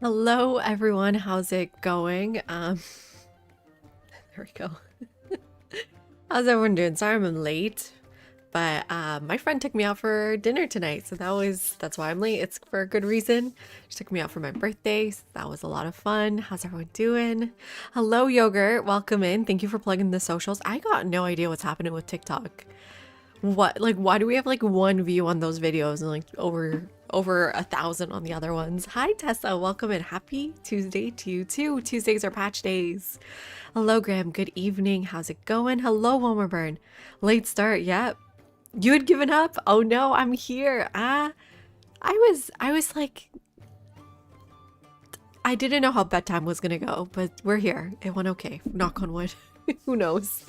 Hello, everyone. How's it going? There we go. How's everyone doing? Sorry I'm late, but my friend took me out for dinner tonight, so that's why I'm late. It's for a good reason. She took me out for my birthday, so that was a lot of fun. How's everyone doing? Hello, Yogurt. Welcome in. Thank you for plugging the socials. I got no idea what's happening with TikTok. Why do we have like one view on those videos and like over 1,000 on the other ones? Hi Tessa, welcome in. Happy Tuesday to you too. Tuesdays are patch days. Hello Graham, good evening. How's it going? Hello Wilmerburn. Late start, yep. You had given up? Oh no, I'm here. I was like, I didn't know how bedtime was gonna go, but we're here. It went okay. Knock on wood. Who knows?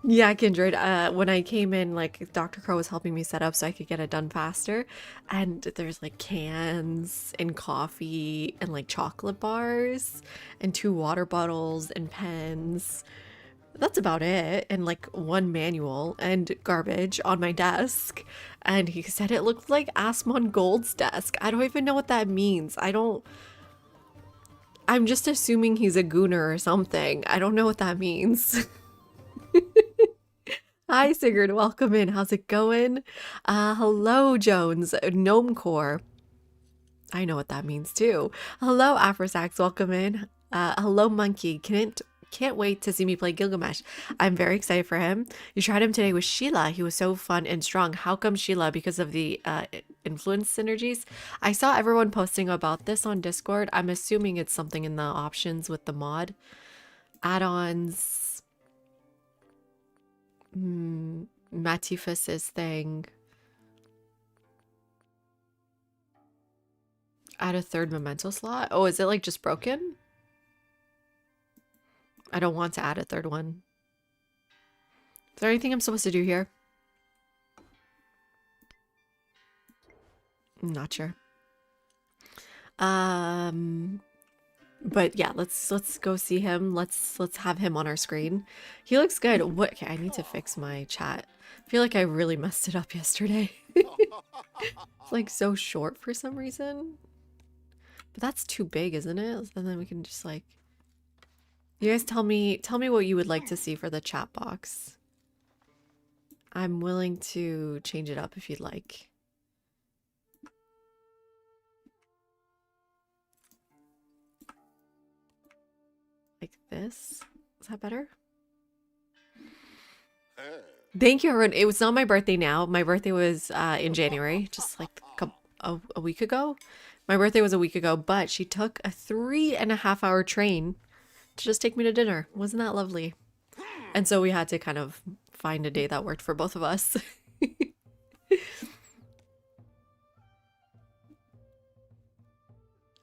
Yeah, Kindred. When I came in, like Dr. Crow was helping me set up so I could get it done faster. And there's like cans and coffee and like chocolate bars and 2 water bottles and pens. That's about it. And like one manual and garbage on my desk. And he said it looked like Asmon Gold's desk. I don't even know what that means. I'm just assuming he's a gooner or something. I don't know what that means. Hi, Sigurd. Welcome in. How's it going? Hello, Jones. Gnome Core. I know what that means too. Hello, Afrosax. Welcome in. Hello, Monkey. Can't wait to see me play Gilgamesh. I'm very excited for him. You tried him today with Sheila. He was so fun and strong. How come Sheila? Because of the influence synergies. I saw everyone posting about this on Discord. I'm assuming it's something in the options with the mod add-ons. Matifus's thing. Add a third memento slot. Oh, is it like just broken? I don't want to add a third one. Is there anything I'm supposed to do here? I'm not sure. But yeah, let's go see him. Let's have him on our screen. He looks good. What? Okay, I need to fix my chat. I feel like I really messed it up yesterday. It's like so short for some reason. But that's too big, isn't it? And then we can just like, you guys tell me what you would like to see for the chat box. I'm willing to change it up if you'd like. Like this? Is that better? Thank you, everyone. It was not my birthday now. My birthday was in January, just like a week ago. My birthday was a week ago, but she took a 3.5-hour train to just take me to dinner. Wasn't that lovely? And so we had to kind of find a day that worked for both of us.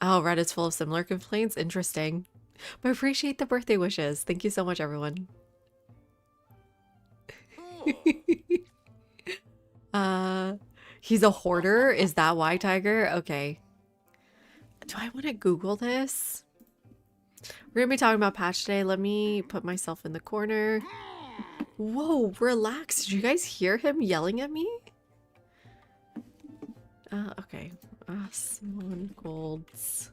Oh, Reddit's full of similar complaints. Interesting. But I appreciate the birthday wishes. Thank you so much, everyone. He's a hoarder. Is that why, Tiger? Okay. Do I want to Google this? We're gonna be talking about patch today. Let me put myself in the corner. Whoa, relax. Did you guys hear him yelling at me? Okay. Simon Gold's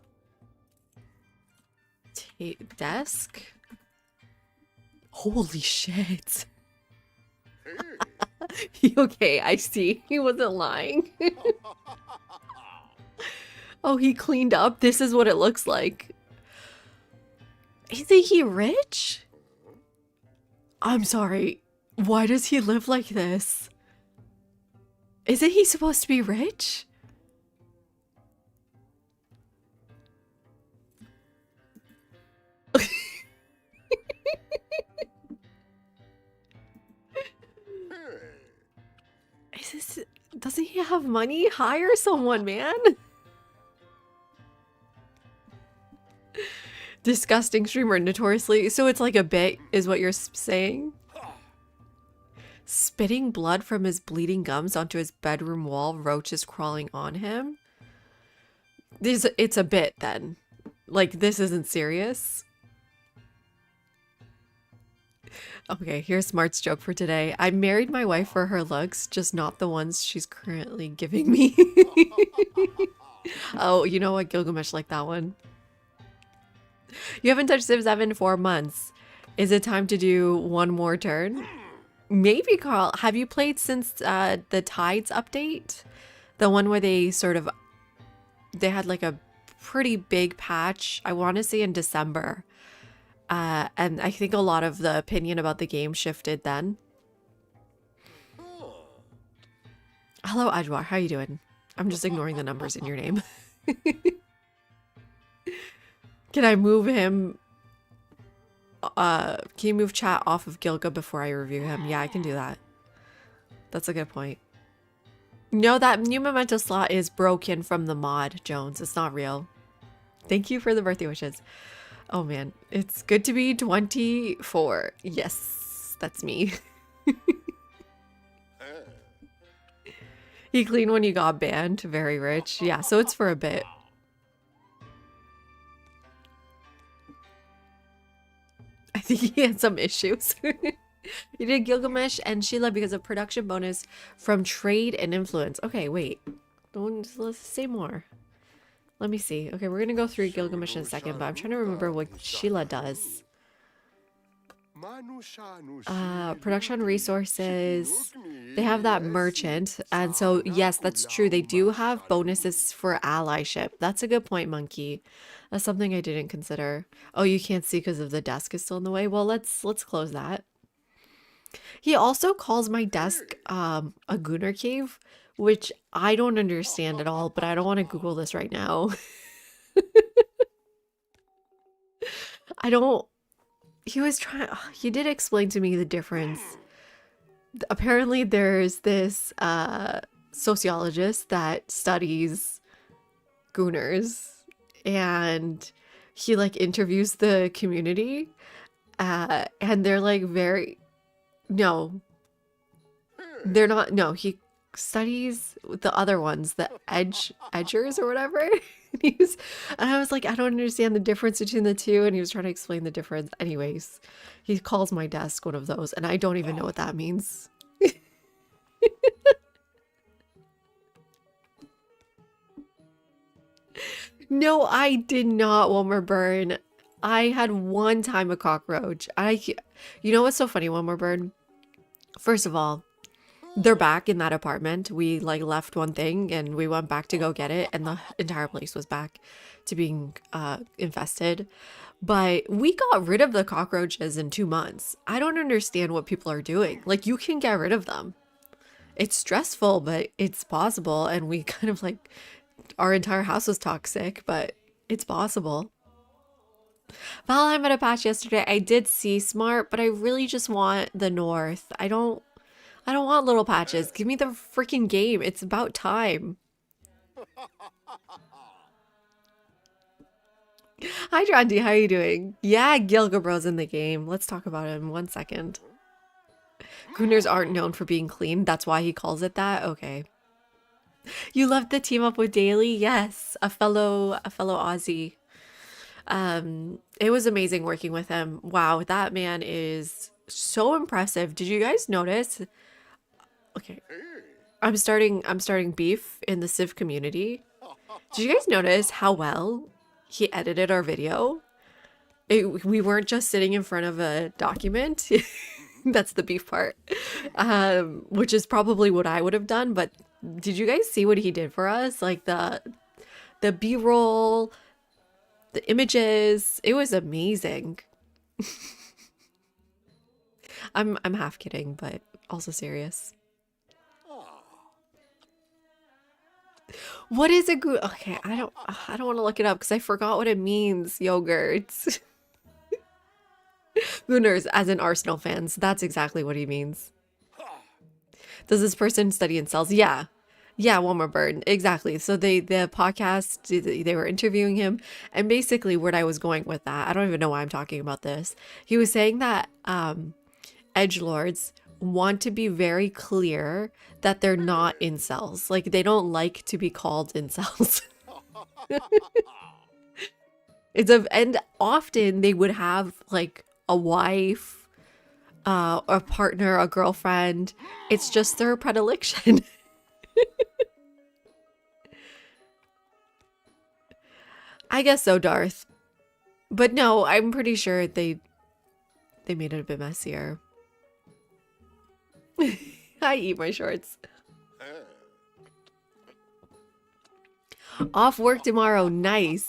desk. Holy shit. Okay, I see. He wasn't lying. Oh, he cleaned up. This is what it looks like. Isn't he rich? I'm sorry. Why does he live like this? Isn't he supposed to be rich? Doesn't he have money? Hire someone, man. Disgusting streamer, notoriously. So it's like a bit, is what you're saying? Spitting blood from his bleeding gums onto his bedroom wall, roaches crawling on him. It's a bit then. Like, this isn't serious. Okay, here's Smart's joke for today. I married my wife for her looks, just not the ones she's currently giving me. Oh, you know what? Gilgamesh liked that one. You haven't touched Civ 7 in 4 months. Is it time to do one more turn? Maybe, Carl. Have you played since the Tides update? The one where they had like a pretty big patch, I want to say in December. And I think a lot of the opinion about the game shifted then. Hello, Ajwar. How you doing? I'm just ignoring the numbers in your name. Can I move him? Can you move chat off of Gilga before I review him? Yeah, I can do that. That's a good point. No, that new memento slot is broken from the mod, Jones. It's not real. Thank you for the birthday wishes. Oh man, it's good to be 24. Yes, that's me. He cleaned when you got banned. Very rich. Yeah, so it's for a bit. I think he had some issues. He did Gilgamesh and Sheila because of production bonus from trade and influence. Okay, wait. Let's say more. Let me see. Okay, we're gonna go through Gilgamesh in a second, but I'm trying to remember what Sheila does. Production resources. They have that merchant. And so, yes, that's true. They do have bonuses for allyship. That's a good point, Monkey. That's something I didn't consider. Oh, you can't see because of the desk is still in the way. Well, let's close that. He also calls my desk a Gunnar cave, which I don't understand at all, but I don't want to Google this right now. I don't he was trying he did explain to me the difference. Apparently there's this sociologist that studies Gooners, and he like interviews the community, and they're like very no, they're not. No, he studies the other ones, the edgers or whatever. And and I was like, I don't understand the difference between the two. And he was trying to explain the difference. Anyways, he calls my desk one of those, and I don't even know what that means. No, I did not, Wilmer Burn. I had one time a cockroach. You know what's so funny, Wilmer Burn? First of all, they're back in that apartment. We like left one thing and we went back to go get it, and the entire place was back to being infested. But we got rid of the cockroaches in 2 months. I don't understand what people are doing. Like, you can get rid of them. It's stressful, but it's possible. And we kind of like, our entire house was toxic, but it's possible. Valheim had a patch yesterday. I did see Smart, but I really just want the North. I don't want little patches. Give me the freaking game. It's about time. Hi, Drandy. How are you doing? Yeah, Gilgabro's in the game. Let's talk about him 1 second. Gooners aren't known for being clean. That's why he calls it that? Okay. You loved the team up with Daily? Yes. A fellow Aussie. It was amazing working with him. Wow, that man is so impressive. Did you guys notice? Okay. I'm starting beef in the Civ community. Did you guys notice how well he edited our video? We weren't just sitting in front of a document. That's the beef part. Which is probably what I would have done, but did you guys see what he did for us? Like the B-roll, the images, it was amazing. I'm half kidding, but also serious. What is a good? Okay, I don't want to look it up because I forgot what it means. Yogurts. Gooners, as in Arsenal fans. That's exactly what he means. Does this person study in cells? Yeah. Yeah, Wilmer Burn. Exactly. So the podcast, they were interviewing him, and basically where I was going with that, I don't even know why I'm talking about this. He was saying that edgelords want to be very clear that they're not incels. Like, they don't like to be called incels. And often they would have like a wife, a partner, a girlfriend. It's just their predilection. I guess so, Darth. But no, I'm pretty sure they made it a bit messier. I eat my shorts. Off work tomorrow. Nice.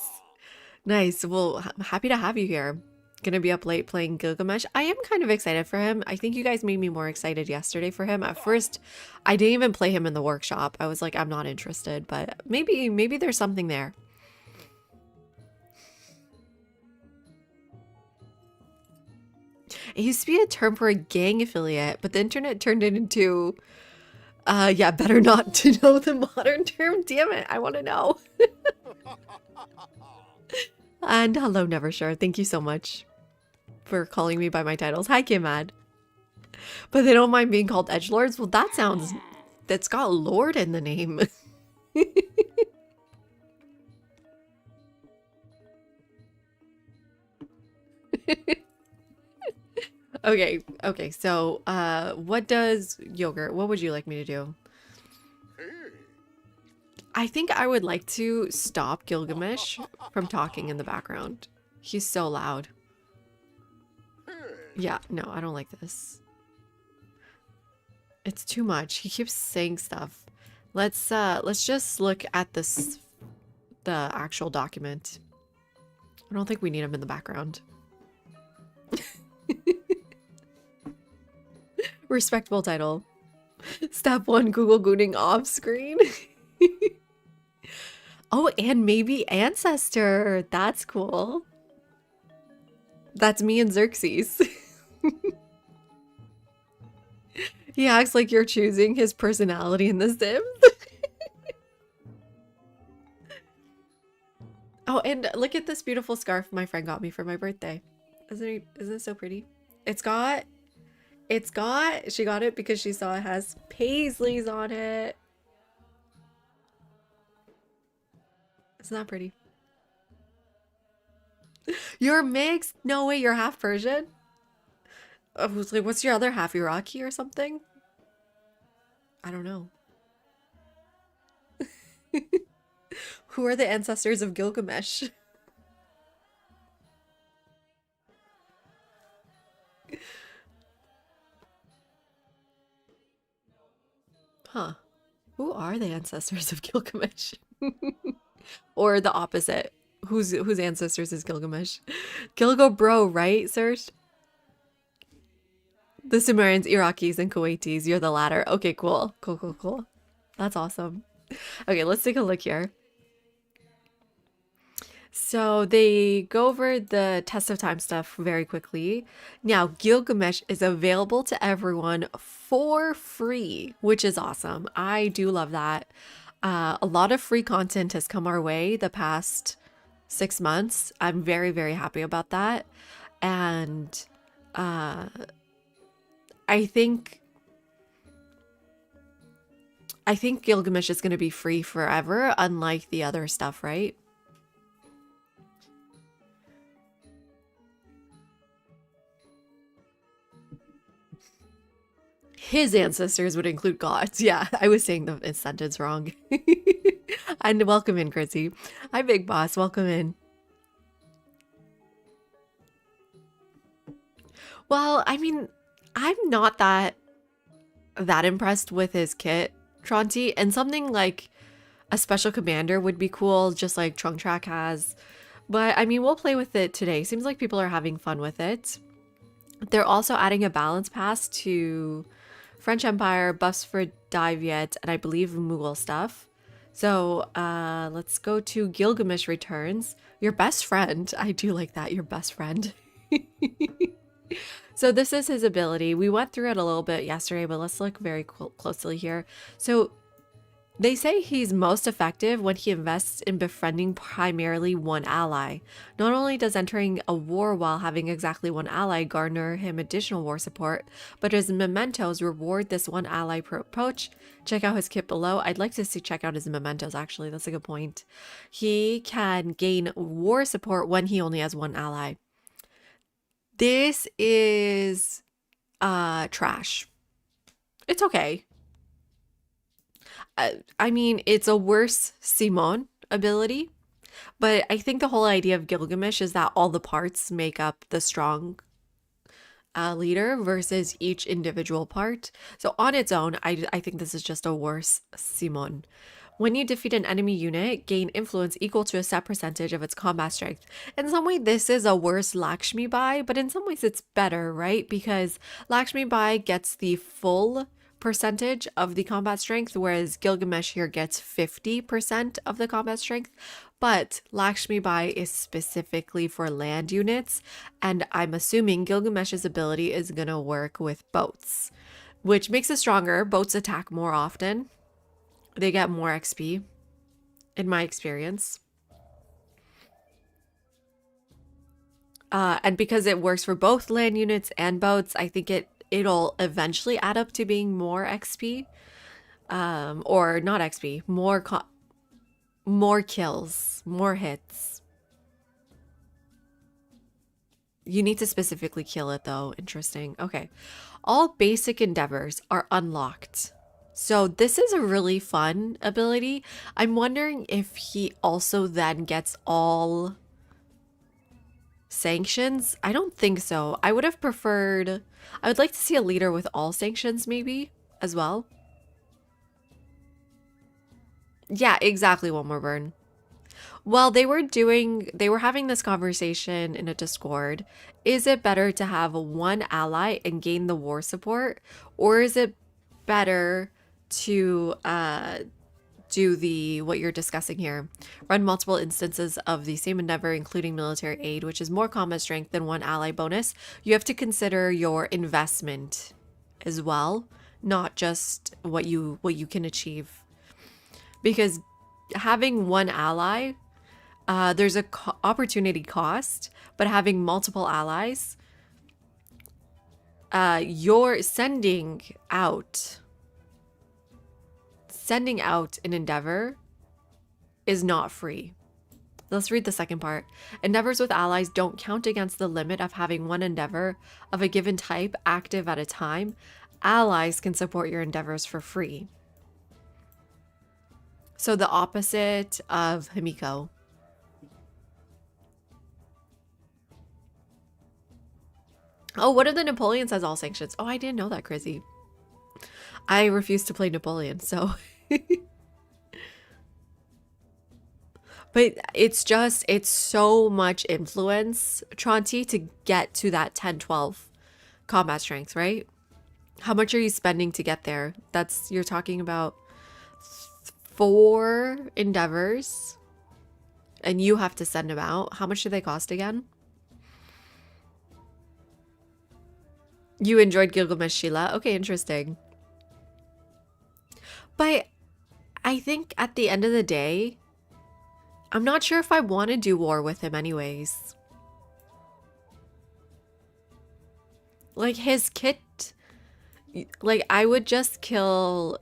Nice. Well, I'm happy to have you here. Gonna be up late playing Gilgamesh. I am kind of excited for him. I think you guys made me more excited yesterday for him. At first, I didn't even play him in the workshop. I was like, I'm not interested, but maybe there's something there. It used to be a term for a gang affiliate, but the internet turned it into, yeah, better not to know the modern term. Damn it, I want to know. And hello, Never Sure. Thank you so much for calling me by my titles. Hi, Kimad. But they don't mind being called edgelords? Well, that's got Lord in the name. Okay, so, what does Yogurt, what would you like me to do? I think I would like to stop Gilgamesh from talking in the background. He's so loud. Yeah, no, I don't like this. It's too much. He keeps saying stuff. Let's just look at this, the actual document. I don't think we need him in the background. Respectable title. Step 1, Google Gooning off screen. Oh, and maybe Ancestor. That's cool. That's me and Xerxes. He acts like you're choosing his personality in the Sims. Oh, and look at this beautiful scarf my friend got me for my birthday. Isn't it so pretty? She got it because she saw it has paisleys on it. Isn't that pretty? You're mixed? No way, you're half Persian? I was like, what's your other half, Iraqi or something? I don't know. Who are the ancestors of Gilgamesh? Huh. Who are the ancestors of Gilgamesh? Or the opposite. Whose ancestors is Gilgamesh? Gilgo bro, right, Serge? The Sumerians, Iraqis, and Kuwaitis. You're the latter. Okay, cool. Cool. That's awesome. Okay, let's take a look here. So they go over the test of time stuff very quickly. Now, Gilgamesh is available to everyone for free, which is awesome. I do love that. A lot of free content has come our way the past 6 months. I'm very, very happy about that. And I think Gilgamesh is going to be free forever, unlike the other stuff, right? His ancestors would include gods. Yeah, I was saying the sentence wrong. And welcome in, Chrissy. Hi, Big Boss. Welcome in. Well, I mean, I'm not that impressed with his kit, Tronti, and something like a special commander would be cool, just like Trunk Track has. But I mean, we'll play with it today. Seems like people are having fun with it. They're also adding a balance pass to French Empire, buffs for Dai Viet, and I believe Mughal stuff. So let's go to Gilgamesh Returns. Your best friend. I do like that, your best friend. So this is his ability. We went through it a little bit yesterday, but let's look very closely here. So they say he's most effective when he invests in befriending primarily one ally. Not only does entering a war while having exactly one ally garner him additional war support, but his mementos reward this one ally per approach. Check out his kit below. I'd like to check out his mementos, actually. That's a good point. He can gain war support when he only has one ally. This is trash. It's okay. I mean, it's a worse Simon ability, but I think the whole idea of Gilgamesh is that all the parts make up the strong leader versus each individual part. So on its own, I think this is just a worse Simon. When you defeat an enemy unit, gain influence equal to a set percentage of its combat strength. In some way, this is a worse Lakshmi Bai, but in some ways it's better, right? Because Lakshmi Bai gets the full percentage of the combat strength, whereas Gilgamesh here gets 50% of the combat strength. But Lakshmi Bai is specifically for land units, and I'm assuming Gilgamesh's ability is going to work with boats, which makes it stronger. Boats attack more often. They get more XP, in my experience. And because it works for both land units and boats, I think it'll eventually add up to being more XP. Or not XP, more kills, more hits. You need to specifically kill it though. Interesting. Okay. All basic endeavors are unlocked. So this is a really fun ability. I'm wondering if he also then gets all Sanctions? I don't think so. I would have preferred, I would like to see a leader with all sanctions maybe as well. Yeah, exactly, one more burn. Well, they were having this conversation in a Discord. Is it better to have one ally and gain the war support, or is it better to do the what you're discussing here? Run multiple instances of the same endeavor, including military aid, which is more combat strength than one ally bonus. You have to consider your investment as well, not just what you can achieve. Because having one ally, there's a opportunity cost, but having multiple allies, you're sending out an endeavor is not free. Let's read the second part. Endeavors with allies don't count against the limit of having one endeavor of a given type active at a time. Allies can support your endeavors for free. So the opposite of Himiko. Oh, what if the Napoleon says all sanctions? Oh, I didn't know that, Chrissy. I refuse to play Napoleon, so. But it's so much influence, Tronti, to get to that 10-12 combat strength, right? How much are you spending to get there? You're talking about 4 endeavors, and you have to send them out. How much do they cost again? You enjoyed Gilgamesh, Sheila? Okay, interesting. But I think at the end of the day, I'm not sure if I want to do war with him anyways. Like his kit, like I would just kill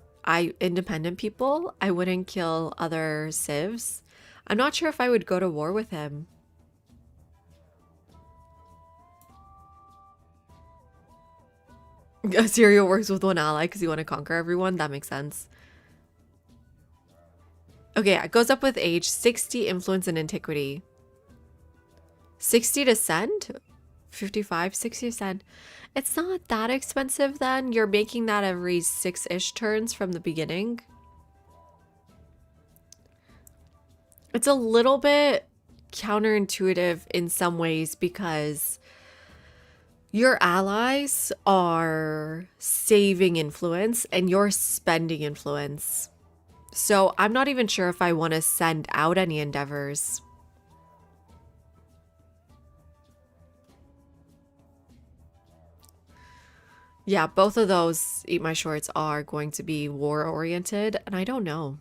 independent people. I wouldn't kill other civs. I'm not sure if I would go to war with him. Assyria works with one ally because you want to conquer everyone. That makes sense. Okay, it goes up with age. 60 influence and antiquity. 60 to send? 55, 60 to send. It's not that expensive then. You're making that every 6-ish turns from the beginning. It's a little bit counterintuitive in some ways because your allies are saving influence and you're spending influence. So I'm not even sure if I want to send out any endeavors. Yeah, both of those Eat My Shorts are going to be war-oriented, and I don't know.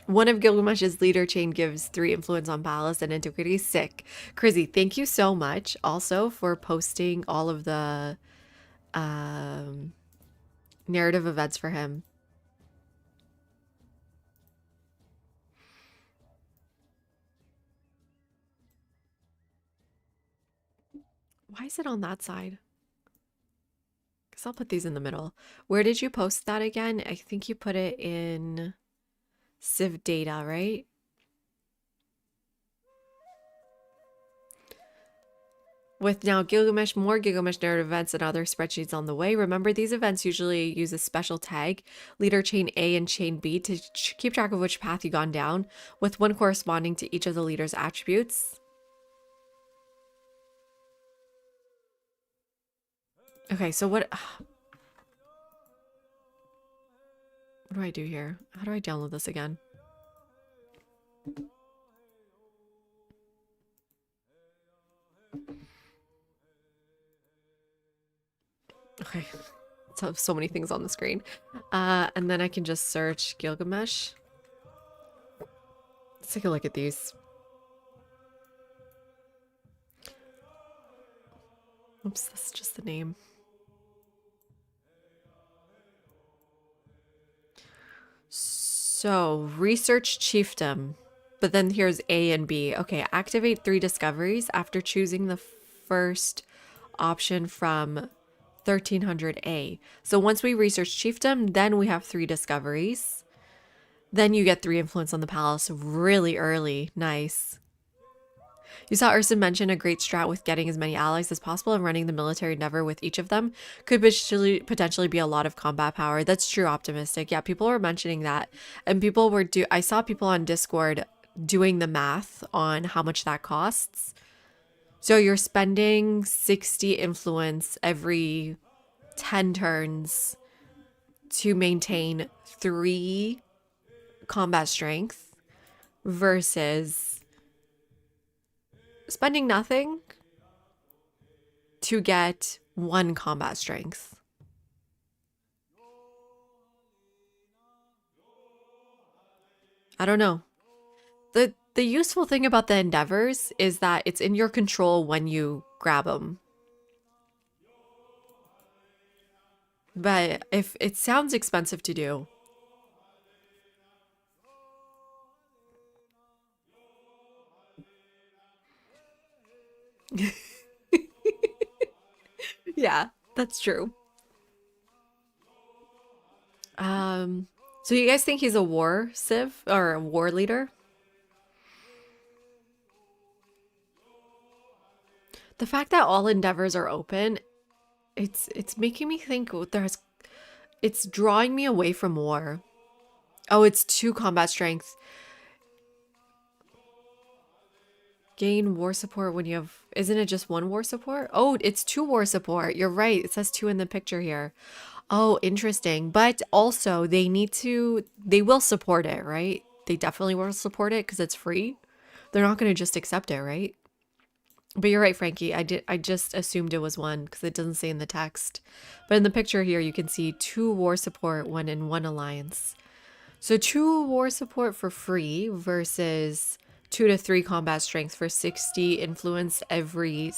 One of Gilgamesh's leader chain gives 3 influence on palace and antiquity. Sick. Crizzy, thank you so much also for posting all of the narrative events for him. Why is it on that side? Because I'll put these in the middle. Where did you post that again? I think you put it in Civ data, right? With now Gilgamesh, more Gilgamesh narrative events and other spreadsheets on the way. Remember, these events usually use a special tag, leader chain A and chain B, to keep track of which path you've gone down, with one corresponding to each of the leader's attributes. Okay, so what do I do here? How do I download this again? Okay, so many things on the screen. And then I can just search Gilgamesh. Let's take a look at these. Oops, that's just the name. So, research chiefdom. But then here's A and B. Okay, activate 3 discoveries after choosing the first option from 1300A. So once we research chiefdom, then we have 3 discoveries. Then you get 3 influence on the palace really early. Nice. You saw Urson mention a great strat with getting as many allies as possible and running the military never with each of them could potentially be a lot of combat power. That's true, optimistic. Yeah, people were mentioning that. And people were I saw people on Discord doing the math on how much that costs. So you're spending 60 influence every 10 turns to maintain 3 combat strength versus spending nothing to get 1 combat strength. I don't know. The useful thing about the endeavors is that it's in your control when you grab them. But if it sounds expensive to do. Yeah, that's true. So you guys think he's a war civ or a war leader? The fact that all endeavors are open, it's making me think it's drawing me away from war. Oh, it's 2 combat strength. Gain war support when you have, isn't it just 1 war support? Oh, it's 2 war support. You're right. It says 2 in the picture here. Oh, interesting. But also they will support it, right? They definitely will support it because it's free. They're not going to just accept it, right? But you're right, Frankie. I just assumed it was 1 because it doesn't say in the text. But in the picture here, you can see 2 war support when in 1 alliance. So 2 war support for free versus 2 to 3 combat strength for 60 influence every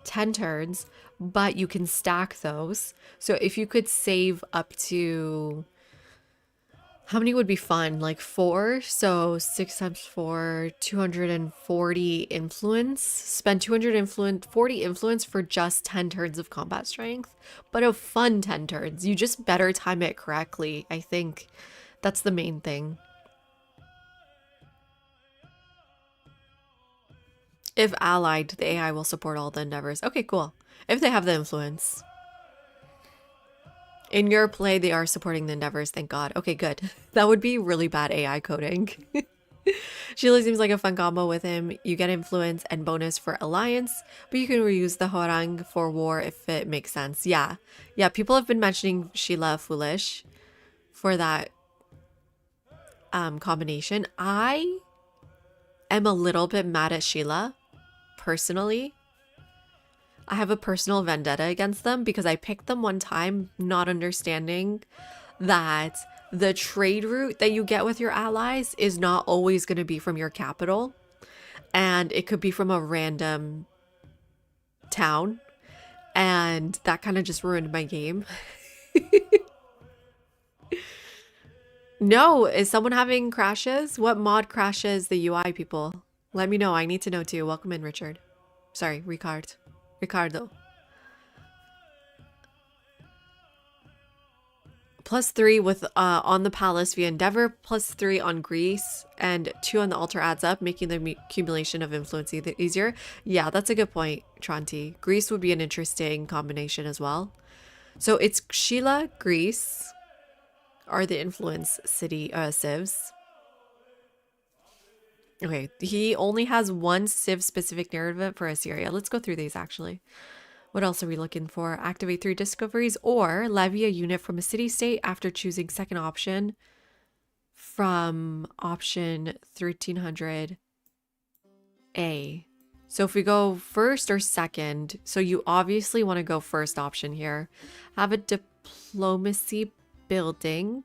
10 turns, but you can stack those. So if you could save up to, how many would be fun? Like 4, so 6 times 4, 240 influence. Spend 240 influence for just 10 turns of combat strength, but a fun 10 turns. You just better time it correctly. I think that's the main thing. If allied, the AI will support all the endeavors. Okay, cool. If they have the influence. In your play, they are supporting the endeavors, thank God. Okay, good. That would be really bad AI coding. Sheila seems like a fun combo with him. You get influence and bonus for alliance, but you can reuse the Horang for war if it makes sense. Yeah. Yeah, people have been mentioning Sheila Foolish for that combination. I am a little bit mad at Sheila, personally. I have a personal vendetta against them because I picked them one time not understanding that the trade route that you get with your allies is not always going to be from your capital, and it could be from a random town, and that kind of just ruined my game. No, is someone having crashes? What mod crashes the UI, people? Let me know. I need to know too. Welcome in, Richard. Sorry, Ricardo. +3 with on the palace via endeavor, +3 on Greece, and 2 on the altar adds up, making the accumulation of influence easier. Yeah, that's a good point, Tronti. Greece would be an interesting combination as well. So it's Sheila, Greece are the influence city civs. Okay, he only has 1 civ specific narrative for Assyria. Let's go through these actually. What else are we looking for? Activate 3 discoveries or levy a unit from a city-state after choosing second option from option 1300A. So if we go first or second, so you obviously want to go first option here. Have a diplomacy building.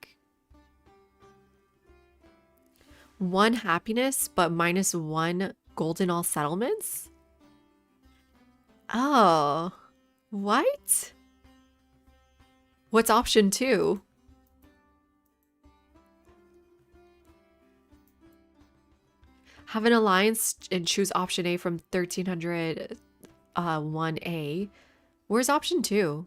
1 happiness, but -1 gold in all settlements? Oh, what? What's option 2? Have an alliance and choose option A from 1300 1A. Where's option 2?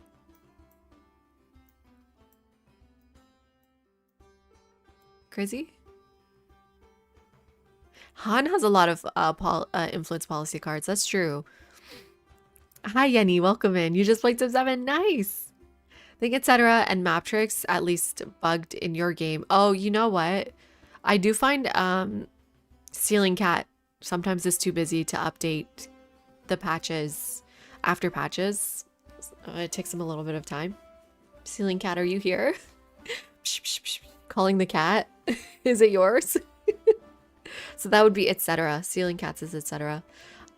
Crazy? Han has a lot of influence policy cards. That's true. Hi, Yenny. Welcome in. You just played Civ 7. Nice. Think etc. and Maptrix at least bugged in your game. Oh, you know what? I do find Ceiling Cat sometimes is too busy to update the patches after patches. It takes him a little bit of time. Ceiling Cat, are you here? Calling the cat. Is it yours? So that would be etc. Ceiling Cats is etc.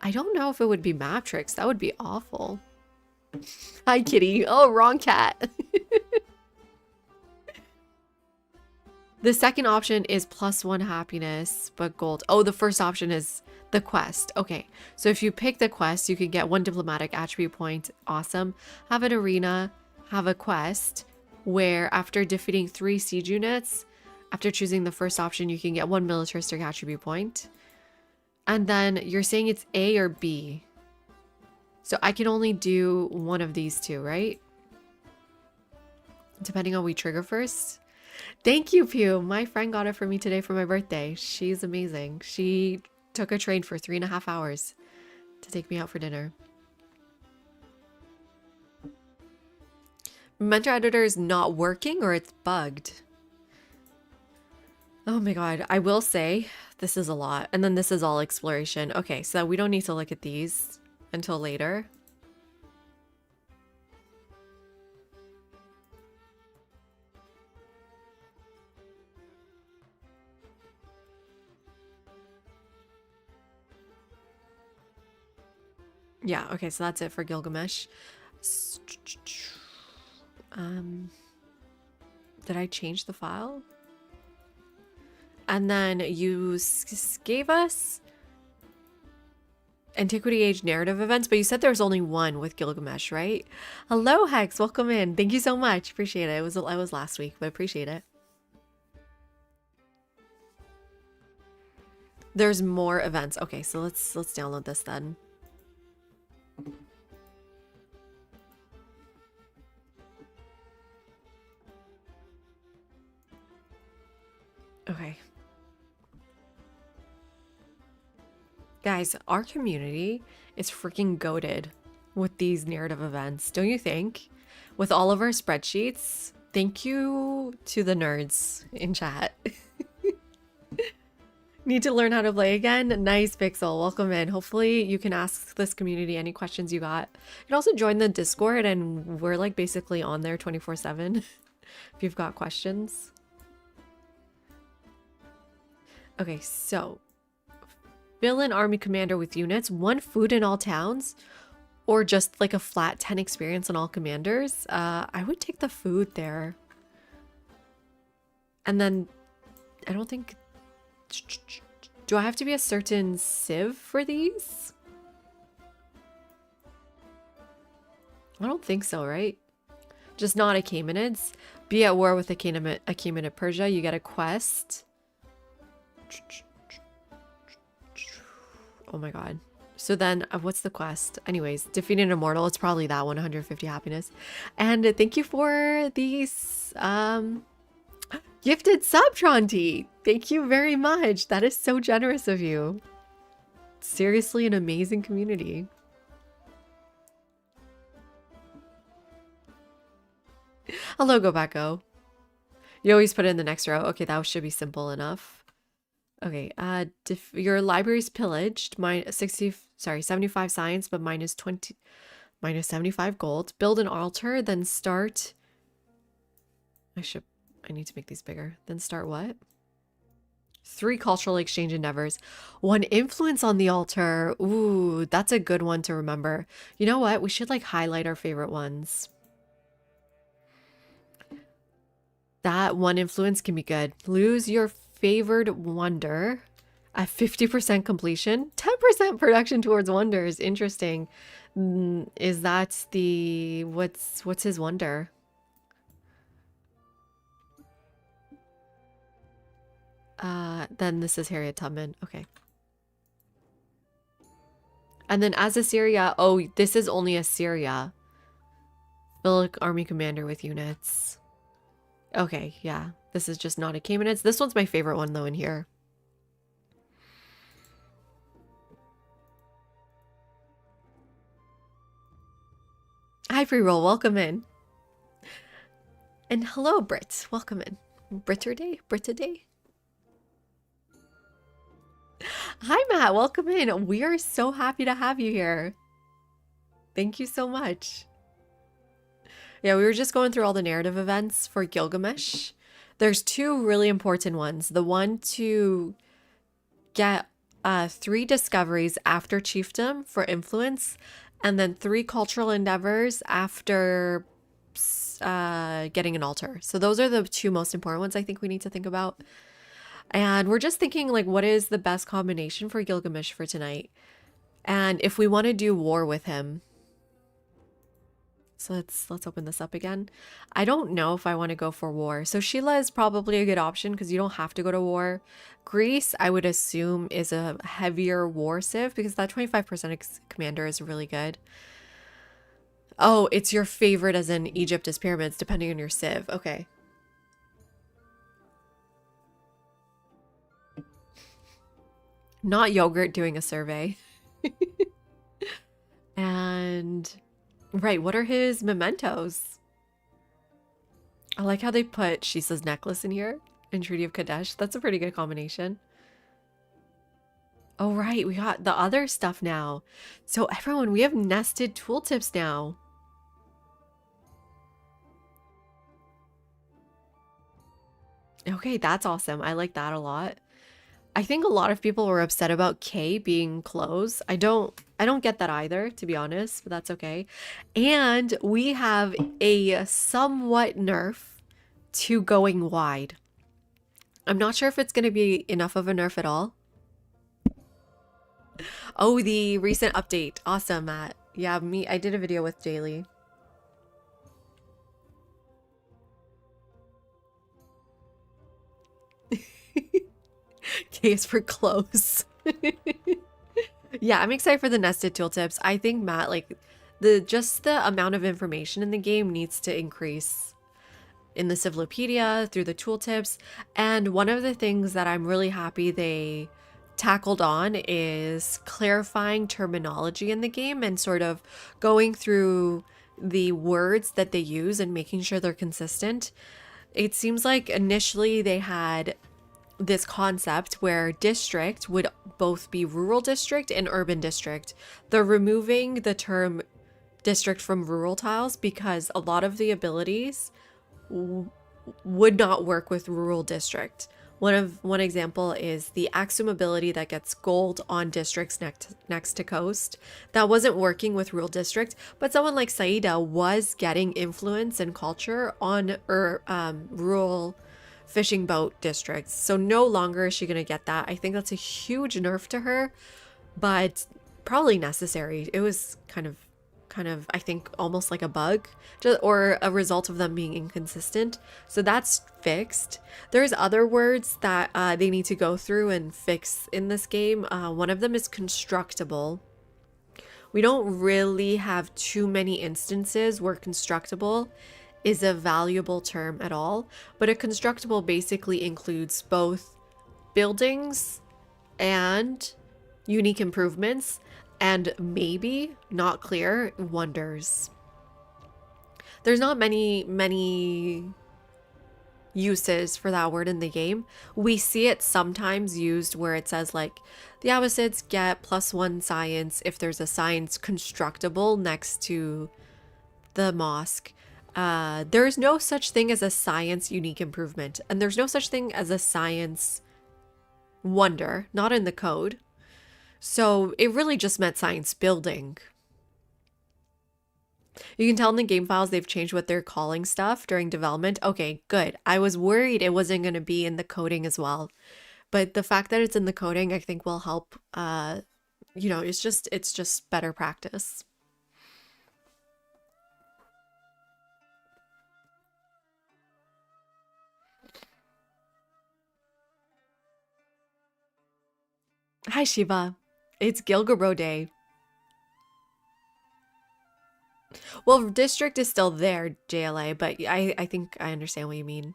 I don't know if it would be Maptrix. That would be awful. Hi, kitty. Oh, wrong cat. The second option is +1 happiness, but gold. Oh, the first option is the quest. Okay, so if you pick the quest, you can get 1 diplomatic attribute point. Awesome. Have an arena, have a quest, where after defeating 3 siege units, after choosing the first option, you can get 1 militaristic attribute point. And then you're saying it's A or B. So I can only do one of these two, right? Depending on we trigger first. Thank you, Pew. My friend got it for me today for my birthday. She's amazing. She took a train for 3.5 hours to take me out for dinner. Mentor editor is not working or it's bugged. Oh my god. I will say this is a lot. And then this is all exploration. Okay, so we don't need to look at these until later. Yeah, okay, so that's it for Gilgamesh. Did I change the file? And then you gave us Antiquity Age narrative events, but you said there was only one with Gilgamesh, right? Hello, Hex. Welcome in. Thank you so much. Appreciate it. I was last week, but appreciate it. There's more events. Okay, so let's download this then. Okay. Guys, our community is freaking goated with these narrative events, don't you think? With all of our spreadsheets, thank you to the nerds in chat. Need to learn how to play again? Nice, Pixel. Welcome in. Hopefully you can ask this community any questions you got. You can also join the Discord and we're like basically on there 24/7 if you've got questions. Okay, so fill in army commander with units, 1 food in all towns, or just like a flat 10 experience on all commanders. I would take the food there. And then I don't think... Do I have to be a certain civ for these? I don't think so, right? Just not Achaemenids. Be at war with Achaemenid Persia. You get a quest. Oh my god. So then, what's the quest? Anyways, defeat an immortal. It's probably that one, 150 happiness. And thank you for these gifted sub, Tronti. Thank you very much. That is so generous of you. Seriously, an amazing community. Hello, Go Back Go. You always put it in the next row. Okay, that should be simple enough. Okay, your library's pillaged. 75 science, but minus 75 gold. Build an altar, then start. I need to make these bigger. Then start what? 3 cultural exchange endeavors. 1 influence on the altar. Ooh, that's a good one to remember. You know what? We should like highlight our favorite ones. That 1 influence can be good. Lose your favored wonder at 50% completion. 10% production towards wonders. Interesting. Is that the... What's his wonder? Then this is Harriet Tubman. Okay. And then as Assyria... Oh, this is only Assyria. Philic army commander with units. Okay, yeah. This is just not Achaemenids. This one's my favorite one, though, in here. Hi, pre-roll. Welcome in. And hello, Brit. Welcome in. Britter Day? Britta Day? Hi, Matt. Welcome in. We are so happy to have you here. Thank you so much. Yeah, we were just going through all the narrative events for Gilgamesh. There's two really important ones. The one to get 3 discoveries after chiefdom for influence, and then 3 cultural endeavors after getting an altar. So those are the 2 most important ones I think we need to think about. And we're just thinking like what is the best combination for Gilgamesh for tonight? And if we want to do war with him. So let's open this up again. I don't know if I want to go for war. So Sheila is probably a good option because you don't have to go to war. Greece, I would assume, is a heavier war civ because that 25% commander is really good. Oh, it's your favorite as in Egypt is pyramids, depending on your civ. Okay. Not yogurt doing a survey. And right, what are his mementos? I like how they put Shisa's necklace in here in Treaty of Kadesh. That's a pretty good combination. Oh, right, we got the other stuff now. So everyone, we have nested tooltips now. Okay, that's awesome. I like that a lot. I think a lot of people were upset about K being closed. I don't get that either, to be honest, but that's okay. And we have a somewhat nerf to going wide. I'm not sure if it's going to be enough of a nerf at all. Oh, the recent update. Awesome, Matt. Yeah, I did a video with Daily. K is for close. Yeah, I'm excited for the nested tooltips. I think Matt, like just the amount of information in the game needs to increase in the Civlopedia through the tooltips. And one of the things that I'm really happy they tackled on is clarifying terminology in the game and sort of going through the words that they use and making sure they're consistent. It seems like initially they had this concept where district would both be rural district and urban district. They're removing the term district from rural tiles because a lot of the abilities would not work with rural district. One example is the Axum ability that gets gold on districts next to coast. That wasn't working with rural district, but someone like Saida was getting influence and culture on rural fishing boat districts. So no longer is she going to get that. I think that's a huge nerf to her, but probably necessary. It was kind of I think almost like a bug or a result of them being inconsistent. So that's fixed. There's other words that they need to go through and fix in this game. One of them is constructible. We don't really have too many instances where constructible is a valuable term at all, but a constructible basically includes both buildings and unique improvements and maybe, not clear, wonders. There's not many uses for that word in the game. We see it sometimes used where it says like the Abbasids get +1 science if there's a science constructible next to the mosque. There's no such thing as a science unique improvement, and there's no such thing as a science wonder, not in the code. So it really just meant science building. You can tell in the game files they've changed what they're calling stuff during development. Okay, good. I was worried it wasn't going to be in the coding as well. But the fact that it's in the coding, I think will help. It's just better practice. Hi, Shiva. It's Gilgabro Day. Well, district is still there, JLA, but I think I understand what you mean.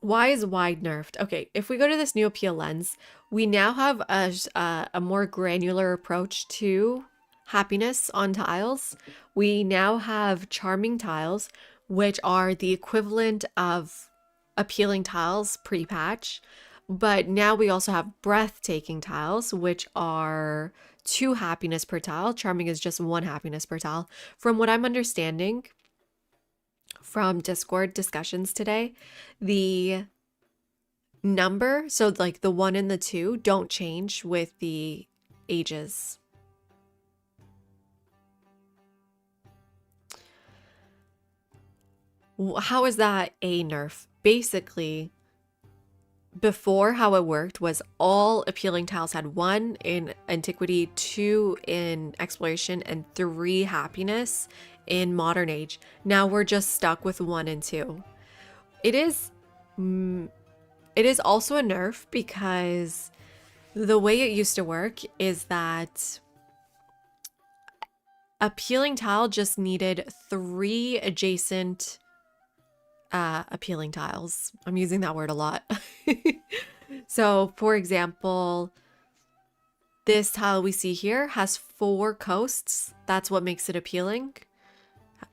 Why is wide nerfed? Okay, if we go to this Neopia lens, we now have a more granular approach to happiness on tiles. We now have charming tiles, which are the equivalent of appealing tiles pre-patch. But now we also have breathtaking tiles, which are 2 happiness per tile. Charming is just 1 happiness per tile. From what I'm understanding from Discord discussions today, the number, so like the 1 and the 2, don't change with the ages. How is that a nerf? Basically, before, how it worked was all appealing tiles had 1 in antiquity, 2 in exploration, and 3 happiness in modern age. Now we're just stuck with 1 and 2. It is also a nerf because the way it used to work is that appealing tile just needed 3 adjacent appealing tiles. I'm using that word a lot. So, for example, this tile we see here has 4 coasts. That's what makes it appealing.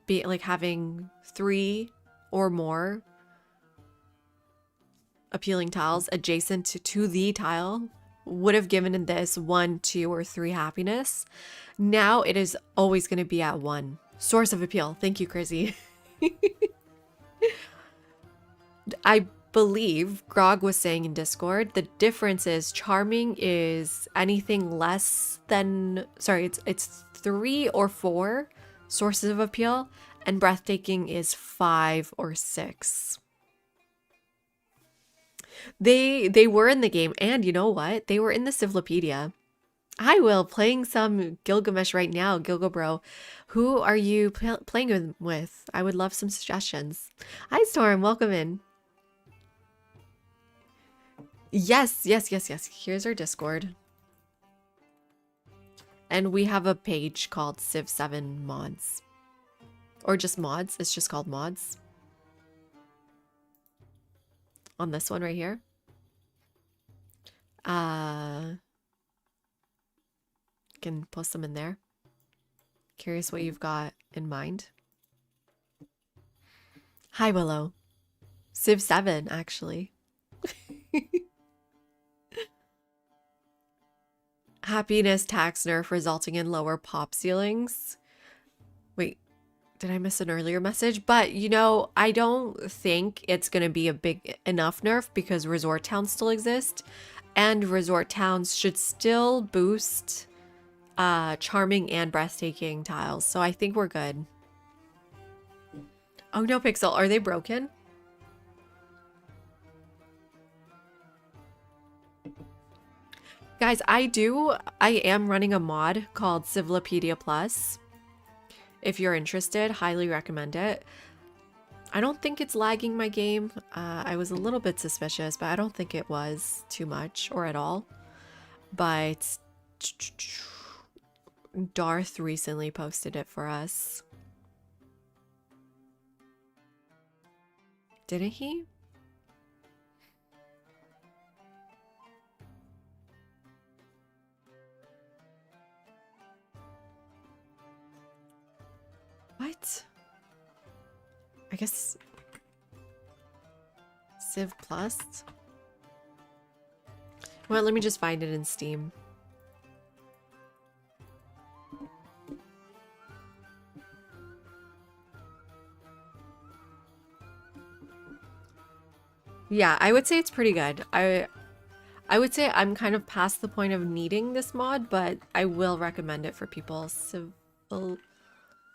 Be like having 3 or more appealing tiles adjacent to the tile would have given this 1, 2, or 3 happiness. Now it is always going to be at 1. Source of appeal. Thank you, Chrissy. I believe Grog was saying in Discord, the difference is charming is anything less than, sorry, it's 3 or 4 sources of appeal, and breathtaking is 5 or 6. They were in the game, and you know what? They were in the Civlopedia. I will playing some Gilgamesh right now, Gilgabro. Who are you playing with? I would love some suggestions. Hi, Storm. Welcome in. Yes. Here's our Discord. And we have a page called Civ 7 Mods. Or just mods. It's just called mods. On this one right here. Can post them in there. Curious what you've got in mind. Hi, Willow. Civ 7, actually. Happiness tax nerf resulting in lower pop ceilings. Wait, did I miss an earlier message? But, you know, I don't think it's going to be a big enough nerf because resort towns still exist. And resort towns should still boost charming and breathtaking tiles. So I think we're good. Oh no, Pixel, are they broken? Guys, I am running a mod called Civlopedia Plus. If you're interested, highly recommend it. I don't think it's lagging my game. I was a little bit suspicious, but I don't think it was too much or at all. But Darth recently posted it for us. Didn't he? What? I guess Civ Plus? Well, let me just find it in Steam. Yeah, I would say it's pretty good. I would say I'm kind of past the point of needing this mod, but I will recommend it for people. Civil...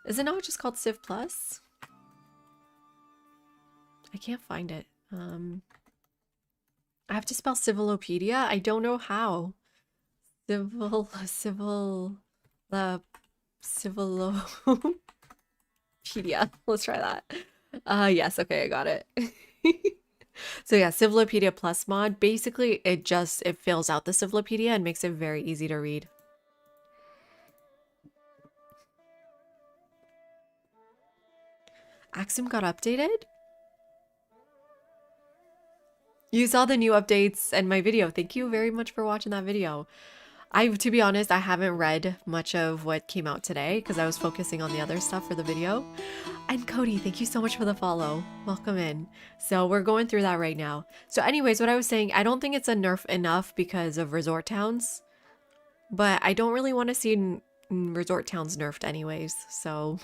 Is it not just called Civ Plus? I can't find it. I have to spell Civilopedia? I don't know how. Civilopedia. Let's try that. Yes, okay, I got it. So yeah, Civilopedia Plus mod. Basically, it fills out the Civilopedia and makes it very easy to read. Axiom got updated? You saw the new updates and my video. Thank you very much for watching that video. To be honest, I haven't read much of what came out today because I was focusing on the other stuff for the video. And Cody, thank you so much for the follow. Welcome in. So we're going through that right now. So anyways, what I was saying, I don't think it's a nerf enough because of resort towns, but I don't really want to see resort towns nerfed anyways. So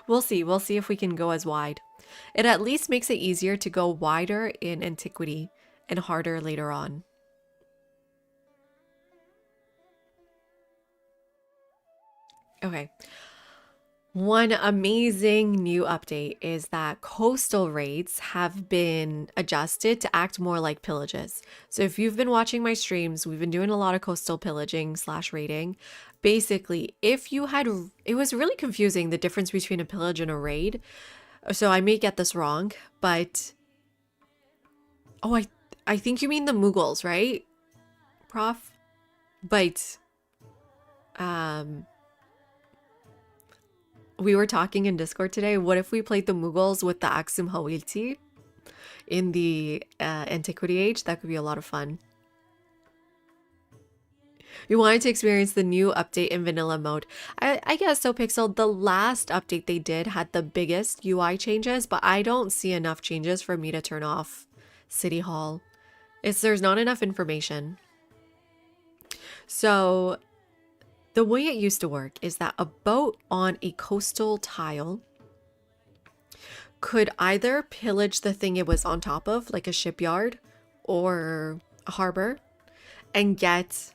we'll see. We'll see if we can go as wide. It at least makes it easier to go wider in Antiquity and harder later on. Okay. One amazing new update is that coastal raids have been adjusted to act more like pillages. So if you've been watching my streams, we've been doing a lot of coastal pillaging / raiding. Basically, if you had, it was really confusing the difference between a pillage and a raid. So I may get this wrong, but oh, I think you mean the Mughals, right, Prof? But we were talking in Discord today. What if we played the Mughals with the Aksum Hawilti in the Antiquity Age? That could be a lot of fun. You wanted to experience the new update in vanilla mode. I guess so, Pixel. The last update they did had the biggest UI changes, but I don't see enough changes for me to turn off City Hall. There's not enough information. So the way it used to work is that a boat on a coastal tile could either pillage the thing it was on top of, like a shipyard or a harbor, and get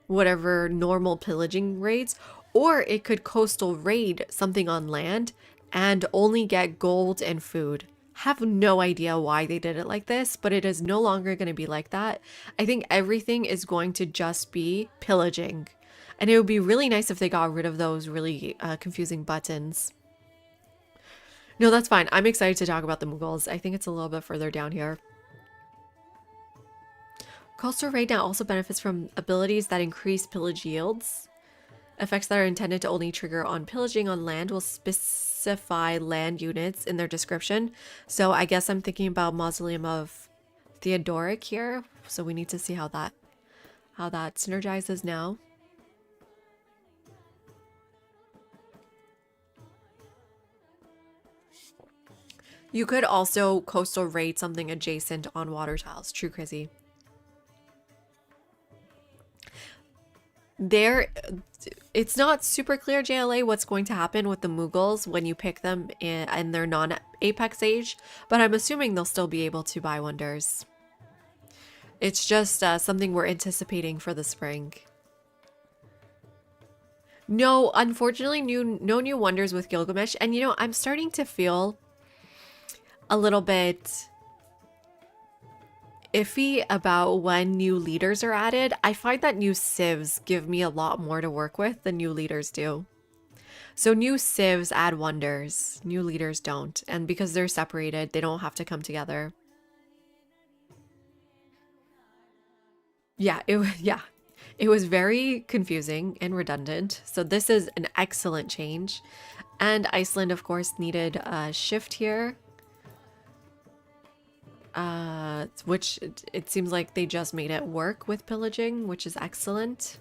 whatever normal pillaging raids, or it could coastal raid something on land and only get gold and food. Have no idea why they did it like this, but it is no longer going to be like that. I think everything is going to just be pillaging. And it would be really nice if they got rid of those really confusing buttons. No, that's fine. I'm excited to talk about the Mughals. I think it's a little bit further down here. Coastal Raid now also benefits from abilities that increase pillage yields. Effects that are intended to only trigger on pillaging on land will specify land units in their description. So I guess I'm thinking about Mausoleum of Theodoric here. So we need to see how that synergizes now. You could also coastal raid something adjacent on water tiles. True, Chrissy. It's not super clear, JLA, what's going to happen with the Mughals when you pick them in their non-Apex age, but I'm assuming they'll still be able to buy wonders. It's just something we're anticipating for the spring. No, unfortunately, no new wonders with Gilgamesh, and you know, I'm starting to feel a little bit iffy about when new leaders are added. I find that new civs give me a lot more to work with than new leaders do. So new civs add wonders, new leaders don't. And because they're separated, they don't have to come together. Yeah, it was very confusing and redundant. So this is an excellent change. And Iceland, of course, needed a shift here. Which it seems like they just made it work with pillaging, which is excellent.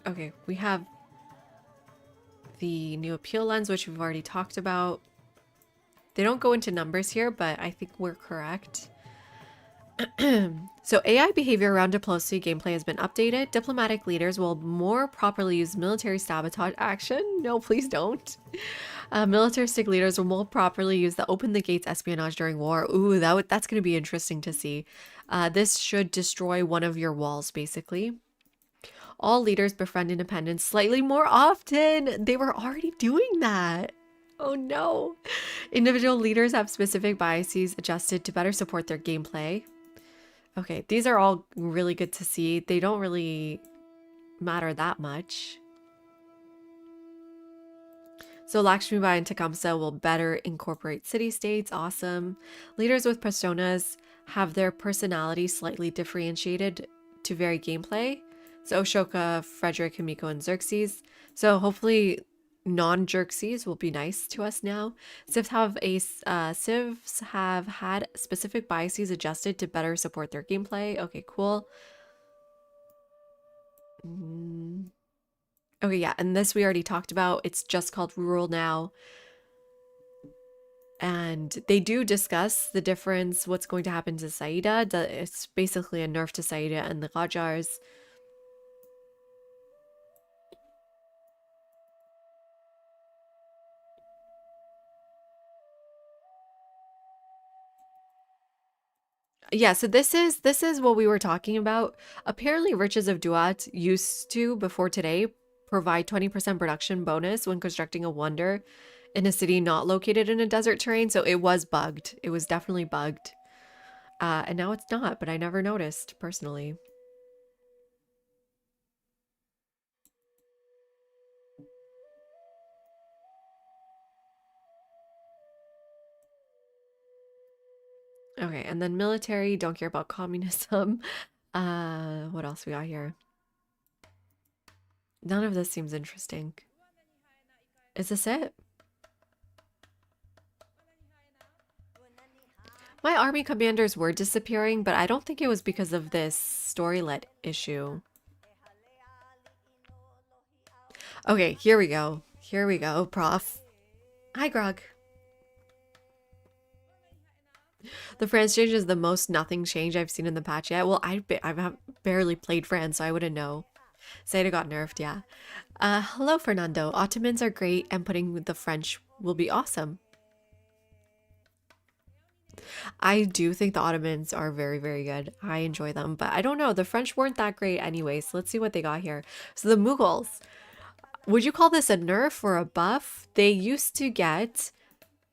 Okay, we have the new appeal lens, which we've already talked about. They don't go into numbers here, but I think we're correct. So AI behavior around diplomacy gameplay has been updated. Diplomatic leaders will more properly use military sabotage action. No, please don't. Militaristic leaders will more properly use the open the gates espionage during war. Ooh, that's going to be interesting to see. This should destroy one of your walls, basically. All leaders befriend independence slightly more often. They were already doing that. Oh no. Individual leaders have specific biases adjusted to better support their gameplay. Okay, these are all really good to see. They don't really matter that much. So Lakshmi Bai and Tecumseh will better incorporate city-states. Awesome. Leaders with personas have their personality slightly differentiated to vary gameplay. So Ashoka, Frederick, Himiko, and Xerxes. So hopefully non-Jerxies will be nice to us now. Civs have had specific biases adjusted to better support their gameplay. Okay, cool. Okay, yeah, and this we already talked about. It's just called rural now. And they do discuss the difference, what's going to happen to Saida. It's basically a nerf to Saida and the Qajars. Yeah, so this is what we were talking about. Apparently, Riches of Duat used to, before today, provide 20% production bonus when constructing a wonder in a city not located in a desert terrain. So it was bugged. It was definitely bugged. And now it's not, but I never noticed personally. Okay, and then military, don't care about communism. What else we got here? None of this seems interesting. Is this it? My army commanders were disappearing, but I don't think it was because of this storylet issue. Okay, here we go. Here we go, prof. Hi, Grog. The France change is the most nothing change I've seen in the patch yet. Well, I've barely played France, so I wouldn't know. Zeta got nerfed, yeah. Hello, Fernando. Ottomans are great, and putting the French will be awesome. I do think the Ottomans are very, very good. I enjoy them, but I don't know. The French weren't that great anyway, so let's see what they got here. So the Mughals. Would you call this a nerf or a buff? They used to get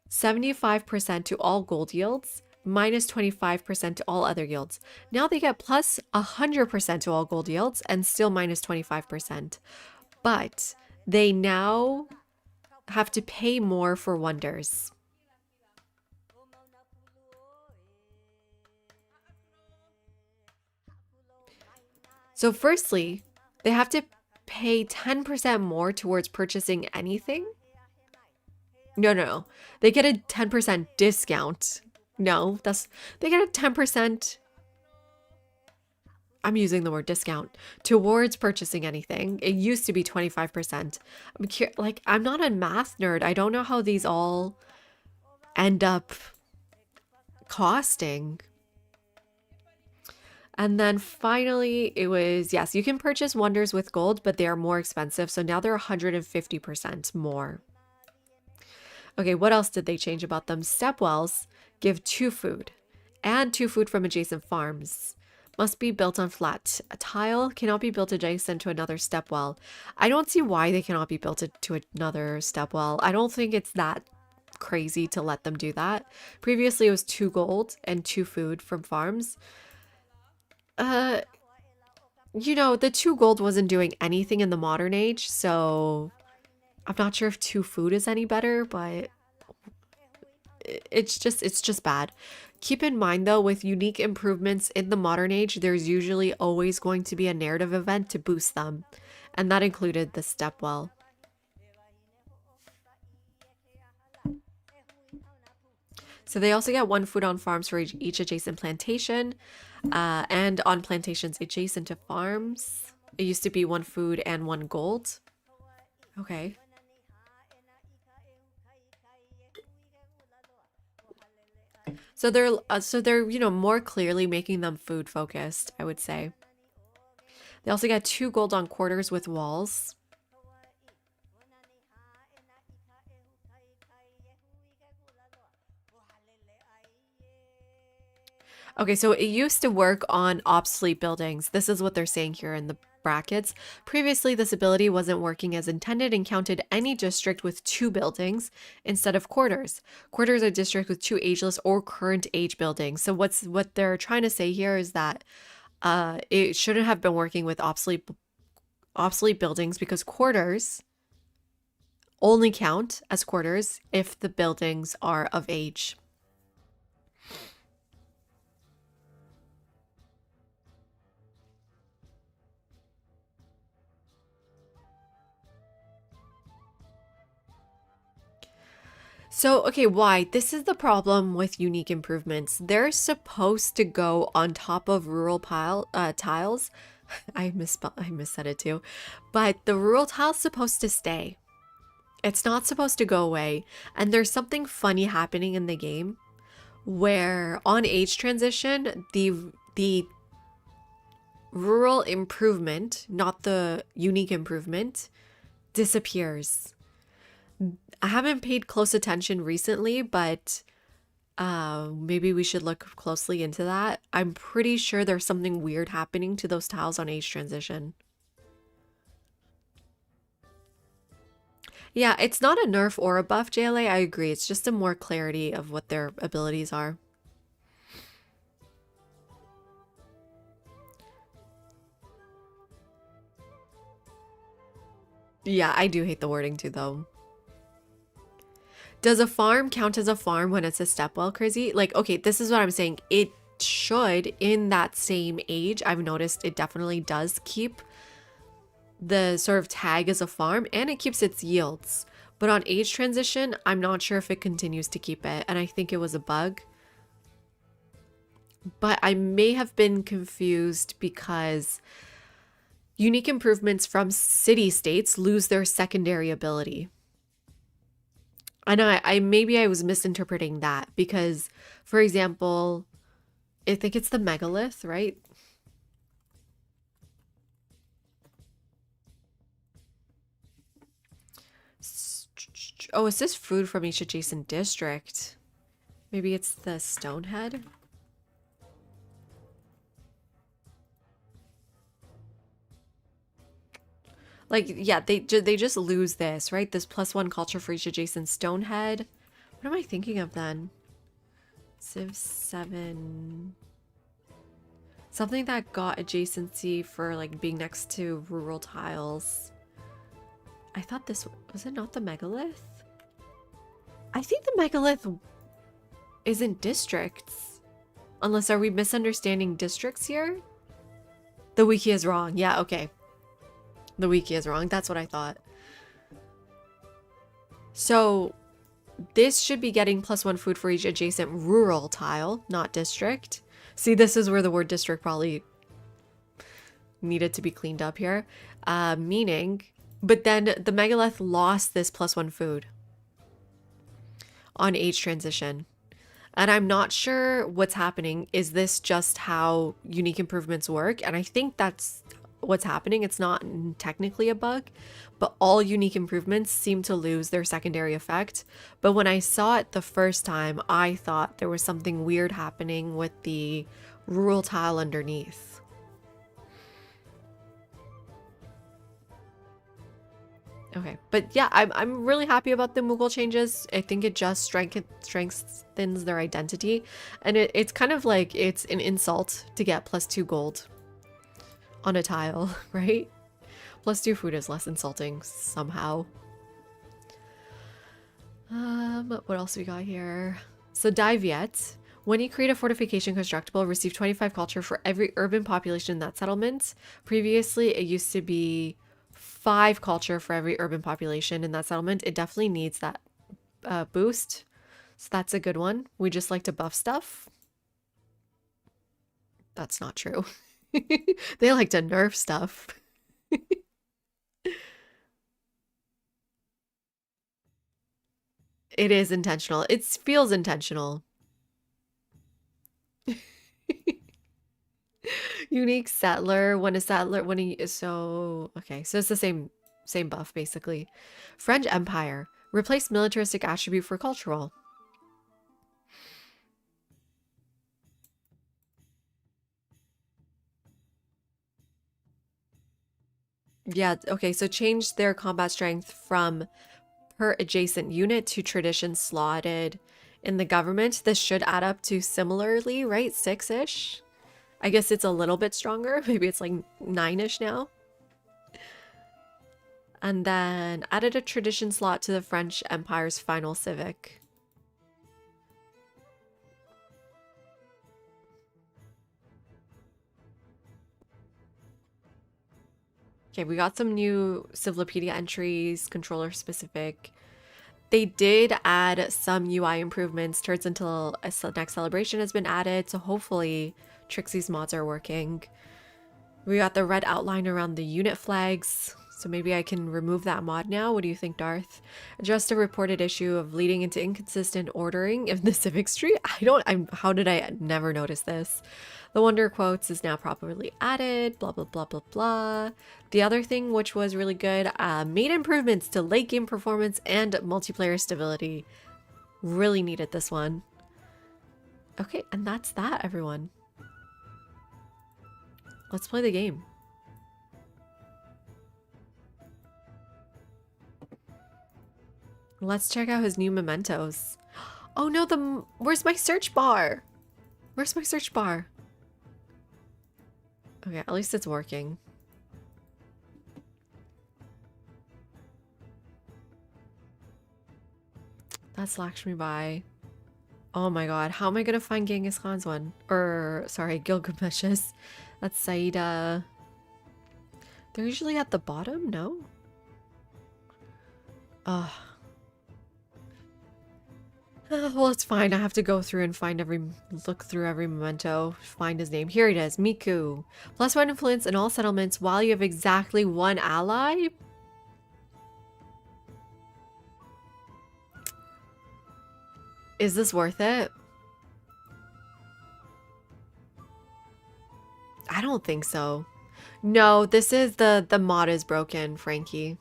75% to all gold yields, minus 25% to all other yields. Now they get plus 100% to all gold yields and still minus 25%. But they now have to pay more for wonders. So firstly, they have to pay 10% more towards purchasing anything. No. They get a 10% discount. No, they get a 10%. I'm using the word discount towards purchasing anything. It used to be 25%. I'm not a math nerd. I don't know how these all end up costing. And then finally, it was, yes, you can purchase wonders with gold, but they are more expensive. So now they're 150% more. Okay, what else did they change about them? Stepwells give 2 food and 2 food from adjacent farms. Must be built on flat. A tile cannot be built adjacent to another stepwell. I don't see why they cannot be built to another stepwell. I don't think it's that crazy to let them do that. Previously, it was 2 gold and 2 food from farms. You know, the 2 gold wasn't doing anything in the modern age, so I'm not sure if 2 food is any better, but it's just bad. Keep in mind though, with unique improvements in the modern age, there's usually always going to be a narrative event to boost them, and that included the stepwell. So they also get 1 food on farms for each adjacent plantation, and on plantations adjacent to farms. It used to be 1 food and 1 gold. Okay. So they're more clearly making them food focused, I would say. They also get 2 gold on quarters with walls. Okay, so it used to work on obsolete buildings. This is what they're saying here in the brackets. Previously, this ability wasn't working as intended and counted any district with 2 buildings instead of quarters. Quarters are district with 2 ageless or current age buildings. So what they're trying to say here is that it shouldn't have been working with obsolete buildings because quarters only count as quarters if the buildings are of age. So, okay, why? This is the problem with unique improvements. They're supposed to go on top of rural tiles. I missaid it too. But the rural tile's supposed to stay. It's not supposed to go away. And there's something funny happening in the game where on age transition, the rural improvement, not the unique improvement, disappears. I haven't paid close attention recently, but maybe we should look closely into that. I'm pretty sure there's something weird happening to those tiles on age transition. Yeah, it's not a nerf or a buff, JLA. I agree. It's just a more clarity of what their abilities are. Yeah, I do hate the wording too, though. Does a farm count as a farm when it's a stepwell, Crazy? Like, okay, this is what I'm saying. It should, in that same age, I've noticed it definitely does keep the sort of tag as a farm and it keeps its yields. But on age transition, I'm not sure if it continues to keep it. And I think it was a bug. But I may have been confused because unique improvements from city states lose their secondary ability. I know I maybe I was misinterpreting that because, for example, I think it's the megalith, right? Oh, is this food from each adjacent district? Maybe it's the Stonehead? Like, yeah, they just lose this, right? This +1 culture for each adjacent Stonehead. What am I thinking of then? Civ 7. Something that got adjacency for like being next to rural tiles. I thought this was it not the megalith? I think the megalith isn't districts. Unless are we misunderstanding districts here? The wiki is wrong. Yeah, okay. The wiki is wrong. That's what I thought. So this should be getting +1 food for each adjacent rural tile, not district. See, this is where the word district probably needed to be cleaned up here. Meaning, but then the megalith lost this +1 food on age transition. And I'm not sure what's happening. Is this just how unique improvements work? And I think that's what's happening. It's not technically a bug, but all unique improvements seem to lose their secondary effect. But when I saw it the first time, I thought there was something weird happening with the rural tile underneath. Okay, but yeah, I'm really happy about the Moogle changes. I think it just strengthens their identity, and it's kind of like it's an insult to get +2 gold on a tile, right? +2 food is less insulting somehow. What else we got here? So Diviet. When you create a fortification constructible, receive 25 culture for every urban population in that settlement. Previously, it used to be 5 culture for every urban population in that settlement. It definitely needs that boost. So that's a good one. We just like to buff stuff. That's not true. They like to nerf stuff. It is intentional. It feels intentional. Unique settler. When a settler, when he is so okay, so it's the same buff basically. French Empire. Replace militaristic attribute for cultural. Yeah, okay, so change their combat strength from per adjacent unit to tradition slotted in the government. This should add up to similarly, right? 6-ish. I guess it's a little bit stronger. Maybe it's like 9-ish now. And then added a tradition slot to the French Empire's final civic. Okay, we got some new Civlopedia entries, controller specific. They did add some UI improvements. Turns until a next celebration has been added, so hopefully Trixie's mods are working. We got the red outline around the unit flags, so maybe I can remove that mod now. What do you think, Darth? Address a reported issue of leading into inconsistent ordering in the Civic Street. How did I never notice this? The Wonder Quotes is now properly added, blah, blah, blah, blah, blah. The other thing, which was really good, made improvements to late game performance and multiplayer stability. Really needed this one. Okay, and that's that, everyone. Let's play the game. Let's check out his new mementos. Oh no, where's my search bar? Where's my search bar? Okay, at least it's working. That's Lakshmi Bai. Oh my god, how am I gonna find Genghis Khan's one? Or, sorry, Gilgamesh's. That's Saida. They're usually at the bottom, no? Ugh. Well, it's fine. I have to go through and look through every memento, find his name. Here it is, Miku. +1 influence in all settlements while you have exactly 1 ally. Is this worth it? I don't think so. No, this is the mod is broken, Frankie.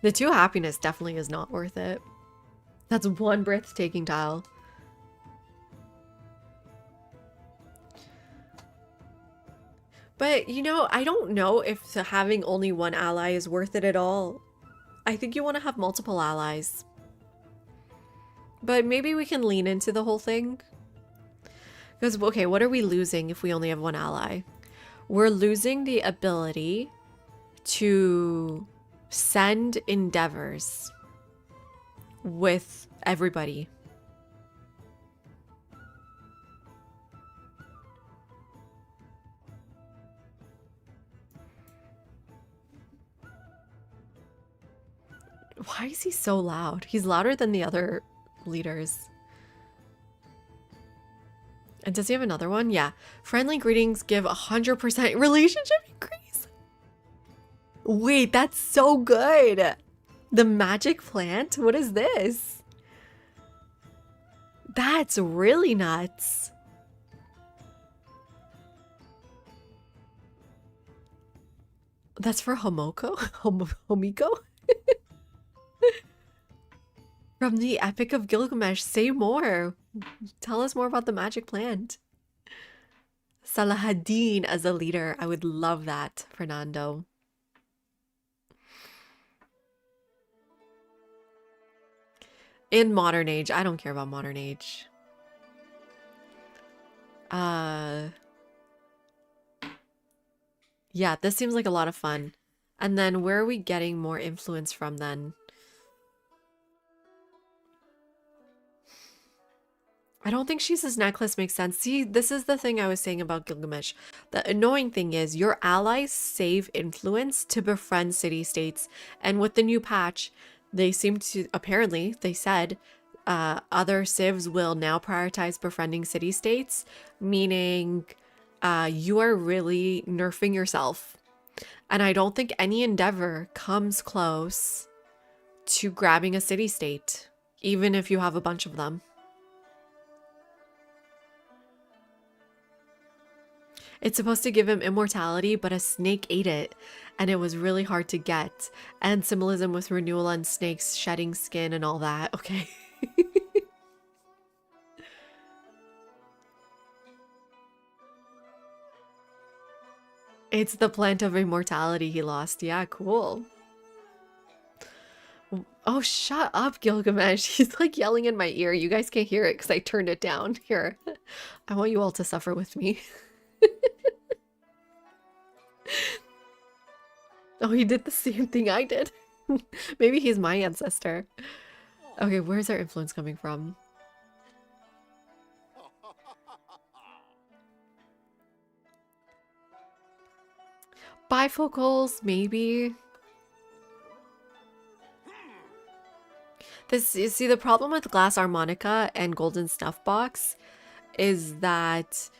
The 2 happiness definitely is not worth it. That's 1 breathtaking tile. But, you know, I don't know if having only 1 ally is worth it at all. I think you want to have multiple allies. But maybe we can lean into the whole thing. Because, okay, what are we losing if we only have 1 ally? We're losing the ability to send endeavors with everybody. Why is he so loud? He's louder than the other leaders. And does he have another one? Yeah. Friendly greetings give 100% relationship increase. Wait, that's so good. The magic plant? What is this? That's really nuts. That's for Homoko? Homiko? From the Epic of Gilgamesh, say more. Tell us more about the magic plant. Salahaddin as a leader. I would love that, Fernando. In modern age. I don't care about modern age. Yeah, this seems like a lot of fun. And then where are we getting more influence from then? I don't think She's necklace makes sense. See, this is the thing I was saying about Gilgamesh. The annoying thing is your allies save influence to befriend city-states. And with the new patch, they seem to, apparently, they said, other civs will now prioritize befriending city-states, meaning you are really nerfing yourself. And I don't think any endeavor comes close to grabbing a city-state, even if you have a bunch of them. It's supposed to give him immortality, but a snake ate it, and it was really hard to get. And symbolism with renewal and snakes shedding skin and all that. Okay. It's the plant of immortality he lost. Yeah, cool. Oh, shut up, Gilgamesh. He's like yelling in my ear. You guys can't hear it because I turned it down. Here, I want you all to suffer with me. Oh, he did the same thing I did. Maybe he's my ancestor. Okay, where's our influence coming from? Bifocals, maybe. This, you see, the problem with Glass Harmonica and Golden Snuff Box is that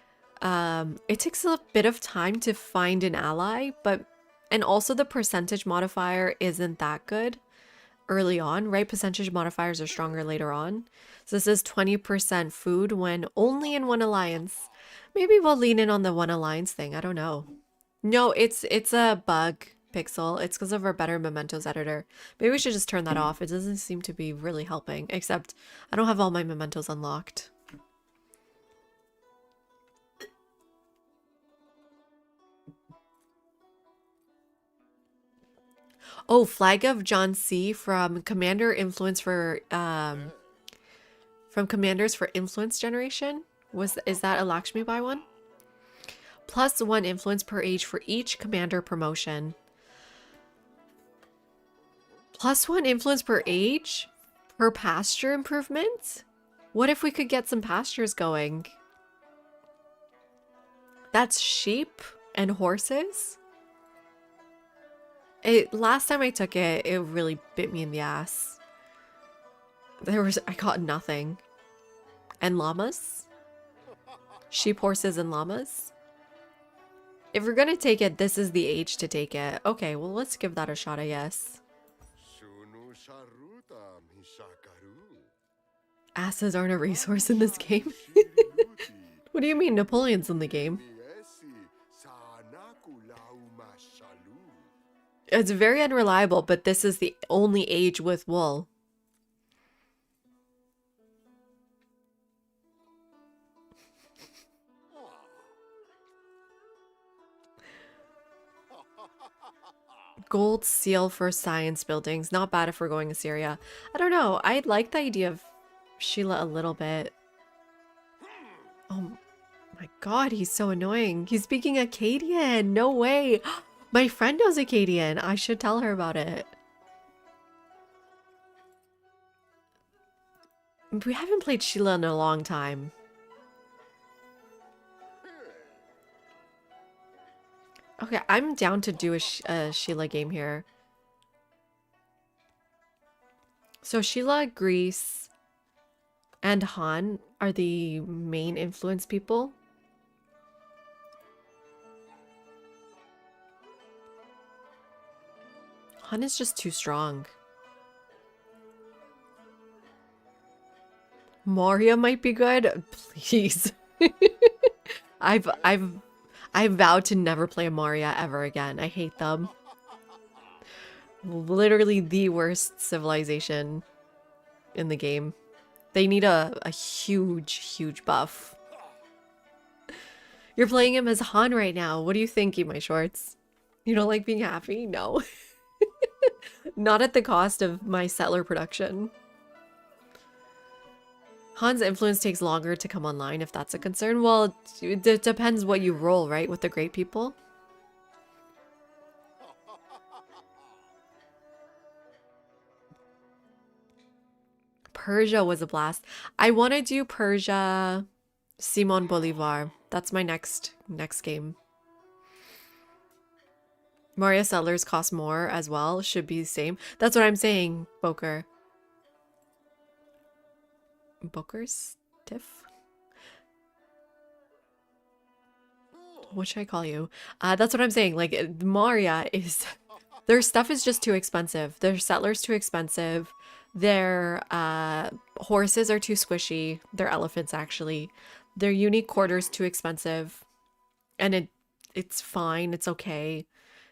it takes a bit of time to find an ally, and also the percentage modifier isn't that good early on, right? Percentage modifiers are stronger later on. So this is 20% food when only in one alliance. Maybe we'll lean in on the one alliance thing. I don't know. No, it's a bug, Pixel. It's because of our better mementos editor. Maybe we should just turn that off. It doesn't seem to be really helping, except I don't have all my mementos unlocked. Oh, Flag of John C from Commander Influence for from Commanders for Influence Generation. Is that a Lakshmi buy one? +1 influence per age for each commander promotion. +1 influence per age per pasture improvement? What if we could get some pastures going? That's sheep and horses? Last time I took it, it really bit me in the ass. I got nothing. And llamas? Sheep, horses, and llamas? If we're gonna take it, this is the age to take it. Okay, well, let's give that a shot, I guess. Asses aren't a resource in this game. What do you mean Napoleon's in the game? It's very unreliable, but this is the only age with wool. Gold seal for science buildings. Not bad if we're going Assyria. I don't know. I like the idea of Sheila a little bit. Oh my god, he's so annoying. He's speaking Akkadian. No way. My friend knows Akkadian. I should tell her about it. We haven't played Sheila in a long time. Okay, I'm down to do a Sheila game here. So Sheila, Greece, and Han are the main influence people. Han is just too strong. Moria might be good. Please. I vowed to never play Moria ever again. I hate them. Literally the worst civilization in the game. They need a huge buff. You're playing him as Han right now. What do you think, Eat My Shorts? You don't like being happy? No. Not at the cost of my settler production. Han's influence takes longer to come online, if that's a concern. Well, it depends what you roll, right? With the great people. Persia was a blast. I want to do Persia, Simon Bolivar. That's my next game. Maria Settlers cost more as well. Should be the same. That's what I'm saying, Boker. Boker Stiff? What should I call you? That's what I'm saying. Like, Maria is... Their stuff is just too expensive. Their settlers too expensive. Their horses are too squishy. Their elephants, actually. Their unique quarters too expensive. And it's fine. It's okay.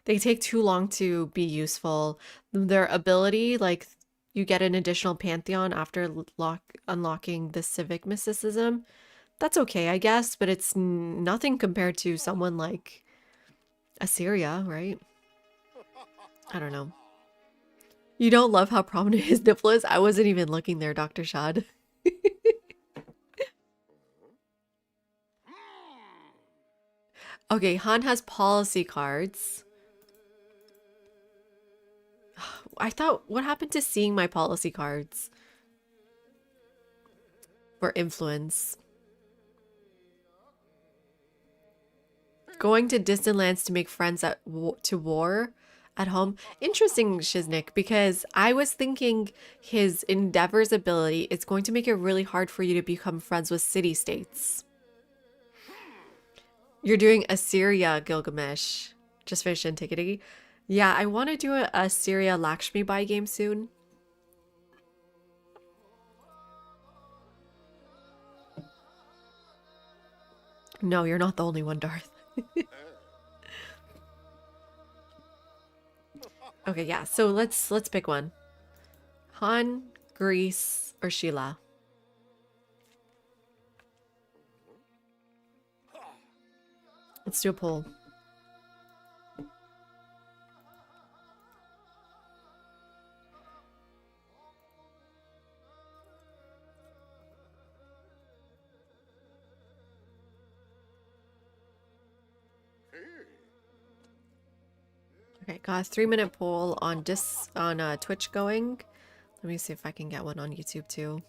They take too long to be useful. Their ability, like, you get an additional pantheon after unlocking the civic mysticism. That's okay, I guess, but it's nothing compared to someone like Assyria, right? I don't know. You don't love how prominent his nipple is? I wasn't even looking there, Dr. Shad. Okay, Han has policy cards. I thought, what happened to seeing my policy cards? For influence. Going to distant lands to make friends to war at home. Interesting, Shiznik, because I was thinking his endeavors ability is going to make it really hard for you to become friends with city-states. You're doing Assyria, Gilgamesh. Just finished Antiquity. Yeah, I want to do a Assyria Lakshmi Bai game soon. No, you're not the only one, Darth. Okay, yeah. So let's pick one. Han, Greece, or Sheila. Let's do a poll. Okay, got a 3-minute poll on Twitch going. Let me see if I can get one on YouTube too.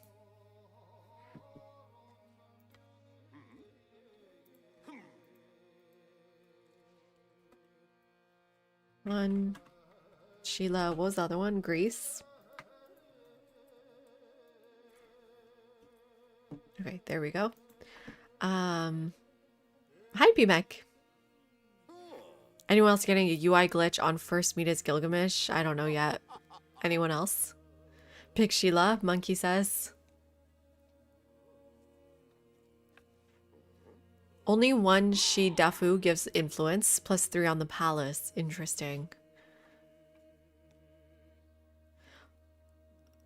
One, Sheila. What was the other one? Greece. Okay, there we go. Hi, PMEC. Anyone else getting a UI glitch on first meet as Gilgamesh? I don't know yet. Anyone else? Pick Sheila, Monkey says. Only one Shi Dafu gives influence, +3 on the palace. Interesting.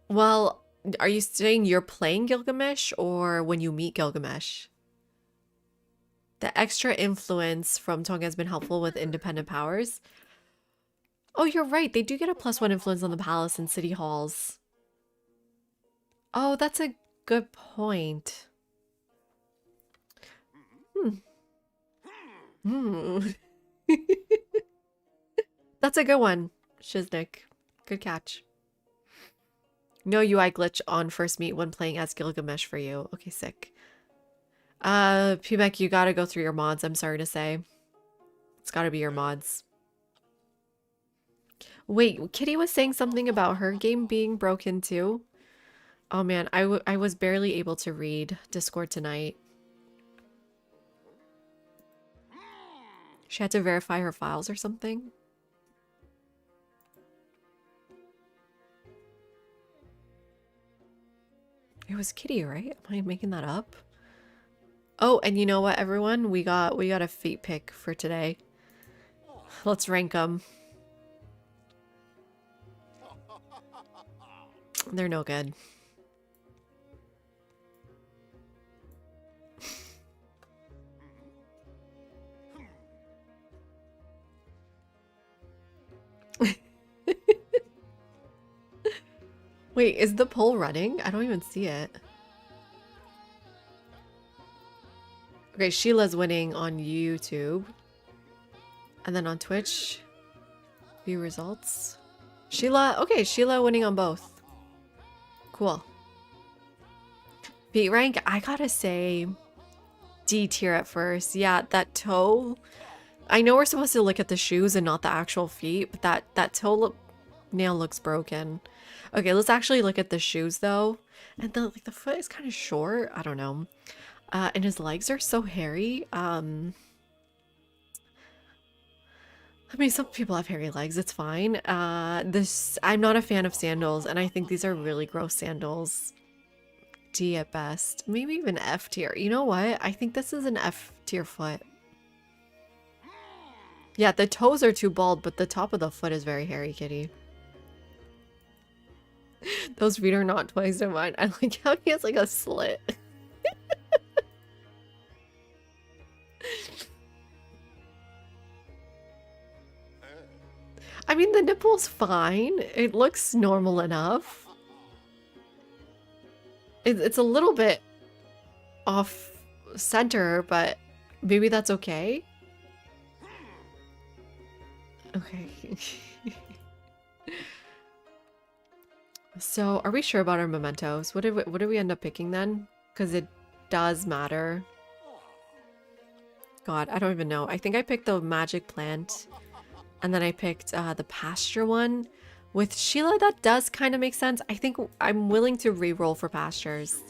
Well, are you saying you're playing Gilgamesh or when you meet Gilgamesh? The extra influence from Tonga has been helpful with independent powers. Oh, you're right. They do get a +1 influence on the palace and city halls. Oh, that's a good point. That's a good one, Shiznik. Good catch. No UI glitch on first meet when playing as Gilgamesh for you. Okay, sick. PMEC, you gotta go through your mods, I'm sorry to say. It's gotta be your mods. Wait, Kitty was saying something about her game being broken too? Oh man, I was barely able to read Discord tonight. She had to verify her files or something? It was Kitty, right? Am I making that up? Oh, and you know what, everyone? We got a feet pick for today. Let's rank them. They're no good. Wait, is the poll running? I don't even see it. Okay, Sheila's winning on YouTube. And then on Twitch, view results. Sheila, okay, Sheila winning on both. Cool. Beat rank, I gotta say D tier at first. Yeah, that toe. I know we're supposed to look at the shoes and not the actual feet, but that toe nail looks broken. Okay, let's actually look at the shoes though. And the foot is kind of short. I don't know. And his legs are so hairy. I mean, some people have hairy legs. It's fine. I'm not a fan of sandals, and I think these are really gross sandals. D at best. Maybe even F tier. You know what? I think this is an F tier foot. Yeah, the toes are too bald, but the top of the foot is very hairy, Kitty. Those feet are not twice to mine. I like how he has like a slit. I mean, the nipple's fine. It looks normal enough. It's a little bit off center, but maybe that's okay. Okay. So, are we sure about our mementos? What did we end up picking then? Because it does matter. God, I don't even know. I think I picked the magic plant, and then I picked the pasture one. With Sheila, that does kind of make sense. I think I'm willing to re-roll for pastures.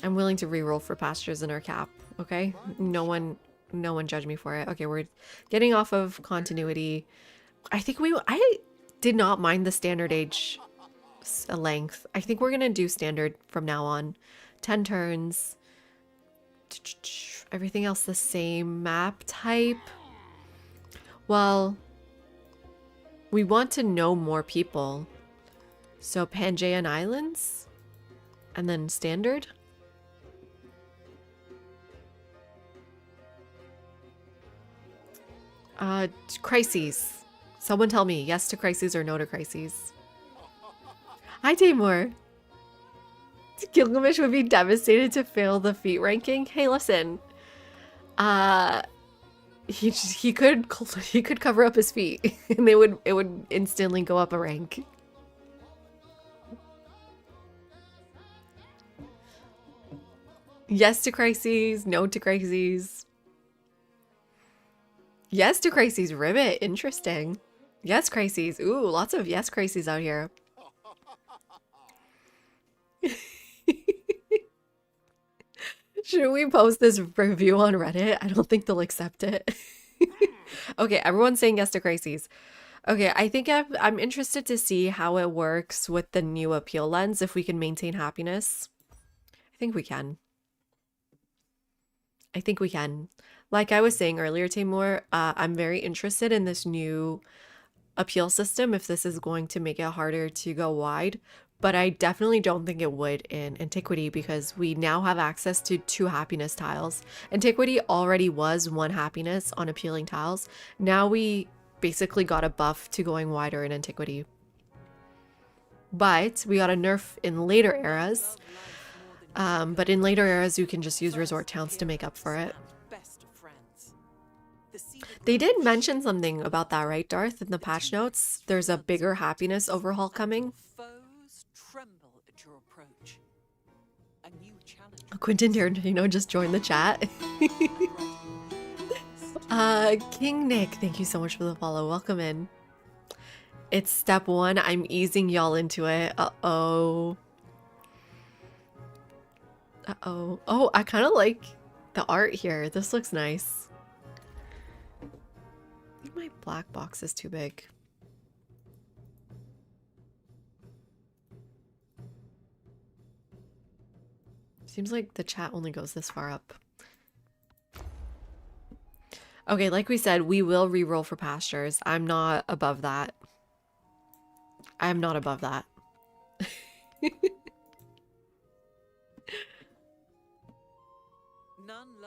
I'm willing to re-roll for pastures in our cap, okay? No one judge me for it. Okay, we're getting off of continuity. I did not mind the standard age length. I think we're gonna do standard from now on. 10 turns. Everything else the same. Map type. Well, we want to know more people. So Pangaean Islands? And then standard? Crises. Someone tell me yes to crises or no to crises. Hi, Timur. Gilgamesh would be devastated to fail the feat ranking. Hey, listen. He could cover up his feet, and it would instantly go up a rank. Yes to crises, no to crises. Yes to crises, rivet. Interesting. Yes crises. Ooh, lots of yes crises out here. Should we post this review on Reddit? I don't think they'll accept it. Okay, everyone's saying yes to crises. Okay, I think I'm interested to see how it works with the new appeal lens, if we can maintain happiness. I think we can. I think we can. Like I was saying earlier, Timur, I'm very interested in this new appeal system, if this is going to make it harder to go wide. But I definitely don't think it would in Antiquity, because we now have access to 2 happiness tiles. Antiquity already was 1 happiness on appealing tiles. Now we basically got a buff to going wider in Antiquity. But we got a nerf in later eras. But in later eras, you can just use resort towns to make up for it. They did mention something about that, right, Darth, in the patch notes? There's a bigger happiness overhaul coming. Quentin Tarantino just joined the chat. King Nick, thank you so much for the follow. Welcome in. It's step 1. I'm easing y'all into it. Uh-oh. Uh-oh. Oh, I kind of like the art here. This looks nice. I think my black box is too big. Seems like the chat only goes this far up. Okay, like we said, we will re-roll for pastures. I'm not above that. I'm not above that.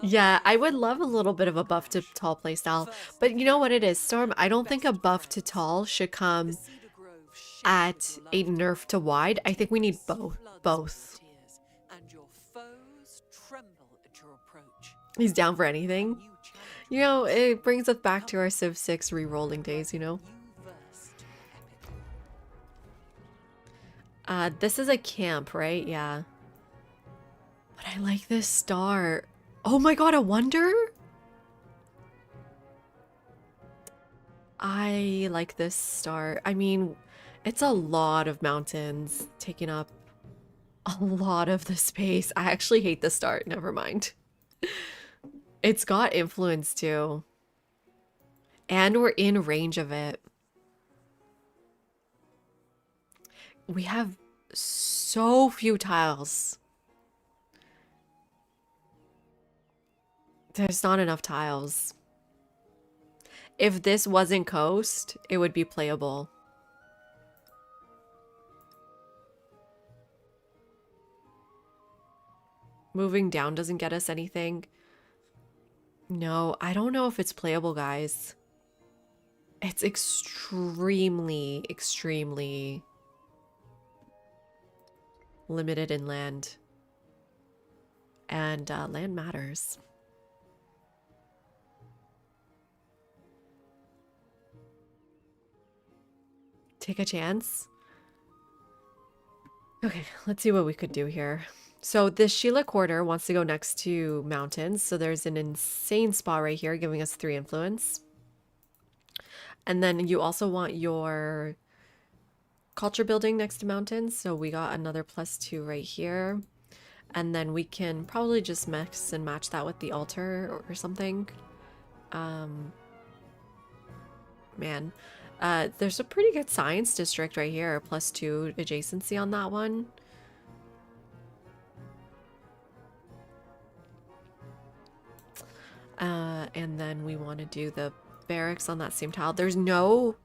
Yeah, I would love a little bit of a buff to tall playstyle. But you know what it is, Storm? I don't think a buff to tall should come at a nerf to wide. I think we need both. He's down for anything. You know, it brings us back to our Civ 6 re-rolling days, you know? This is a camp, right? Yeah. But I like this star. Oh my god, a wonder? I like this star. I mean, it's a lot of mountains taking up a lot of the space. I actually hate this star. Never mind. It's got influence too. And we're in range of it. We have so few tiles. There's not enough tiles. If this wasn't coast, it would be playable. Moving down doesn't get us anything. No, I don't know if it's playable, guys. It's extremely, extremely limited in land. And land matters. Take a chance. Okay, let's see what we could do here. So this Sheila Quarter wants to go next to mountains. So there's an insane spot right here giving us 3 influence. And then you also want your culture building next to mountains. So we got another +2 right here. And then we can probably just mix and match that with the altar or something. Man, there's a pretty good science district right here. +2 adjacency on that one. And then we want to do the barracks on that same tile. There's no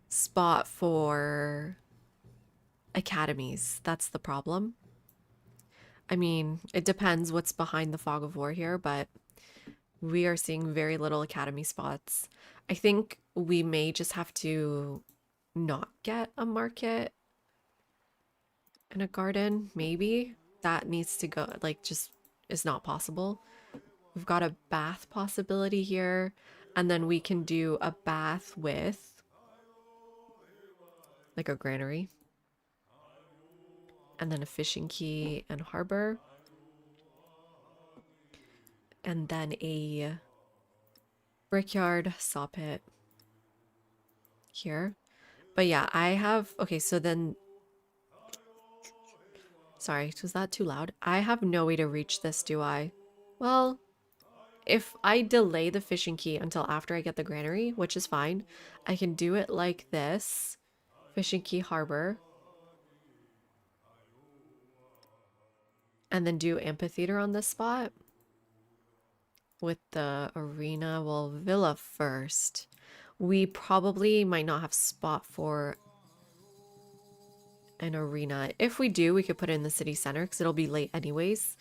spot for academies. That's the problem. I mean, it depends what's behind the fog of war here, but we are seeing very little academy spots. I think we may just have to not get a market and a garden, maybe. That needs to go, like, just is not possible. We've got a bath possibility here, and then we can do a bath with like a granary, and then a fishing quay and harbor, and then a brickyard saw pit here. But yeah, I have, okay, so then, sorry, was that too loud? I have no way to reach this, do I? Well, if I delay the fishing quay until after I get the granary, which is fine, I can do it like this. Fishing quay harbor. And then do amphitheater on this spot. With the arena, well, villa first. We probably might not have spot for an arena. If we do, we could put it in the city center because it'll be late anyways.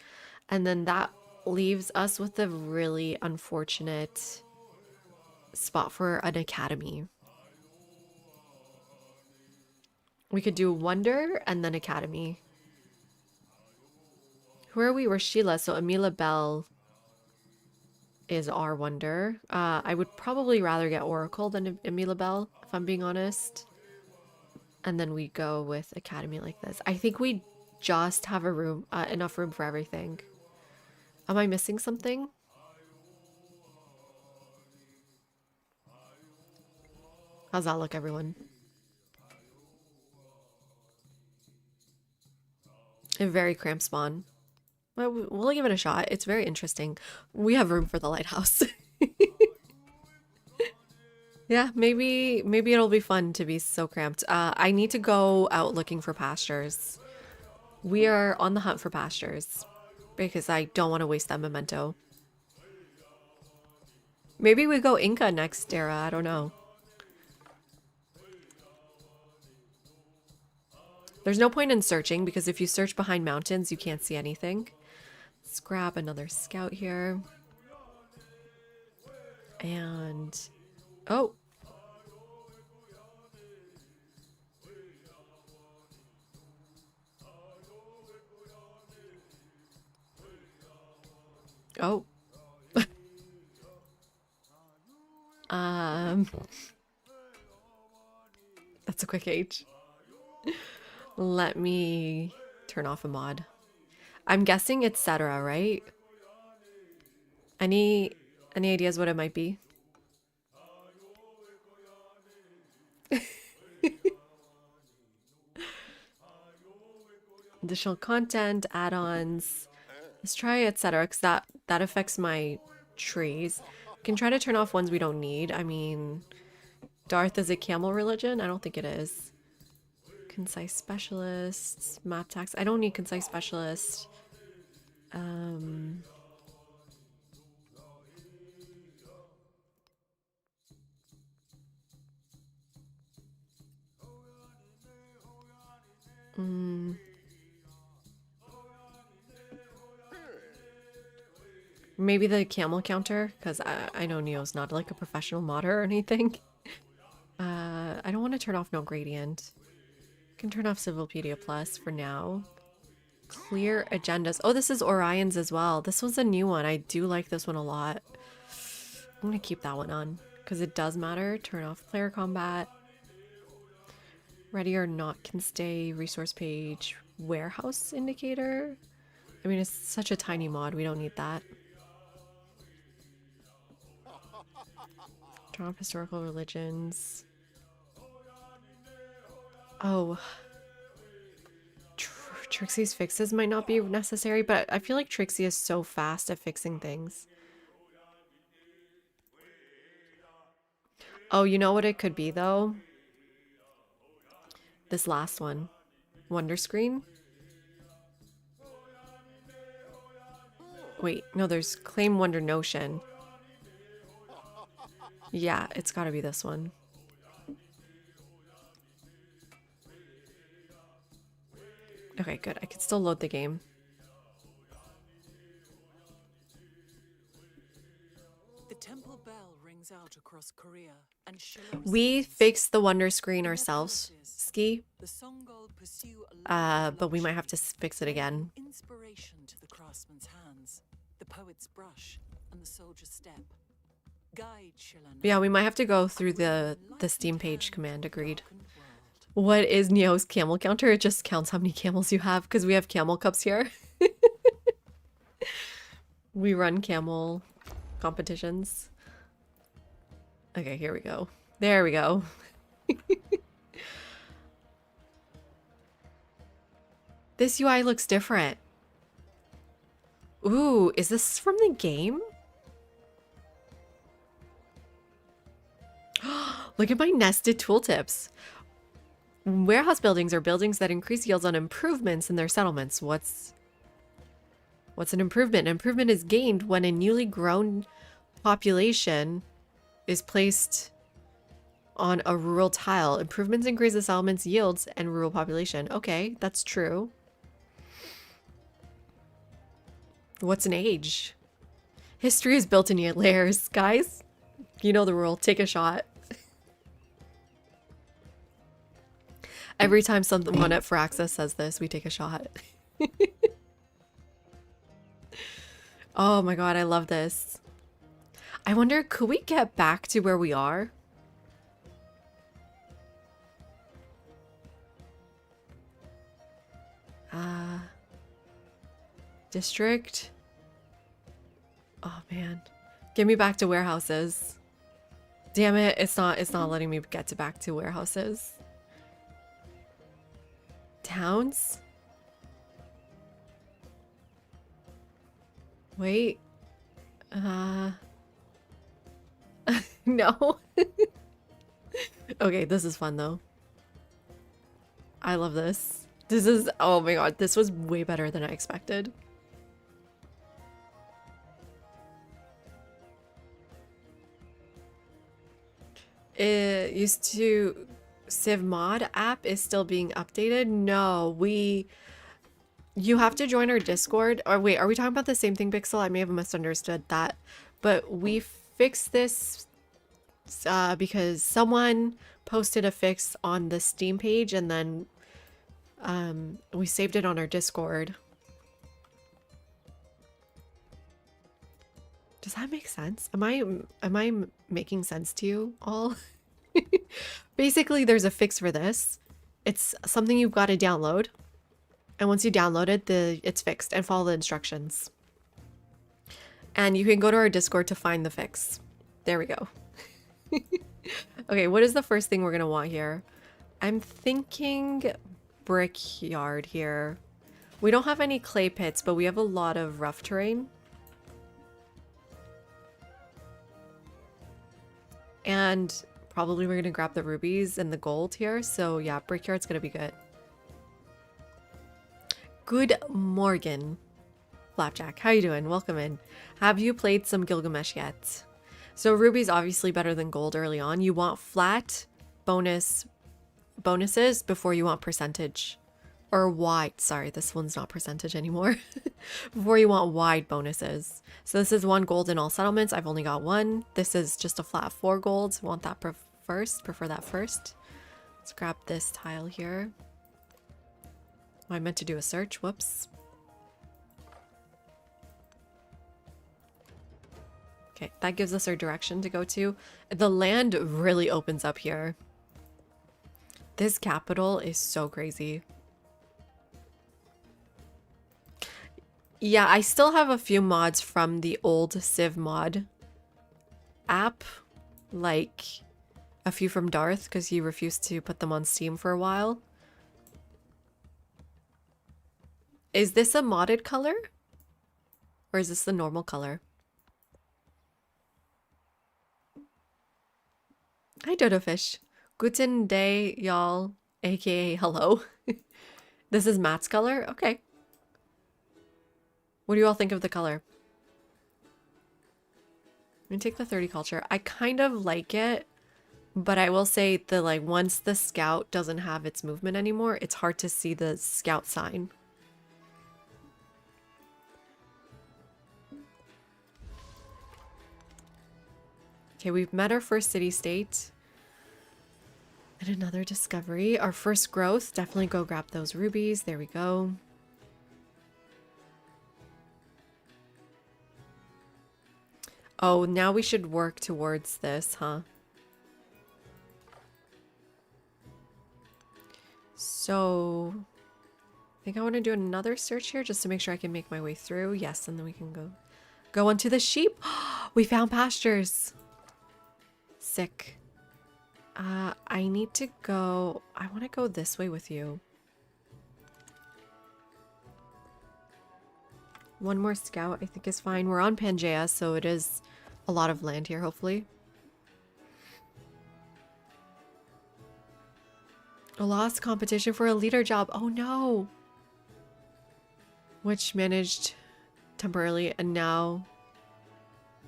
And then that leaves us with a really unfortunate spot for an academy. We could do Wonder and then Academy. Who are we? We're Sheila, so Amila Bell is our Wonder. I would probably rather get Oracle than Amila Bell, if I'm being honest. And then we go with Academy like this. I think we just have a room, enough room for everything. Am I missing something? How's that look, everyone? A very cramped spawn. Well, we'll give it a shot. It's very interesting. We have room for the lighthouse. Yeah, maybe it'll be fun to be so cramped. I need to go out looking for pastures. We are on the hunt for pastures because I don't want to waste that memento. Maybe we go Inca next era. I don't know. There's no point in searching because if you search behind mountains, you can't see anything. Let's grab another scout here. And... oh! Oh. That's a quick H. Let me turn off a mod. I'm guessing it's Cetera, right? Any ideas what it might be? Additional content, add-ons. Let's try etc. because that affects my trees. Can try to turn off ones we don't need. I mean, Darth is a camel religion? I don't think it is. Concise specialists, map tax. I don't need concise specialist. Maybe the camel counter, because I know Neo's not like a professional modder or anything. I don't want to turn off no gradient. Can turn off Civilpedia Plus for now. Clear agendas. Oh, this is Orion's as well. This one's a new one. I do like this one a lot. I'm gonna keep that one on because it does matter. Turn off player combat. Ready or not can stay. Resource page. warehouse indicator. I mean, it's such a tiny mod. We don't need that. Draw up historical religions. Oh. Trixie's fixes might not be necessary, but I feel like Trixie is so fast at fixing things. Oh, you know what it could be, though? This last one. Wonder Screen? Wait, no, there's Claim Wonder Notion. Yeah, it's gotta be this one. Okay, good. I can still load the game. The temple bell rings out across Korea, and we fixed the Wonder Screen ourselves, Ski. But we might have to fix it again. Inspiration to the craftsman's hands, the poet's brush, and the soldier's step. Yeah, we might have to go through the Steam page command. Agreed. What is Neo's camel counter? It just counts how many camels you have because we have camel cups here. We run camel competitions. Okay, here we go. There we go. This UI looks different. Ooh, is this from the game? Look at my nested tooltips. Warehouse buildings are buildings that increase yields on improvements in their settlements. What's an improvement? An improvement is gained when a newly grown population is placed on a rural tile. Improvements increase the settlement's yields and rural population. Okay, that's true. What's an age? History is built in layers, guys. You know the rule. Take a shot. Every time someone at Firaxis says this, we take a shot. Oh my god, I love this. I wonder, could we get back to where we are? District? Oh man. Get me back to warehouses. Damn it, it's not letting me get back to warehouses. Towns? Wait. No. Okay, this is fun though. I love this. This is, oh my god, this was way better than I expected. It used to Civ Mod app is still being updated. No, you have to join our Discord. Or wait, are we talking about the same thing, Pixel? I may have misunderstood that. But we fixed this because someone posted a fix on the Steam page and then we saved it on our Discord. Does that make sense? Am I making sense to you all? Basically, there's a fix for this. It's something you've got to download. And once you download it, it's fixed, and follow the instructions. And you can go to our Discord to find the fix. There we go. Okay, what is the first thing we're going to want here? I'm thinking brickyard here. We don't have any clay pits, but we have a lot of rough terrain. And probably we're going to grab the rubies and the gold here. So yeah, brickyard's going to be good. Good morning, Flapjack. How you doing? Welcome in. Have you played some Gilgamesh yet? So ruby's obviously better than gold early on. You want flat bonuses before you want percentage. Or wide. Sorry, this one's not percentage anymore. Before you want wide bonuses. So this is 1 gold in all settlements. I've only got 1. This is just a flat 4 gold. Want that first. Prefer that first. Let's grab this tile here. Oh, I meant to do a search. Whoops. Okay, that gives us our direction to go to. The land really opens up here. This capital is so crazy. Yeah, I still have a few mods from the old Civ mod app, like a few from Darth, because he refused to put them on Steam for a while. Is this a modded color? Or is this the normal color? Hi, Dodo Fish. Guten day, y'all, aka hello. This is Matt's color? Okay. What do you all think of the color? I'm gonna take the 30 culture. I kind of like it, but I will say that like once the scout doesn't have its movement anymore, it's hard to see the scout sign. Okay, we've met our first city state. And another discovery. Our first growth. Definitely go grab those rubies. There we go. Oh, now we should work towards this, huh? So, I think I want to do another search here just to make sure I can make my way through. Yes, and then we can go onto the sheep. We found pastures. Sick. I need to go. I want to go this way with you. One more scout, I think, is fine. We're on Pangaea, so it is a lot of land here, hopefully. A lost competition for a leader job. Oh no! Which managed temporarily, and now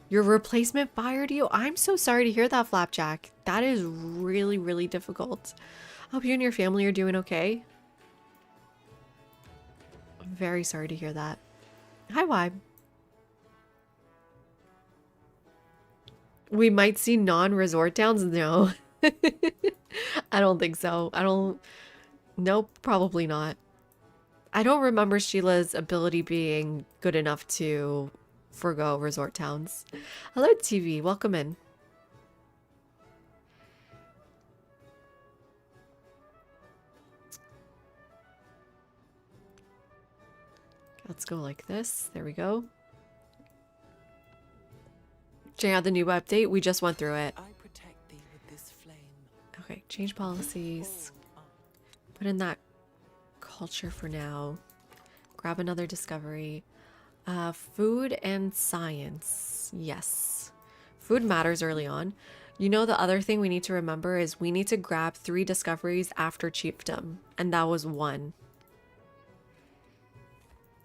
your replacement fired you? I'm so sorry to hear that, Flapjack. That is really, really difficult. I hope you and your family are doing okay. I'm very sorry to hear that. Hi, Vibe. We might see non-resort towns? No. I don't think so. Nope, probably not. I don't remember Sheila's ability being good enough to forgo resort towns. Hello, TV. Welcome in. Let's go like this. There we go. Check out the new update. We just went through it. I protect thee with this flame. Okay, change policies. Put in that culture for now. Grab another discovery. Food and science. Yes. Food matters early on. You know, the other thing we need to remember is we need to grab 3 discoveries after chiefdom. And that was 1.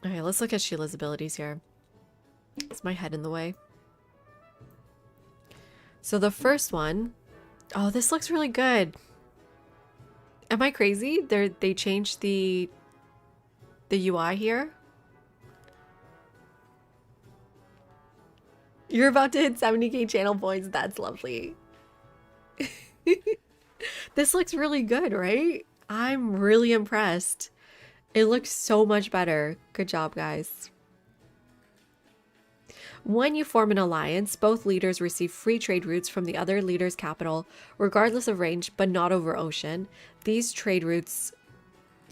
Okay, let's look at Sheila's abilities here. Is my head in the way? So the first one, oh, this looks really good. Am I crazy? They changed the UI here. You're about to hit 70k channel points. That's lovely. This looks really good, right? I'm really impressed. It looks so much better. Good job, guys. When you form an alliance, both leaders receive free trade routes from the other leader's capital, regardless of range, but not over ocean. These trade routes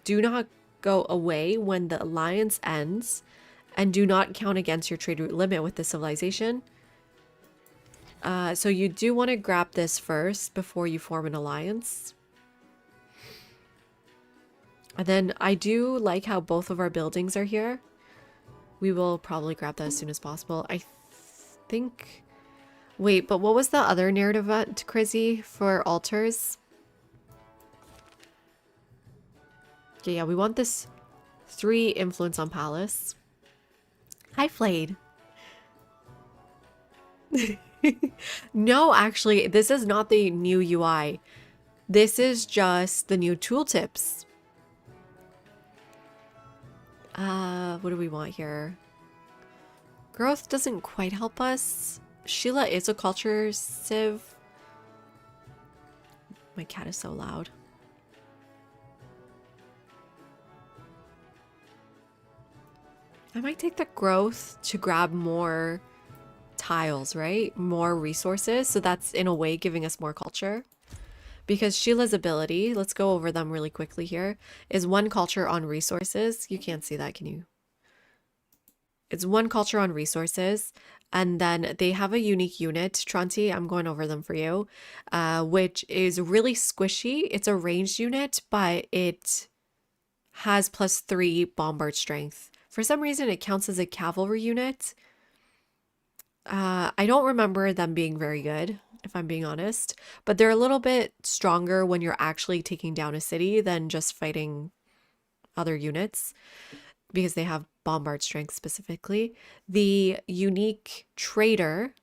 do not go away when the alliance ends and do not count against your trade route limit with the civilization. So you do want to grab this first before you form an alliance. And then I do like how both of our buildings are here. We will probably grab that as soon as possible. I think... Wait, but what was the other narrative event, Crizzy, for altars? Okay, yeah, we want this 3 influence on palace. Hi, Flayed. No, actually, this is not the new UI. This is just the new tooltips. What do we want here? Growth doesn't quite help us. Sheila is a culture civ. My cat is so loud. I might take the growth to grab more tiles, right? More resources. So that's in a way giving us more culture. Because Sheila's ability, let's go over them really quickly here, is 1 culture on resources. You can't see that, can you? It's one culture on resources. And then they have a unique unit, Tronti, I'm going over them for you, which is really squishy. It's a ranged unit, but it has +3 bombard strength. For some reason, it counts as a cavalry unit. I don't remember them being very good, if I'm being honest, but they're a little bit stronger when you're actually taking down a city than just fighting other units because they have bombard strength specifically. The unique trader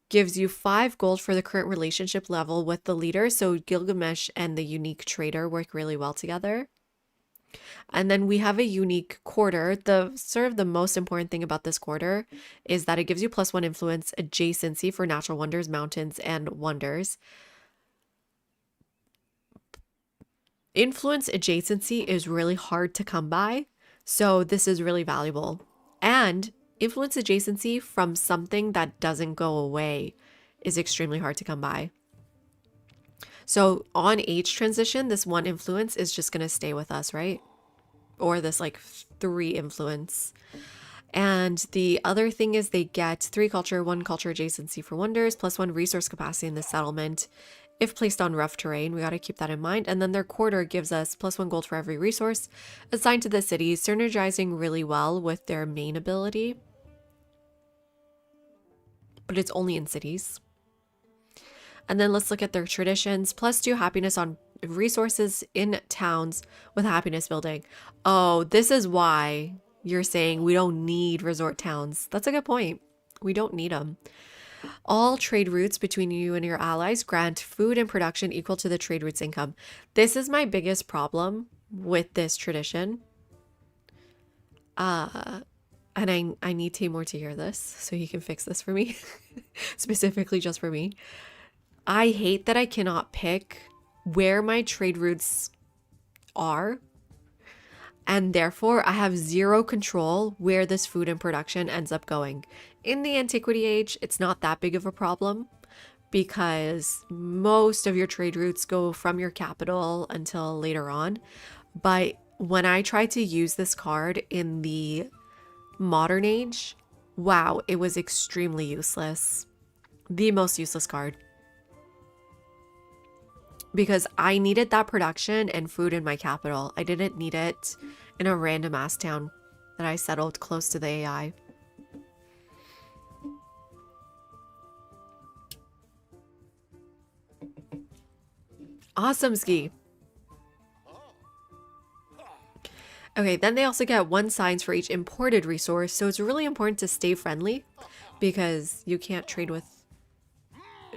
gives you 5 gold for the current relationship level with the leader. So Gilgamesh and the unique trader work really well together. And then we have a unique quarter. The sort of the most important thing about this quarter is that it gives you +1 influence adjacency for natural wonders, mountains, and wonders. Influence adjacency is really hard to come by, so this is really valuable. And influence adjacency from something that doesn't go away is extremely hard to come by. So on age transition, this 1 influence is just going to stay with us, right? Or this like 3 influence. And the other thing is they get 3 culture, 1 culture adjacency for wonders, +1 resource capacity in the settlement if placed on rough terrain. We got to keep that in mind. And then their quarter gives us +1 gold for every resource assigned to the city, synergizing really well with their main ability. But it's only in cities. And then let's look at their traditions. +2 happiness on resources in towns with happiness building. Oh, this is why you're saying we don't need resort towns. That's a good point. We don't need them. All trade routes between you and your allies grant food and production equal to the trade routes income. This is my biggest problem with this tradition. And I need Timur to hear this so he can fix this for me, specifically just for me. I hate that I cannot pick where my trade routes are, and therefore I have 0 control where this food and production ends up going. In the Antiquity Age, it's not that big of a problem because most of your trade routes go from your capital until later on. But when I tried to use this card in the Modern Age, wow, it was extremely useless. The most useless card. Because I needed that production and food in my capital. I didn't need it in a random ass town that I settled close to the AI. Awesome, Ski. Okay, then they also get 1 science for each imported resource. So it's really important to stay friendly because you can't trade with...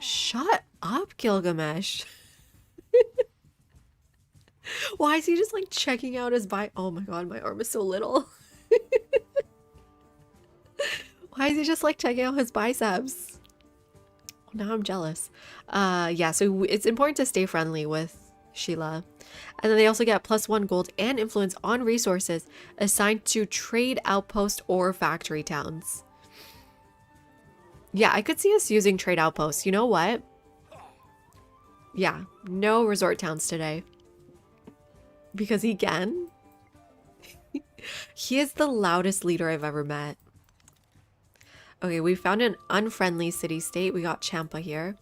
Shut up, Gilgamesh. Why is he just like checking out his oh my god, my arm is so little. Why is he just like checking out his biceps? Oh, now I'm jealous. Yeah, so it's important to stay friendly with Sheila. And then they also get +1 gold and influence on resources assigned to trade outpost or factory towns. Yeah, I could see us using trade outposts. You know what? Yeah, no resort towns today. Because again, he is the loudest leader I've ever met. Okay, we found an unfriendly city-state. We got Champa here.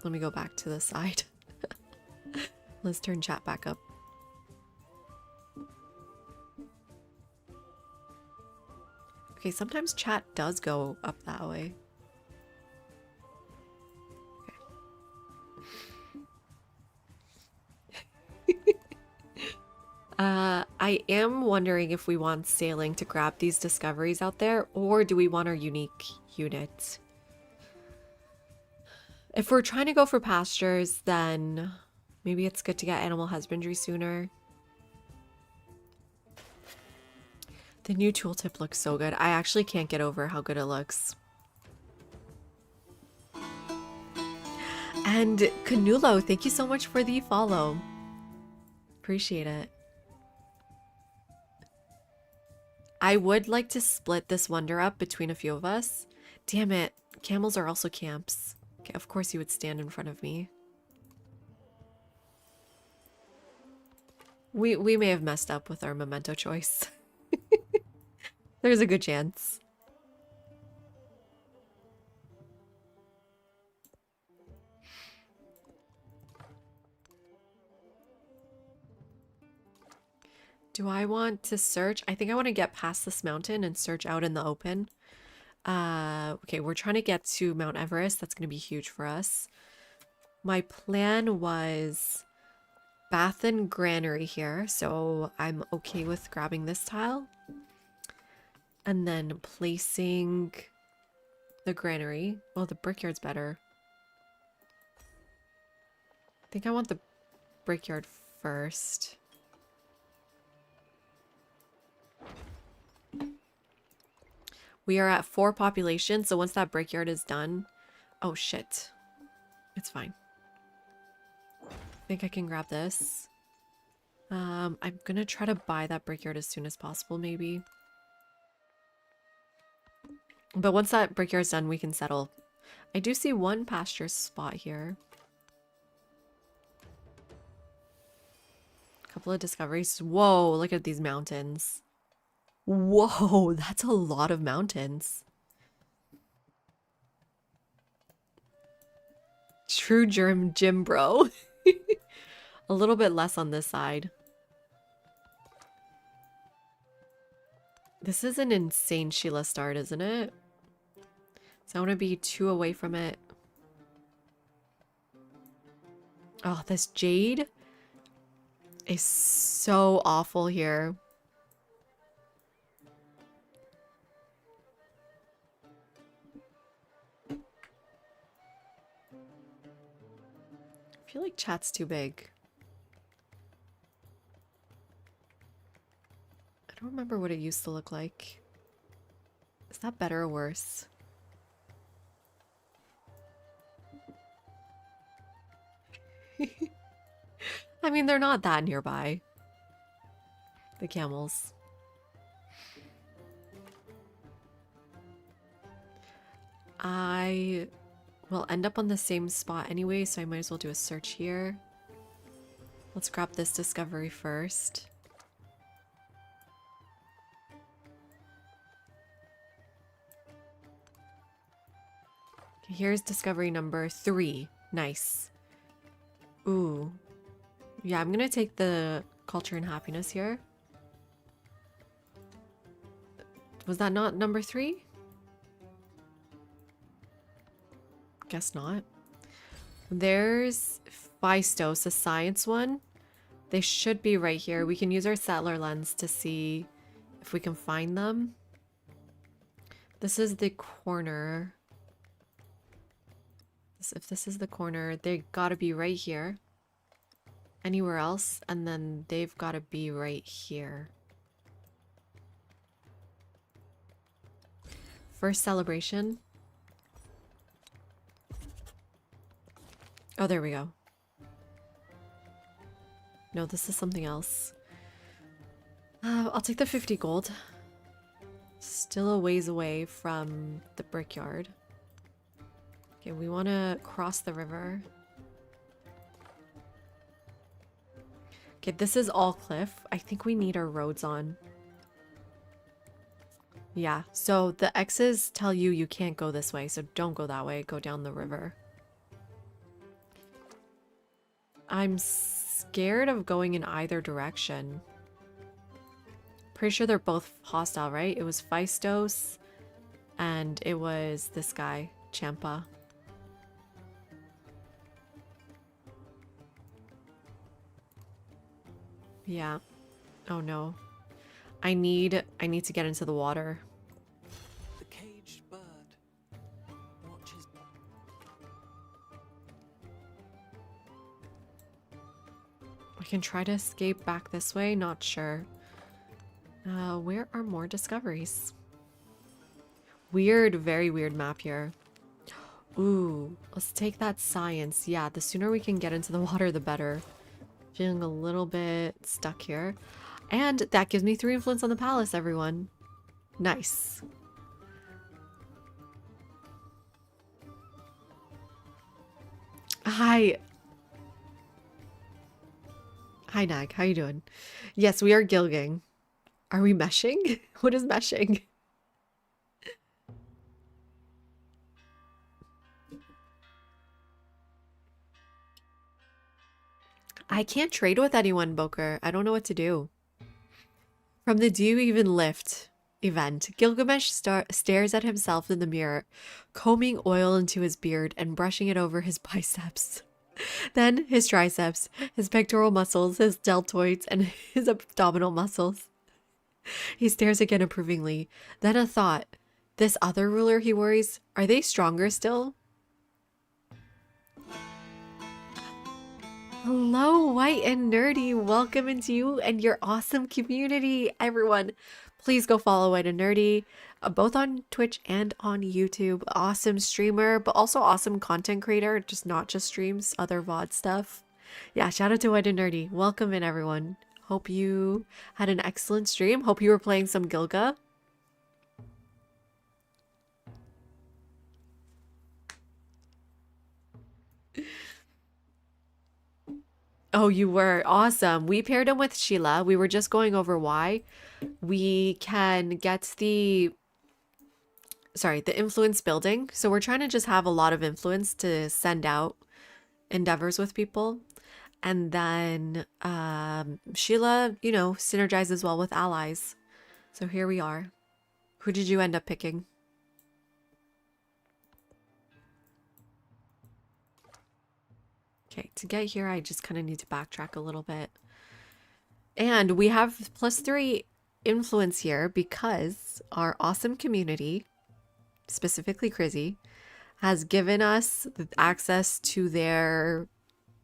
Let me go back to the side. Let's turn chat back up. Okay, sometimes chat does go up that way. I am wondering if we want sailing to grab these discoveries out there, or do we want our unique unit? If we're trying to go for pastures, then maybe it's good to get animal husbandry sooner. The new tooltip looks so good. I actually can't get over how good it looks. And Canulo, thank you so much for the follow. Appreciate it. I would like to split this wonder up between a few of us. Damn it. Camels are also camps. Okay, of course you would stand in front of me. We may have messed up with our memento choice. There's a good chance. Do I want to search? I think I want to get past this mountain and search out in the open. Okay, we're trying to get to Mount Everest. That's going to be huge for us. My plan was bath and granary here, so I'm okay with grabbing this tile. And then placing the granary. Well, the brickyard's better. I think I want the brickyard first. We are at 4 population, so once that brickyard is done... Oh, shit. It's fine. I think I can grab this. I'm gonna try to buy that brickyard as soon as possible, maybe. But once that brickyard's done, we can settle. I do see one pasture spot here. A couple of discoveries. Whoa, look at these mountains. Whoa, that's a lot of mountains. True germ gym bro. A little bit less on this side. This is an insane Sheila start, isn't it? So I want to be 2 away from it. Oh, this jade is so awful here. I feel like chat's too big. I don't remember what it used to look like. Is that better or worse? I mean, they're not that nearby. The camels. I will end up on the same spot anyway, so I might as well do a search here. Let's grab this discovery first. Okay, here's discovery number 3. Nice. Ooh. Yeah, I'm gonna take the culture and happiness here. Was that not number 3? Guess not. There's Phaistos, a science one. They should be right here. We can use our settler lens to see if we can find them. This is the corner. If this is the corner, they gotta be right here. Anywhere else, and then they've gotta be right here. First celebration. Oh, there we go. No, this is something else. I'll take the 50 gold. Still a ways away from the brickyard. Okay, we want to cross the river. Okay, this is all cliff. I think we need our roads on. Yeah, so the X's tell you you can't go this way, so don't go that way. Go down the river. I'm scared of going in either direction. Pretty sure they're both hostile, right? It was Phaistos and it was this guy, Champa. Yeah. Oh no. I need to get into the water. The caged bird watches. I can try to escape back this way, not sure. Where are more discoveries? Weird, very weird map here. Ooh, let's take that science. Yeah, the sooner we can get into the water, the better. Feeling a little bit stuck here. And that gives me 3 influence on the palace, everyone. Nice. Hi. Hi, Nag. How you doing? Yes, we are gilging. Are we meshing? What is meshing? I can't trade with anyone, Boker. I don't know what to do. From the Do You Even Lift event, Gilgamesh stares at himself in the mirror, combing oil into his beard and brushing it over his biceps. Then his triceps, his pectoral muscles, his deltoids, and his abdominal muscles. He stares again approvingly. Then a thought. This other ruler he worries, are they stronger still? Hello, White and Nerdy. Welcome into you and your awesome community, everyone. Please go follow White and Nerdy, both on Twitch and on YouTube. Awesome streamer, but also awesome content creator, just not just streams, other VOD stuff. Yeah, shout out to White and Nerdy. Welcome in, everyone. Hope you had an excellent stream. Hope you were playing some Gilga. Oh, you were awesome. We paired him with Sheila. We were just going over why. We can get the influence building. So we're trying to just have a lot of influence to send out endeavors with people. And then Sheila, you know, synergizes well with allies. So here we are. Who did you end up picking? Okay, to get here, I just kind of need to backtrack a little bit. And we have +3 influence here because our awesome community, specifically Crizzy, has given us access to their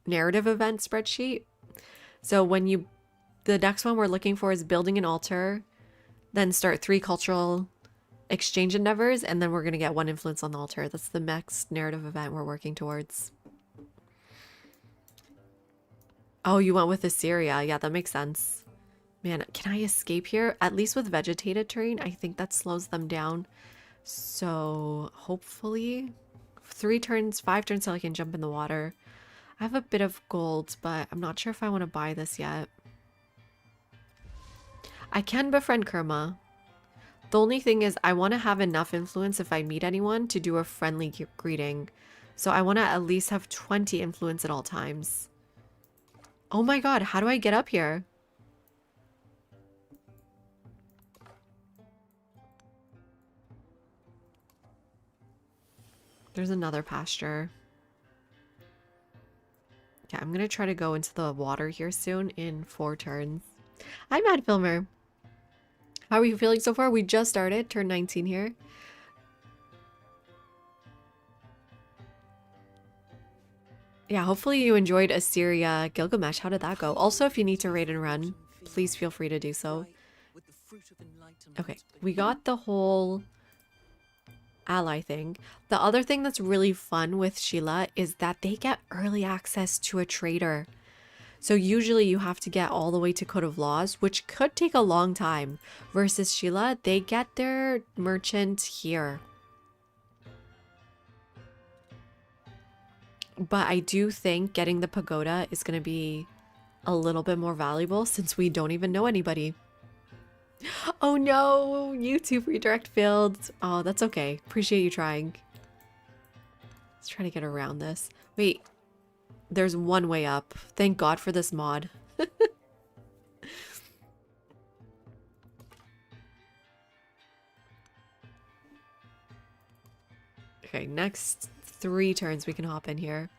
narrative event spreadsheet. So when the next one we're looking for is building an altar, then start 3 cultural exchange endeavors, and then we're going to get 1 influence on the altar. That's the next narrative event we're working towards. Oh, you went with Assyria. Yeah, that makes sense. Man, can I escape here? At least with vegetated terrain, I think that slows them down. So hopefully 5 turns till I can jump in the water. I have a bit of gold, but I'm not sure if I want to buy this yet. I can befriend Kerma. The only thing is I want to have enough influence if I meet anyone to do a friendly greeting. So I want to at least have 20 influence at all times. Oh my god, how do I get up here? There's another pasture. Okay, I'm gonna try to go into the water here soon in 4 turns. Hi, Mad Filmer. How are you feeling so far? We just started, turn 19 here. Yeah, hopefully you enjoyed Assyria Gilgamesh. How did that go? Also, if you need to raid and run, please feel free to do so. Okay, we got the whole ally thing. The other thing that's really fun with Sheila is that they get early access to a trader. So usually you have to get all the way to Code of Laws, which could take a long time. Versus Sheila, they get their merchant here. But I do think getting the pagoda is going to be a little bit more valuable since we don't even know anybody. Oh no, YouTube redirect failed. Oh, that's okay. Appreciate you trying. Let's try to get around this. Wait, there's one way up. Thank God for this mod. Okay, next 3 turns we can hop in here.